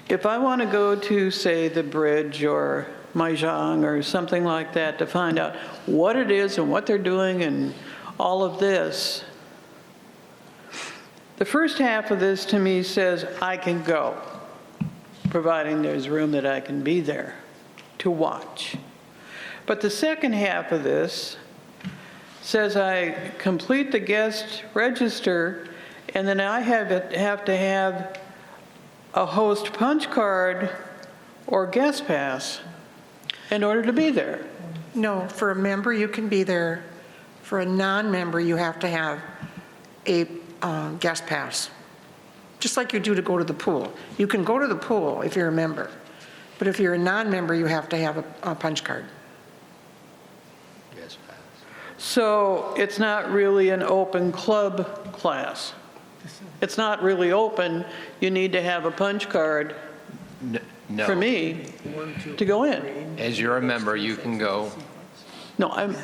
If I want to go to, say, the Bridge or Mahjong or something like that to find out what it is and what they're doing and all of this, the first half of this to me says I can go, providing there's room that I can be there to watch. But the second half of this says I complete the guest register, and then I have to have a host punch card or guest pass in order to be there. No, for a member, you can be there. For a non-member, you have to have a guest pass, just like you do to go to the pool. You can go to the pool if you're a member, but if you're a non-member, you have to have a punch card. Yes, pass. So it's not really an open club class. It's not really open. You need to have a punch card No. for me to go in. As you're a member, you can go. No, I'm.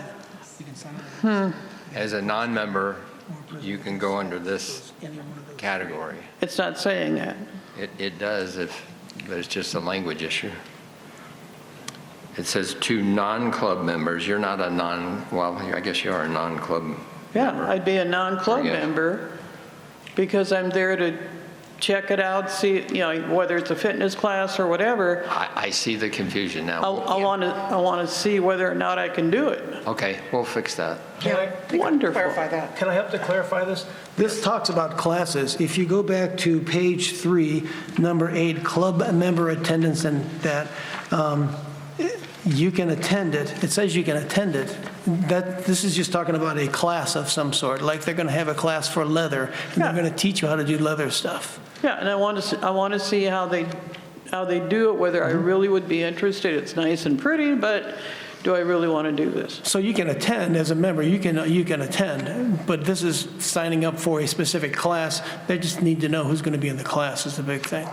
As a non-member, you can go under this category. It's not saying that. It does, but it's just a language issue. It says to non-club members. You're not a well, I guess you are a non-club member. Yeah, I'd be a non-club member because I'm there to check it out, see, whether it's a fitness class or whatever. I see the confusion now. I want to see whether or not I can do it. Okay, we'll fix that. Wonderful. Clarify that. Can I help to clarify this? This talks about classes. If you go back to page 3, number 8, club member attendance, and that you can attend it. It says you can attend it. This is just talking about a class of some sort, like they're going to have a class for leather, and they're going to teach you how to do leather stuff. Yeah, and I want to see how they do it, whether I really would be interested. It's nice and pretty, but do I really want to do this? So you can attend as a member, you can attend, but this is signing up for a specific class. They just need to know who's going to be in the class is the big thing.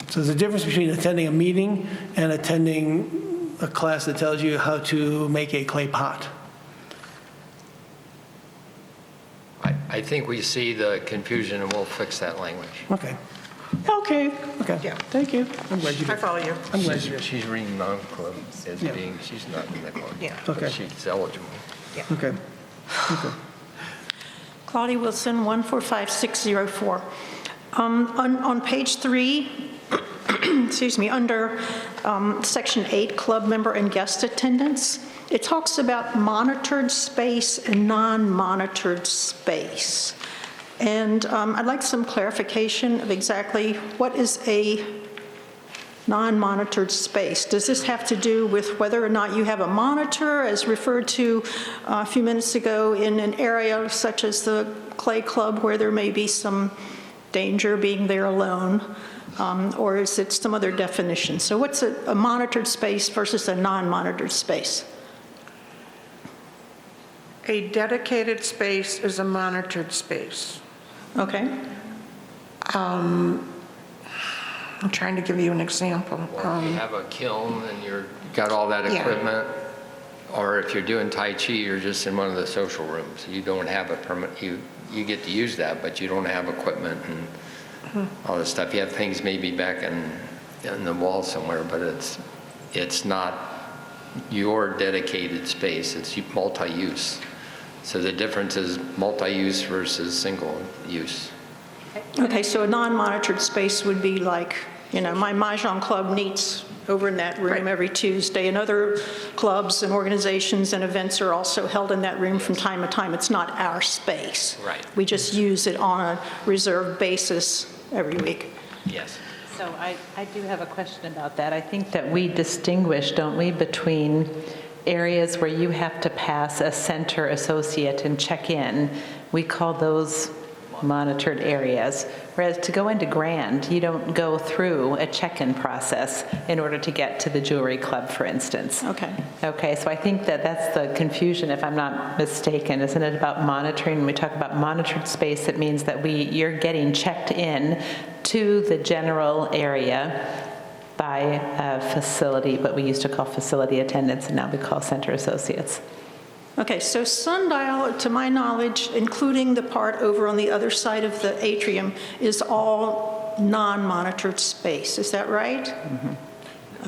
So there's a difference between attending a meeting and attending a class that tells you how to make a clay pot. I think we see the confusion, and we'll fix that language. Okay. Okay, okay. Yeah. Thank you. I'm glad you I did. follow you. I'm glad you did. She's reading non-club as Yeah. being, she's not in the club. Yeah. but Okay. She's eligible. Okay. Okay. Claudia Wilson, 145604. On page 3, excuse me, under section 8, club member and guest attendance, it talks about monitored space and non-monitored space. And I'd like some clarification of exactly what is a non-monitored space. Does this have to do with whether or not you have a monitor, as referred to a few minutes ago, in an area such as the Clay Club where there may be some danger being there alone, or is it some other definition? So what's a monitored space versus a non-monitored space? A dedicated space is a monitored space. Okay. I'm trying to give you an example. Well, if you have a kiln and you're, got all that Yeah. equipment, or if you're doing Tai Chi, you're just in one of the social rooms. You don't have a permit, you get to use that, but you don't have equipment and all this stuff. You have things maybe back in the wall somewhere, but it's not your dedicated space, it's multi-use. So the difference is multi-use versus single use. Okay, so a non-monitored space would be like, you know, my Mahjong club meets over in that room every Tuesday, and other clubs and organizations and events are also held in that room from time to time. It's not our space. Right. We just use it on a reserved basis every week. Yes. So I do have a question about that. I think that we distinguish, don't we, between areas where you have to pass a center associate and check in. We call those monitored areas, whereas to go into Grand, you don't go through a check-in process in order to get to the jewelry club, for instance. Okay. Okay, so I think that that's the confusion, if I'm not mistaken, isn't it, about monitoring? When we talk about monitored space, it means that you're getting checked in to the general area by a facility, what we used to call facility attendants, and now we call center associates. Okay, so Sundial, to my knowledge, including the part over on the other side of the atrium, is all non-monitored space. Is that right? Mm-hmm.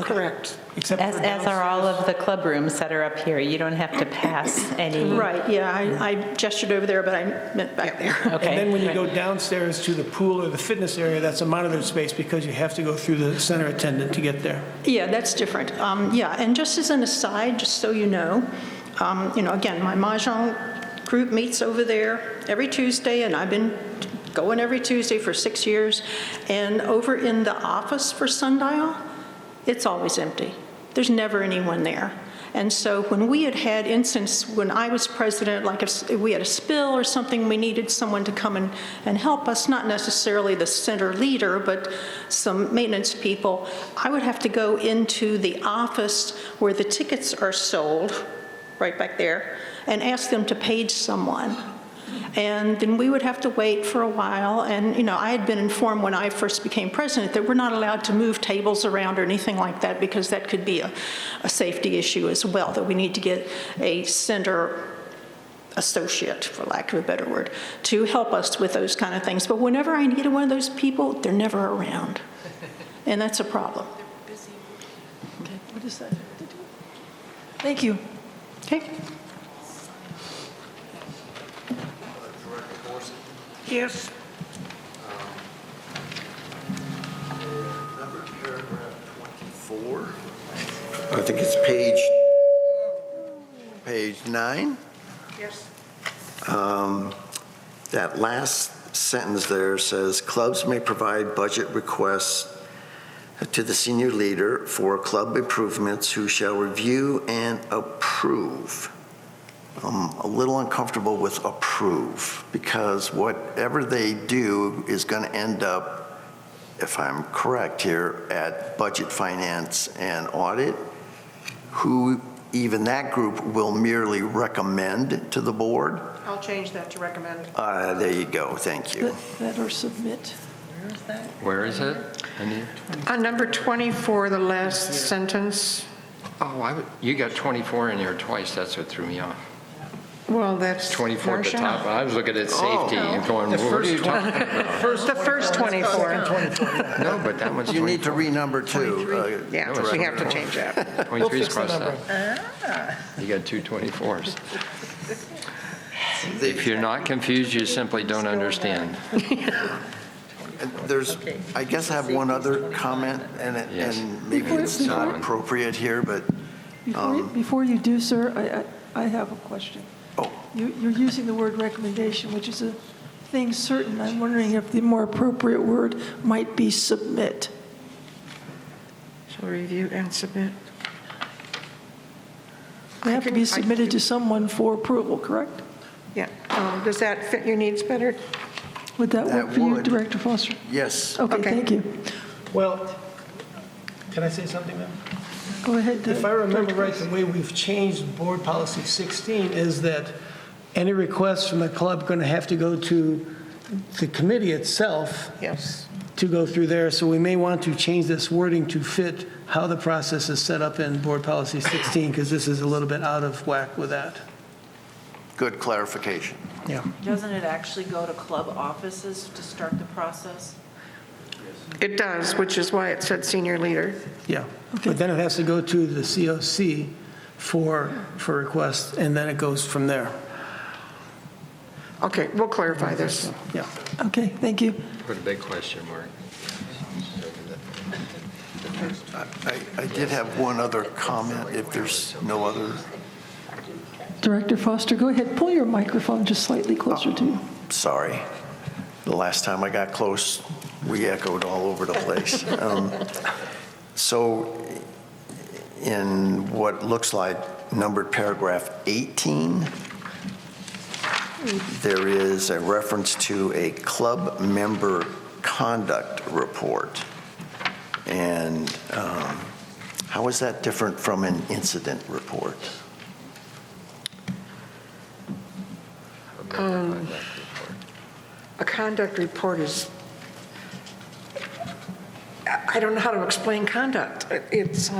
Correct. Except for As are all of the club rooms that are up here. You don't have to pass any. Right, yeah, I gestured over there, but I meant back there. Okay. And then when you right. go downstairs to the pool or the fitness area, that's a monitored space because you have to go through the center attendant to get there. Yeah, that's different. Yeah, and just as an aside, just so you know, again, my Mahjong group meets over there every Tuesday, and I've been going every Tuesday for 6 years. And over in the office for Sundial, it's always empty. There's never anyone there. And so when we had instances, when I was president, like if we had a spill or something, we needed someone to come and help us, not necessarily the center leader, but some maintenance people, I would have to go into the office where the tickets are sold, right back there, and ask them to page someone. And then we would have to wait for a while. And, I had been informed when I first became president that we're not allowed to move tables around or anything like that because that could be a safety issue as well, that we need to get a center associate, for lack of a better word, to help us with those kind of things. But whenever I need one of those people, they're never around. And that's a problem. Okay, what is that? Thank you. Okay. Yes. Number paragraph 24. I think it's page 9. Yes. That last sentence there says, clubs may provide budget requests to the senior leader for club improvements who shall review and approve. I'm a little uncomfortable with approve because whatever they do is going to end up, if I'm correct here, at budget, finance, and audit, who even that group will merely recommend to the board. I'll change that to recommend. There you go. Thank you. That or submit. Where is that? Where is it? On number 24, the last sentence. Oh, you got 24 in here twice. That's what threw me off. Well, that's 24 at the Marcia. top. I was looking at safety and going, what are you talking about? The first 24. No, but that one's 24. You need to renumber too. Yeah, we have to change that. 23 is crossed out. You got two 24s. If you're not confused, you simply don't understand. I guess I have one other comment, and maybe it's not appropriate here, but Before you do, sir, I have a question. Oh. You're using the word recommendation, which is a thing certain. I'm wondering if the more appropriate word might be submit. Shall review and submit. They have to be submitted to someone for approval, correct? Yeah. Does that fit your needs better? Would that work That for you, would. Director Foster? yes. Okay, thank you. Well, can I say something, ma'am? Go ahead. If I remember Director right, the way we've changed Board Policy 16 is that any requests from the club going to have to go to the committee itself Yes. to go through there. So we may want to change this wording to fit how the process is set up in Board Policy 16, because this is a little bit out of whack with that. Good clarification. Yeah. Doesn't it actually go to club offices to start the process? It does, which is why it said senior leader. Yeah. But then it has to go to the COC for requests, and then it goes from there. Okay, we'll clarify this. Yeah. Okay, thank you. Put a big question mark. I did have one other comment, if there's no other. Director Foster, go ahead. Pull your microphone just slightly closer to you. Sorry. The last time I got close, we echoed all over the place. So in what looks like numbered paragraph 18, there is a reference to a club member conduct report. And how is that different from an incident report? A conduct report is, I don't know how to explain conduct. It's,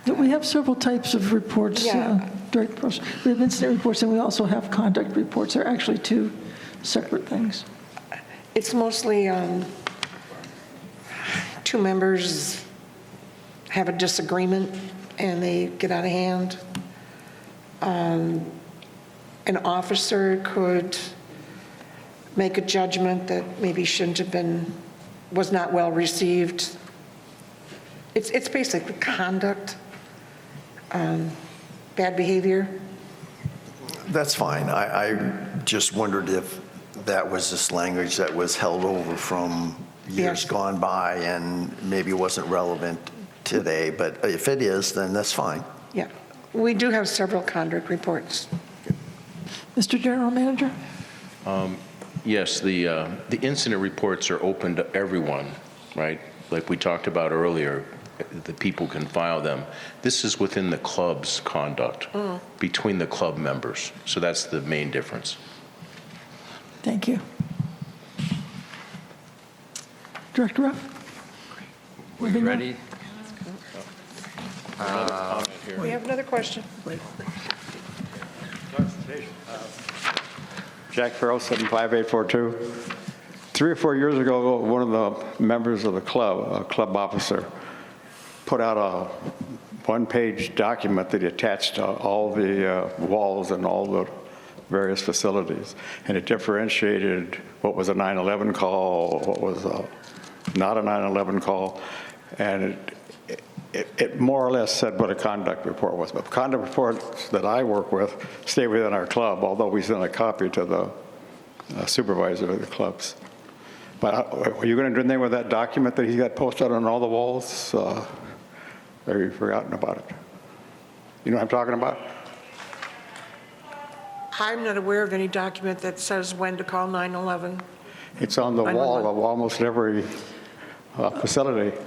We have several types of reports, Yeah. Director Foster. We have incident reports, and we also have conduct reports. They're actually two separate things. it's mostly two members have a disagreement and they get out of hand. An officer could make a judgment that maybe shouldn't have been, was not well received. It's basically conduct, bad behavior. That's fine. I just wondered if that was this language that was held over from years Yes. gone by and maybe wasn't relevant today, but if it is, then that's fine. Yeah, we do have several conduct reports. Mr. General Manager? Yes, the incident reports are open to everyone, right? Like we talked about earlier, the people can file them. This is within the club's conduct, between the club members. So that's the main difference. Thank you. Director Ruff? We ready? We have another question. Jack Farrell, 75842. 3 or 4 years ago, one of the members of the club, a club officer, put out a one-page document that he attached to all the walls and all the various facilities. And it differentiated what was a 911 call, what was not a 911 call. And it more or less said what a conduct report was. But conduct reports that I work with stay within our club, although we send a copy to the supervisor of the clubs. But are you going to do anything with that document that he got posted on all the walls? Or have you forgotten about it? You know what I'm talking about? I'm not aware of any document that says when to call 911. It's on the wall of almost every facility.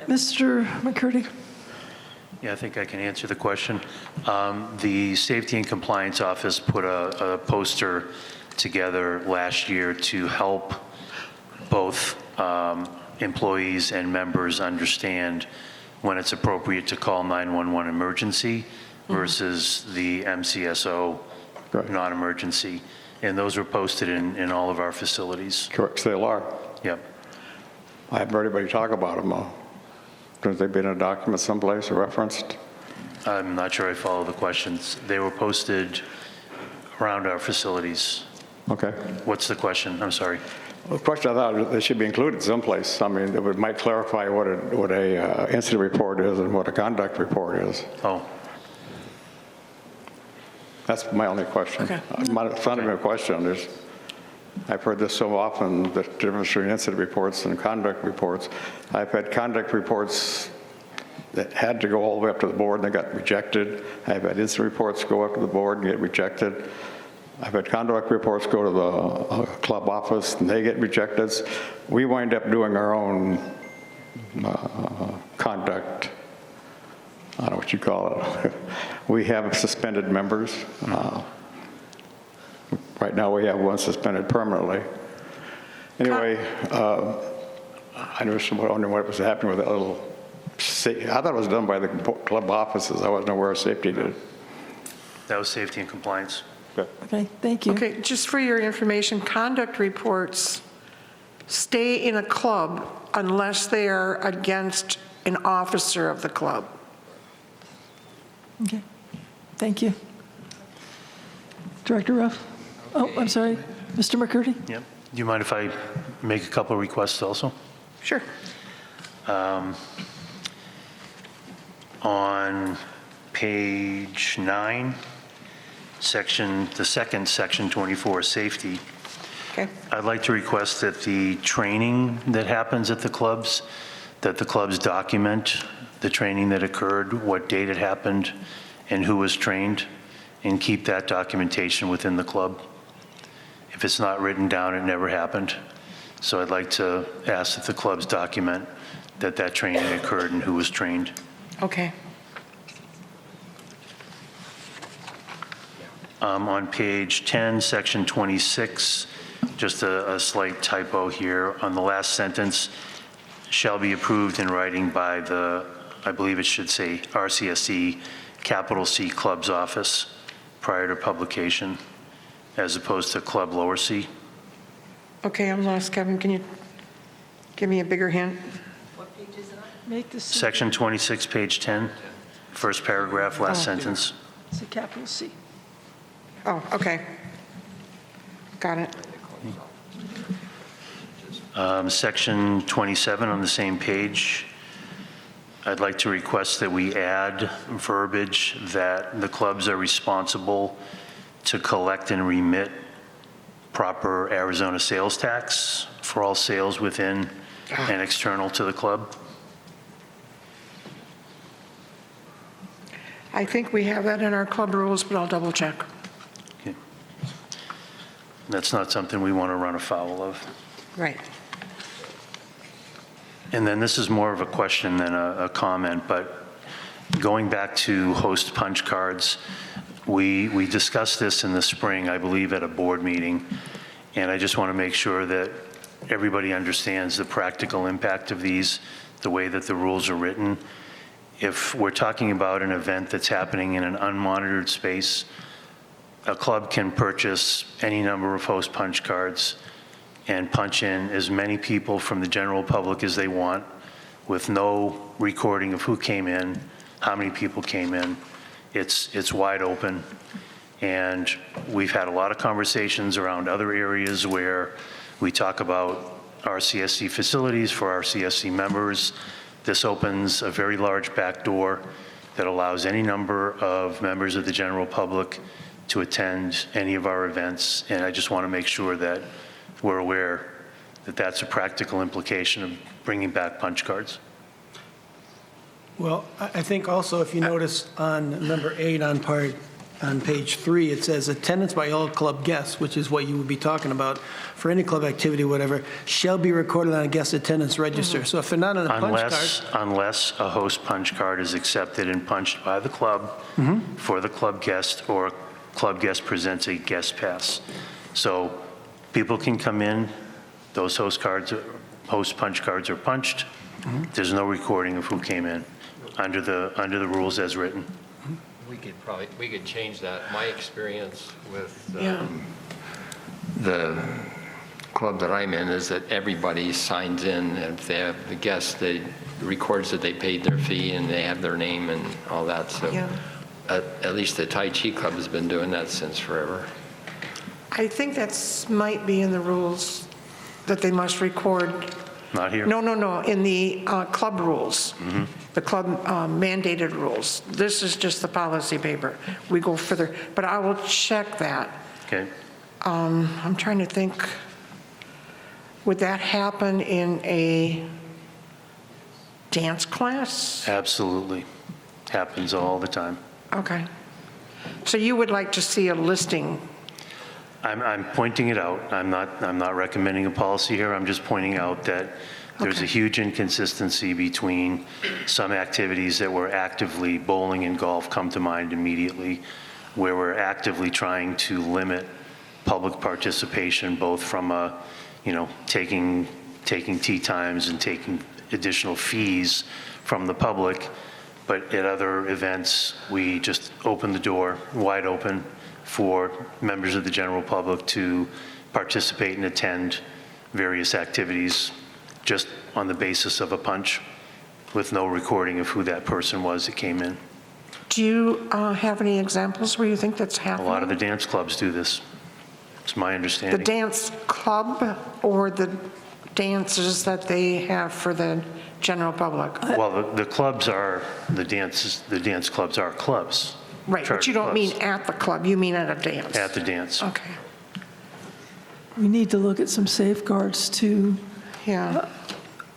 Mr. McCurdy? Yeah, I think I can answer the question. The Safety and Compliance Office put a poster together last year to help both employees and members understand when it's appropriate to call 911 emergency versus the MCSO non-emergency. And those were posted in all of our facilities. Correct, they are. Yep. I haven't heard anybody talk about them, though. Have they been in a document someplace or referenced? I'm not sure I follow the questions. They were posted around our facilities. Okay. What's the question? I'm sorry. Well, the question, I thought they should be included someplace. I mean, it might clarify what a incident report is and what a conduct report is. Oh. That's my only question. Okay. It's not even a question. I've heard this so often, the difference between incident reports and conduct reports. I've had conduct reports that had to go all the way up to the board and they got rejected. I've had incident reports go up to the board and get rejected. I've had conduct reports go to the club office and they get rejected. We wind up doing our own conduct. I don't know what you call it. We have suspended members. Right now we have one suspended permanently. Anyway, I was wondering what was happening with that little, I thought it was done by the club offices. I wasn't aware of safety did. That was safety and compliance. Okay, thank you. Okay, just for your information, conduct reports stay in a club unless they are against an officer of the club. Okay, thank you. Director Ruff? Oh, I'm sorry, Mr. McCurdy? Yep. Do you mind if I make a couple of requests also? Sure. On page 9, the second section 24, safety. Okay. I'd like to request that the training that happens at the clubs, that the clubs document the training that occurred, what date it happened, and who was trained, and keep that documentation within the club. If it's not written down, it never happened. So I'd like to ask that the clubs document that that training occurred and who was trained. Okay. On page 10, section 26, just a slight typo here. On the last sentence, shall be approved in writing by the, I believe it should say RCSC, capital C Club's office prior to publication, as opposed to Club lower C. Okay, I'm lost, Kevin. Can you give me a bigger hint? What page is it on? Make this Section 26, page 10, first paragraph, last sentence. it's a capital C. Oh, okay. Got it. Section 27 on the same page, I'd like to request that we add verbiage that the clubs are responsible to collect and remit proper Arizona sales tax for all sales within and external to the club. I think we have that in our club rules, but I'll double check. Okay. That's not something we want to run afoul of. Right. And then this is more of a question than a comment, but going back to host punch cards, we discussed this in the spring, I believe, at a board meeting, and I just want to make sure that everybody understands the practical impact of these, the way that the rules are written. If we're talking about an event that's happening in an unmonitored space, a club can purchase any number of host punch cards and punch in as many people from the general public as they want with no recording of who came in, how many people came in. It's wide open. And we've had a lot of conversations around other areas where we talk about RCSC facilities for RCSC members. This opens a very large back door that allows any number of members of the general public to attend any of our events. And I just want to make sure that we're aware that that's a practical implication of bringing back punch cards. Well, I think also if you notice on number 8 on page 3, it says attendance by all club guests, which is what you would be talking about for any club activity, whatever, shall be recorded on a guest attendance register. So if they're not on a punch card. Unless a host punch card is accepted and punched by the club for the club guest, or club guest presents a guest pass. So people can come in, those host punch cards are punched. There's no recording of who came in under the rules as written. We could change that. My experience with Yeah. the club that I'm in is that everybody signs in, and if they have the guest, they records that they paid their fee and they have their name and all that, so. Yeah. At least the Tai Chi Club has been doing that since forever. I think that's might be in the rules that they must record. Not here. No, in the club rules, the club mandated rules. This is just the policy paper. We go further, but I will check that. Okay. I'm trying to think, would that happen in a dance class? Absolutely. Happens all the time. Okay. So you would like to see a listing? I'm pointing it out. I'm not recommending a policy here. I'm just pointing out that there's a huge inconsistency between some activities that we're actively, bowling and golf come to mind immediately, where we're actively trying to limit public participation, both from taking tee times and taking additional fees from the public. But at other events, we just open the door wide open for members of the general public to participate and attend various activities just on the basis of a punch with no recording of who that person was that came in. Do you have any examples where you think that's A happening? lot of the dance clubs do this. It's my understanding. The dance club or the dances that they have for the general public? Well, the clubs are, the dance clubs are clubs. Right, but you don't mean at the club, you mean at a dance? At the dance. Okay. We need to look at some safeguards to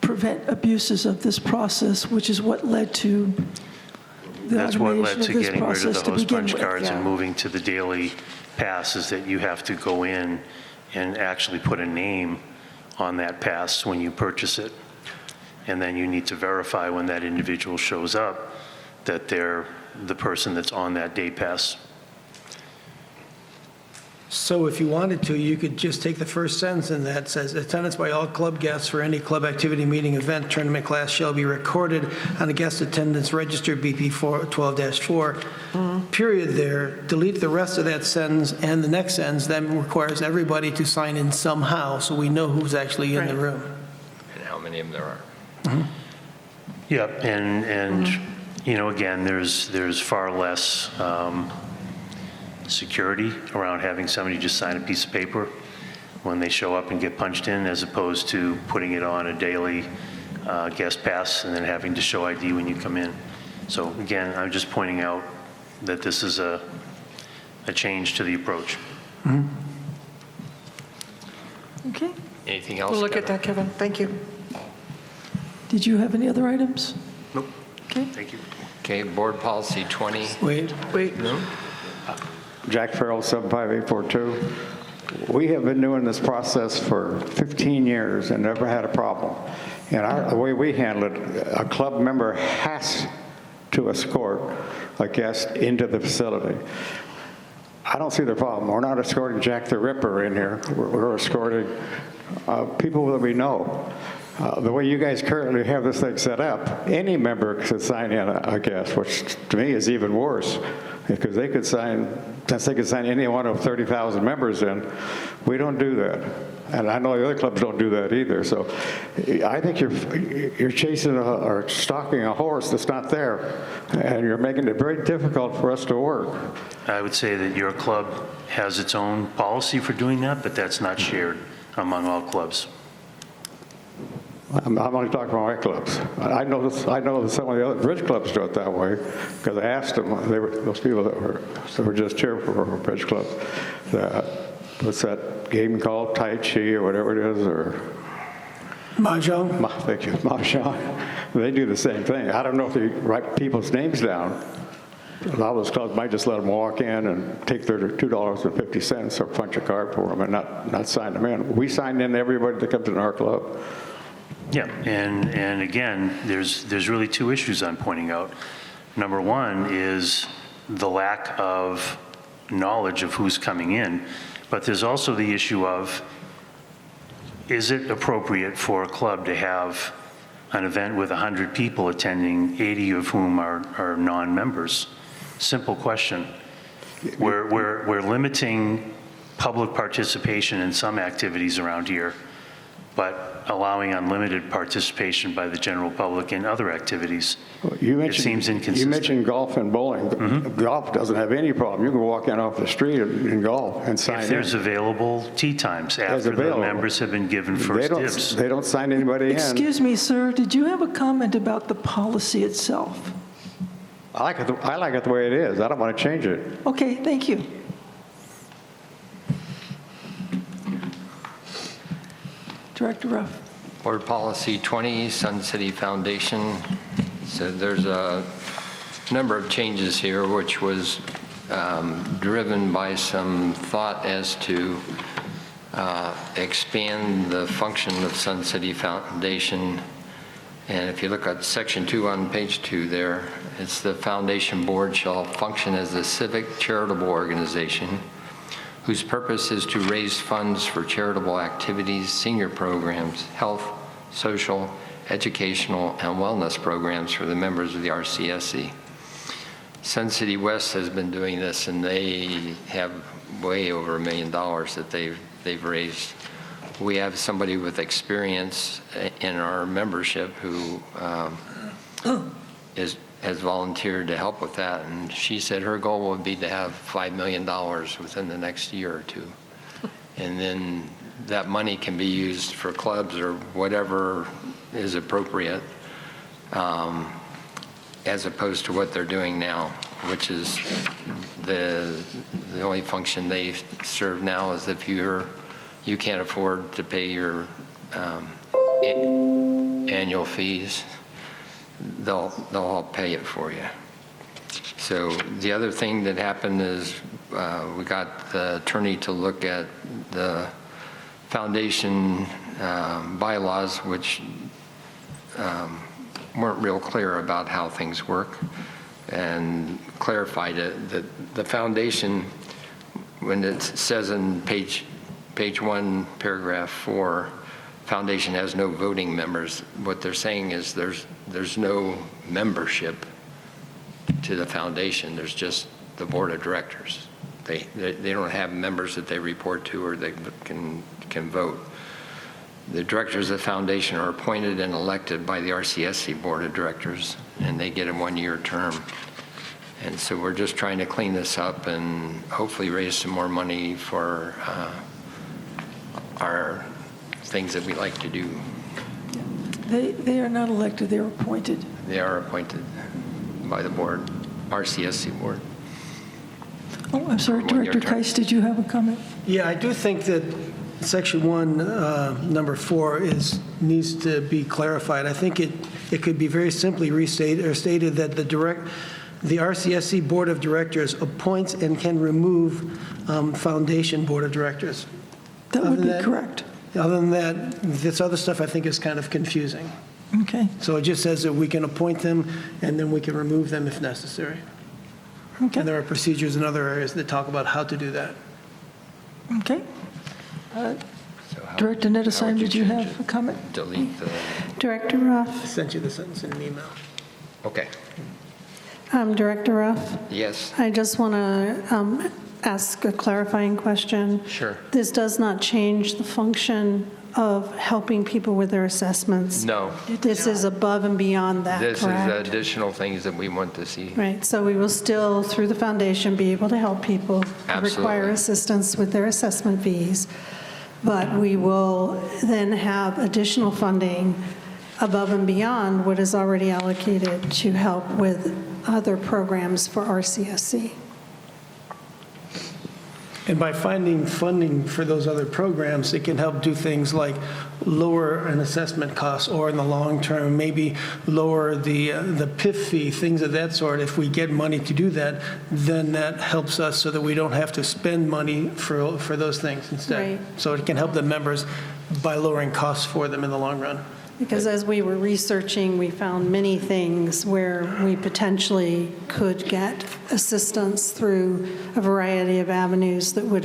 prevent abuses of this process, which is what led to the That's what led automation of to this getting rid of process the to host begin punch with. cards and moving to the daily pass, is that you have to go in and actually put a name on that pass when you purchase it. And then you need to verify when that individual shows up that they're the person that's on that day pass. So if you wanted to, you could just take the first sentence in that says, attendance by all club guests for any club activity, meeting, event, tournament, class shall be recorded on the guest attendance register, BP 12-4, period there. Delete the rest of that sentence, and the next sentence then requires everybody to sign in somehow, so we know who's actually in the room. And how many of them there are. Yep, and again, there's far less security around having somebody just sign a piece of paper when they show up and get punched in, as opposed to putting it on a daily guest pass and then having to show ID when you come in. So again, I'm just pointing out that this is a change to the approach. Okay. Anything else? We'll look at Kevin? that, Kevin. Thank you. Did you have any other items? Nope. Okay. Thank you. Okay, board policy 20. Wait. No? Jack Farrell, 75842. We have been doing this process for 15 years and never had a problem. And the way we handle it, a club member has to escort a guest into the facility. I don't see the problem. We're not escorting Jack the Ripper in here. We're escorting people that we know. The way you guys currently have this thing set up, any member could sign in a guest, which to me is even worse, because they could sign, since they could sign any one of 30,000 members in, we don't do that. And I know the other clubs don't do that either. So I think you're chasing or stalking a horse that's not there, and you're making it very difficult for us to work. I would say that your club has its own policy for doing that, but that's not shared among all clubs. I'm only talking about my clubs. I know that some of the other bridge clubs do it that way, because I asked them, those people that were just chairman for bridge clubs, what's that game called, Tai Chi or whatever it is, or? Mahjong? Thank you, Mahjong. They do the same thing. I don't know if they write people's names down. A lot of those clubs might just let them walk in and take their $2.50 or punch a card for them and not sign them in. We sign in everybody that comes in our club. Yeah, and again, there's really two issues I'm pointing out. Number one is the lack of knowledge of who's coming in, but there's also the issue of, is it appropriate for a club to have an event with 100 people attending, 80 of whom are non-members? Simple question. We're limiting public participation in some activities around here, but allowing unlimited participation by the general public in other activities. It seems inconsistent. You mentioned golf and bowling. Golf doesn't have any problem. You can walk in off the street and golf and sign in. If there's available tee times after the members have been given first dibs. They don't sign anybody in. Excuse me, sir, did you have a comment about the policy itself? I like it the way it is. I don't want to change it. Okay, thank you. Director Ruff. Board Policy 20, Sun City Foundation. So there's a number of changes here, which was driven by some thought as to expand the function of Sun City Foundation. And if you look at section 2 on page 2 there, it's the foundation board shall function as a civic charitable organization whose purpose is to raise funds for charitable activities, senior programs, health, social, educational, and wellness programs for the members of the RCSC. Sun City West has been doing this, and they have way over $1 million that they've raised. We have somebody with experience in our membership who has volunteered to help with that, and she said her goal would be to have $5 million within the next year or two. And then that money can be used for clubs or whatever is appropriate, as opposed to what they're doing now, which is the only function they serve now is if you can't afford to pay your annual fees, they'll help pay it for you. So the other thing that happened is we got the attorney to look at the foundation bylaws, which weren't real clear about how things work, and clarified it, that the foundation, when it says in page 1, paragraph 4, foundation has no voting members, what they're saying is there's no membership to the foundation. There's just the board of directors. They don't have members that they report to or they can vote. The directors of the foundation are appointed and elected by the RCSC board of directors, and they get a 1-year term. And so we're just trying to clean this up and hopefully raise some more money for our things that we like to do. They are not elected, they're appointed. They are appointed by the board, RCSC board. Oh, I'm sorry, Director Geist, did you have a comment? Yeah, I do think that Section 1, number 4 needs to be clarified. I think it could be very simply restated or stated that the RCSC Board of Directors appoints and can remove Foundation Board of Directors. That would be correct. Other than that, this other stuff I think is kind of confusing. Okay. So it just says that we can appoint them and then we can remove them if necessary. Okay. And there are procedures in other areas that talk about how to do that. Okay. Director Nettesheim, did you have a comment? Delete the... Director Ruff. I sent you the sentence in an email. Okay. Director Ruff. Yes. I just want to ask a clarifying question. Sure. This does not change the function of helping people with their assessments. No. This is above and beyond that, This correct? is additional things that we want to see. Right, so we will still, through the foundation, be able to help people who require assistance with their assessment fees, but we will then have additional funding above and beyond what is already allocated to help with other programs for RCSC. And by finding funding for those other programs, it can help do things like lower an assessment cost, or in the long term, maybe lower the PIF fee, things of that sort. If we get money to do that, then that helps us so that we don't have to spend money for those things instead. Right. So it can help the members by lowering costs for them in the long run. Because as we were researching, we found many things where we potentially could get assistance through a variety of avenues that would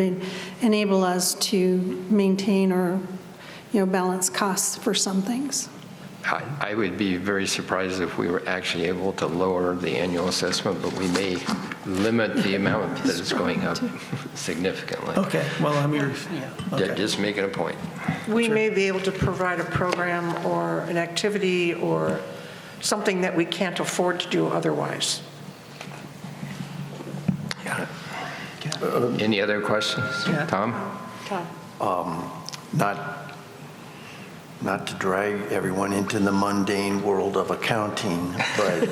enable us to maintain or, balance costs for some things. I would be very surprised if we were actually able to lower the annual assessment, but we may limit the amount that is going up significantly. Okay, well, I'm your, yeah, okay. Just making a point. We may be able to provide a program or an activity or something that we can't afford to do otherwise. Any other questions? Tom? Not to drag everyone into the mundane world of accounting, but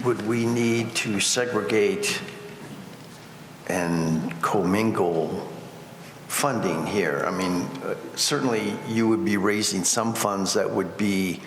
would we need to segregate and commingle funding here? I mean, certainly you would be raising some funds that would be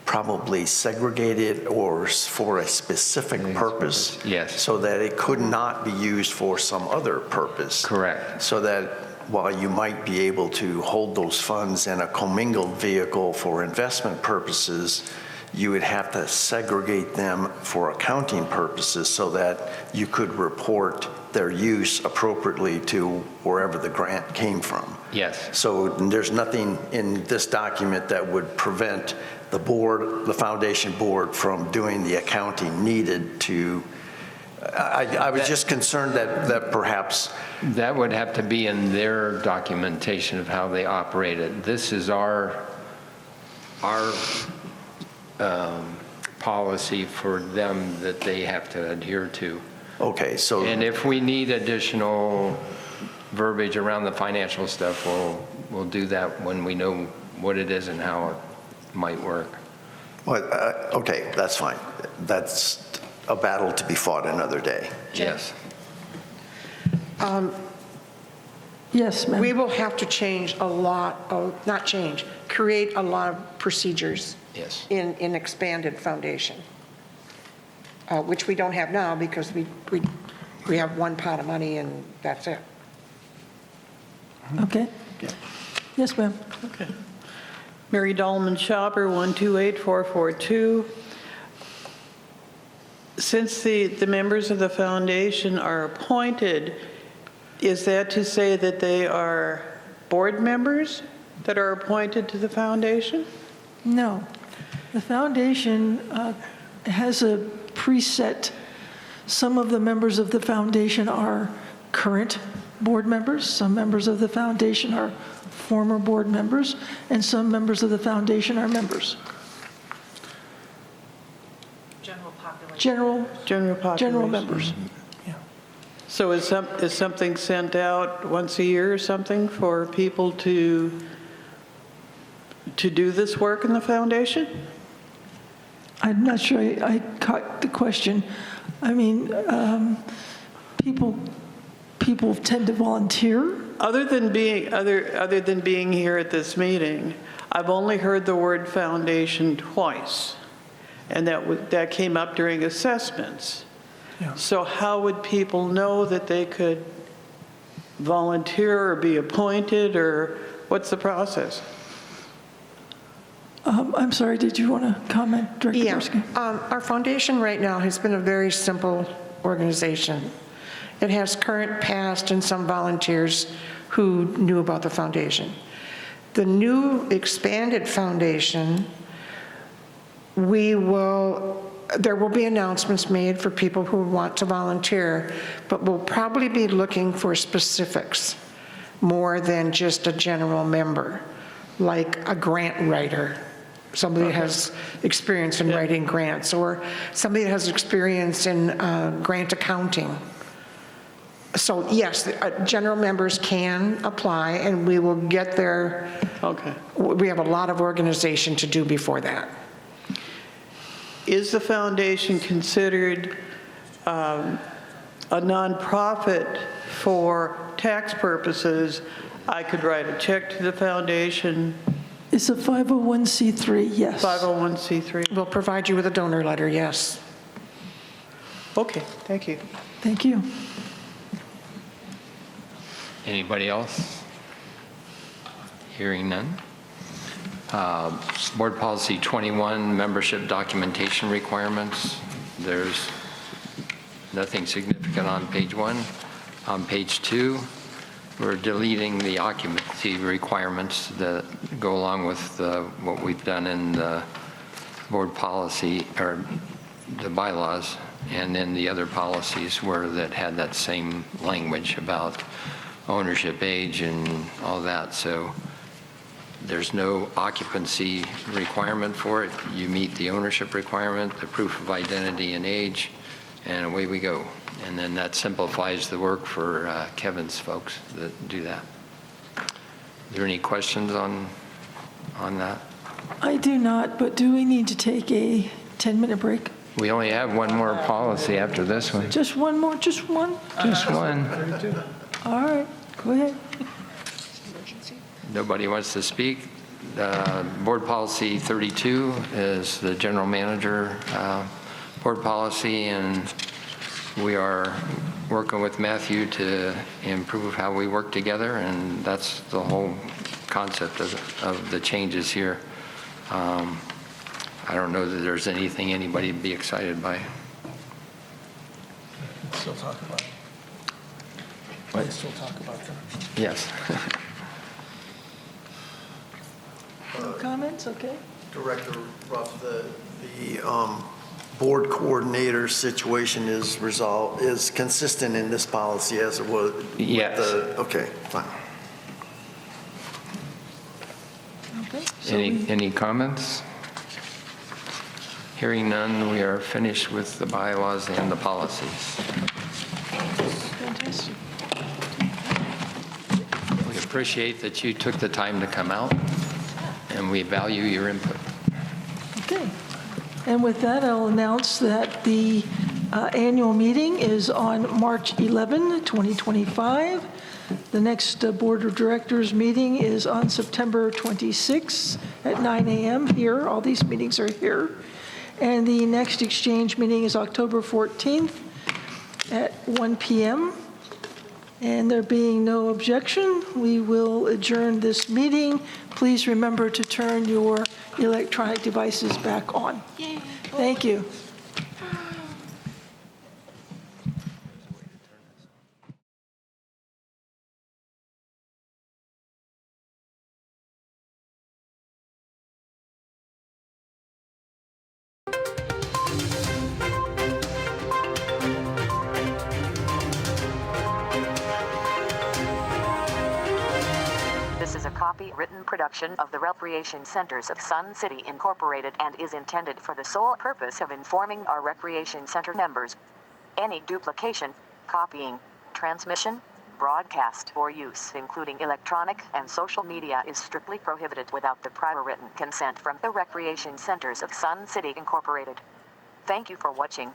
probably segregated or for a specific purpose. Yes. So that it could not be used for some other purpose. Correct. So that while you might be able to hold those funds in a commingled vehicle for investment purposes, you would have to segregate them for accounting purposes so that you could report their use appropriately to wherever the grant came from. Yes. So there's nothing in this document that would prevent the board, the foundation board, from doing the accounting needed to, I was just concerned that perhaps. That would have to be in their documentation of how they operate it. This is our policy for them that they have to adhere to. Okay, so. And if we need additional verbiage around the financial stuff, we'll do that when we know what it is and how it might work. Well, okay, that's fine. That's a battle to be fought another day. Yes. Yes, ma'am. We will have to change a lot of, not change, create a lot of procedures. Yes. In expanded foundation, which we don't have now because we have one pot of money and that's it. Okay. Yes, ma'am. Okay. Mary Dahlman Shopper, 128442. Since the members of the foundation are appointed, is that to say that they are board members that are appointed to the foundation? No. The foundation has a preset. Some of the members of the foundation are current board members. Some members of the foundation are former board members. And some members of the foundation are members. General population. General population. General members. So is something sent out once a year or something for people to do this work in the foundation? I'm not sure I caught the question. I mean, people tend to volunteer. Other than being here at this meeting, I've only heard the word foundation twice, and that came up during assessments. Yeah. So how would people know that they could volunteer or be appointed, or what's the process? I'm sorry, did you want to comment, Director Gorski? Our foundation right now has been a very simple organization. It has current, past, and some volunteers who knew about the foundation. The new expanded foundation, there will be announcements made for people who want to volunteer, but we'll probably be looking for specifics more than just a general member, like a grant writer. Somebody that has experience in writing grants, or somebody that has experience in grant accounting. So yes, general members can apply, and we will get there. Okay. We have a lot of organization to do before that. Is the foundation considered a nonprofit for tax purposes? I could write a check to the foundation. It's a 501c3, yes. 501c3. We'll provide you with a donor letter, yes. Okay, thank you. Thank you. Anybody else? Hearing none. Board Policy 21, membership documentation requirements. There's nothing significant on page 1. On page 2, we're deleting the occupancy requirements that go along with what we've done in the board policy, or the bylaws, and then the other policies that had that same language about ownership age and all that. So there's no occupancy requirement for it. You meet the ownership requirement, the proof of identity and age, and away we go. And then that simplifies the work for Kevin's folks that do that. Are there any questions on that? I do not, but do we need to take a 10-minute break? We only have one more policy after this one. Just one more, just one? Just one. All right, go ahead. Nobody wants to speak. Board policy 32 is the general manager board policy, and we are working with Matthew to improve how we work together, and that's the whole concept of the changes here. I don't know that there's anything anybody would be excited by. Still talk about it. What? Still talk about that. Yes. No comments, okay? Director Ruff, the board coordinator situation is consistent in this policy as it was? Yes. Okay, fine. Okay. So Any comments? Hearing none, we are finished with the bylaws and the policies. Fantastic. We appreciate that you took the time to come out, and we value your input. Okay. And with that, I'll announce that the annual meeting is on March 11, 2025. The next Board of Directors meeting is on September 26 at 9 a.m. here. All these meetings are here. And the next exchange meeting is October 14th at 1 p.m. And there being no objection, we will adjourn this meeting. Please remember to turn your electronic devices back on. Thank you. This is a copyrighted production of the Recreation Centers of Sun City Incorporated and is intended for the sole purpose of informing our Recreation Center members. Any duplication, copying, transmission, broadcast, or use, including electronic and social media, is strictly prohibited without the prior written consent from the Recreation Centers of Sun City Incorporated. Thank you for watching.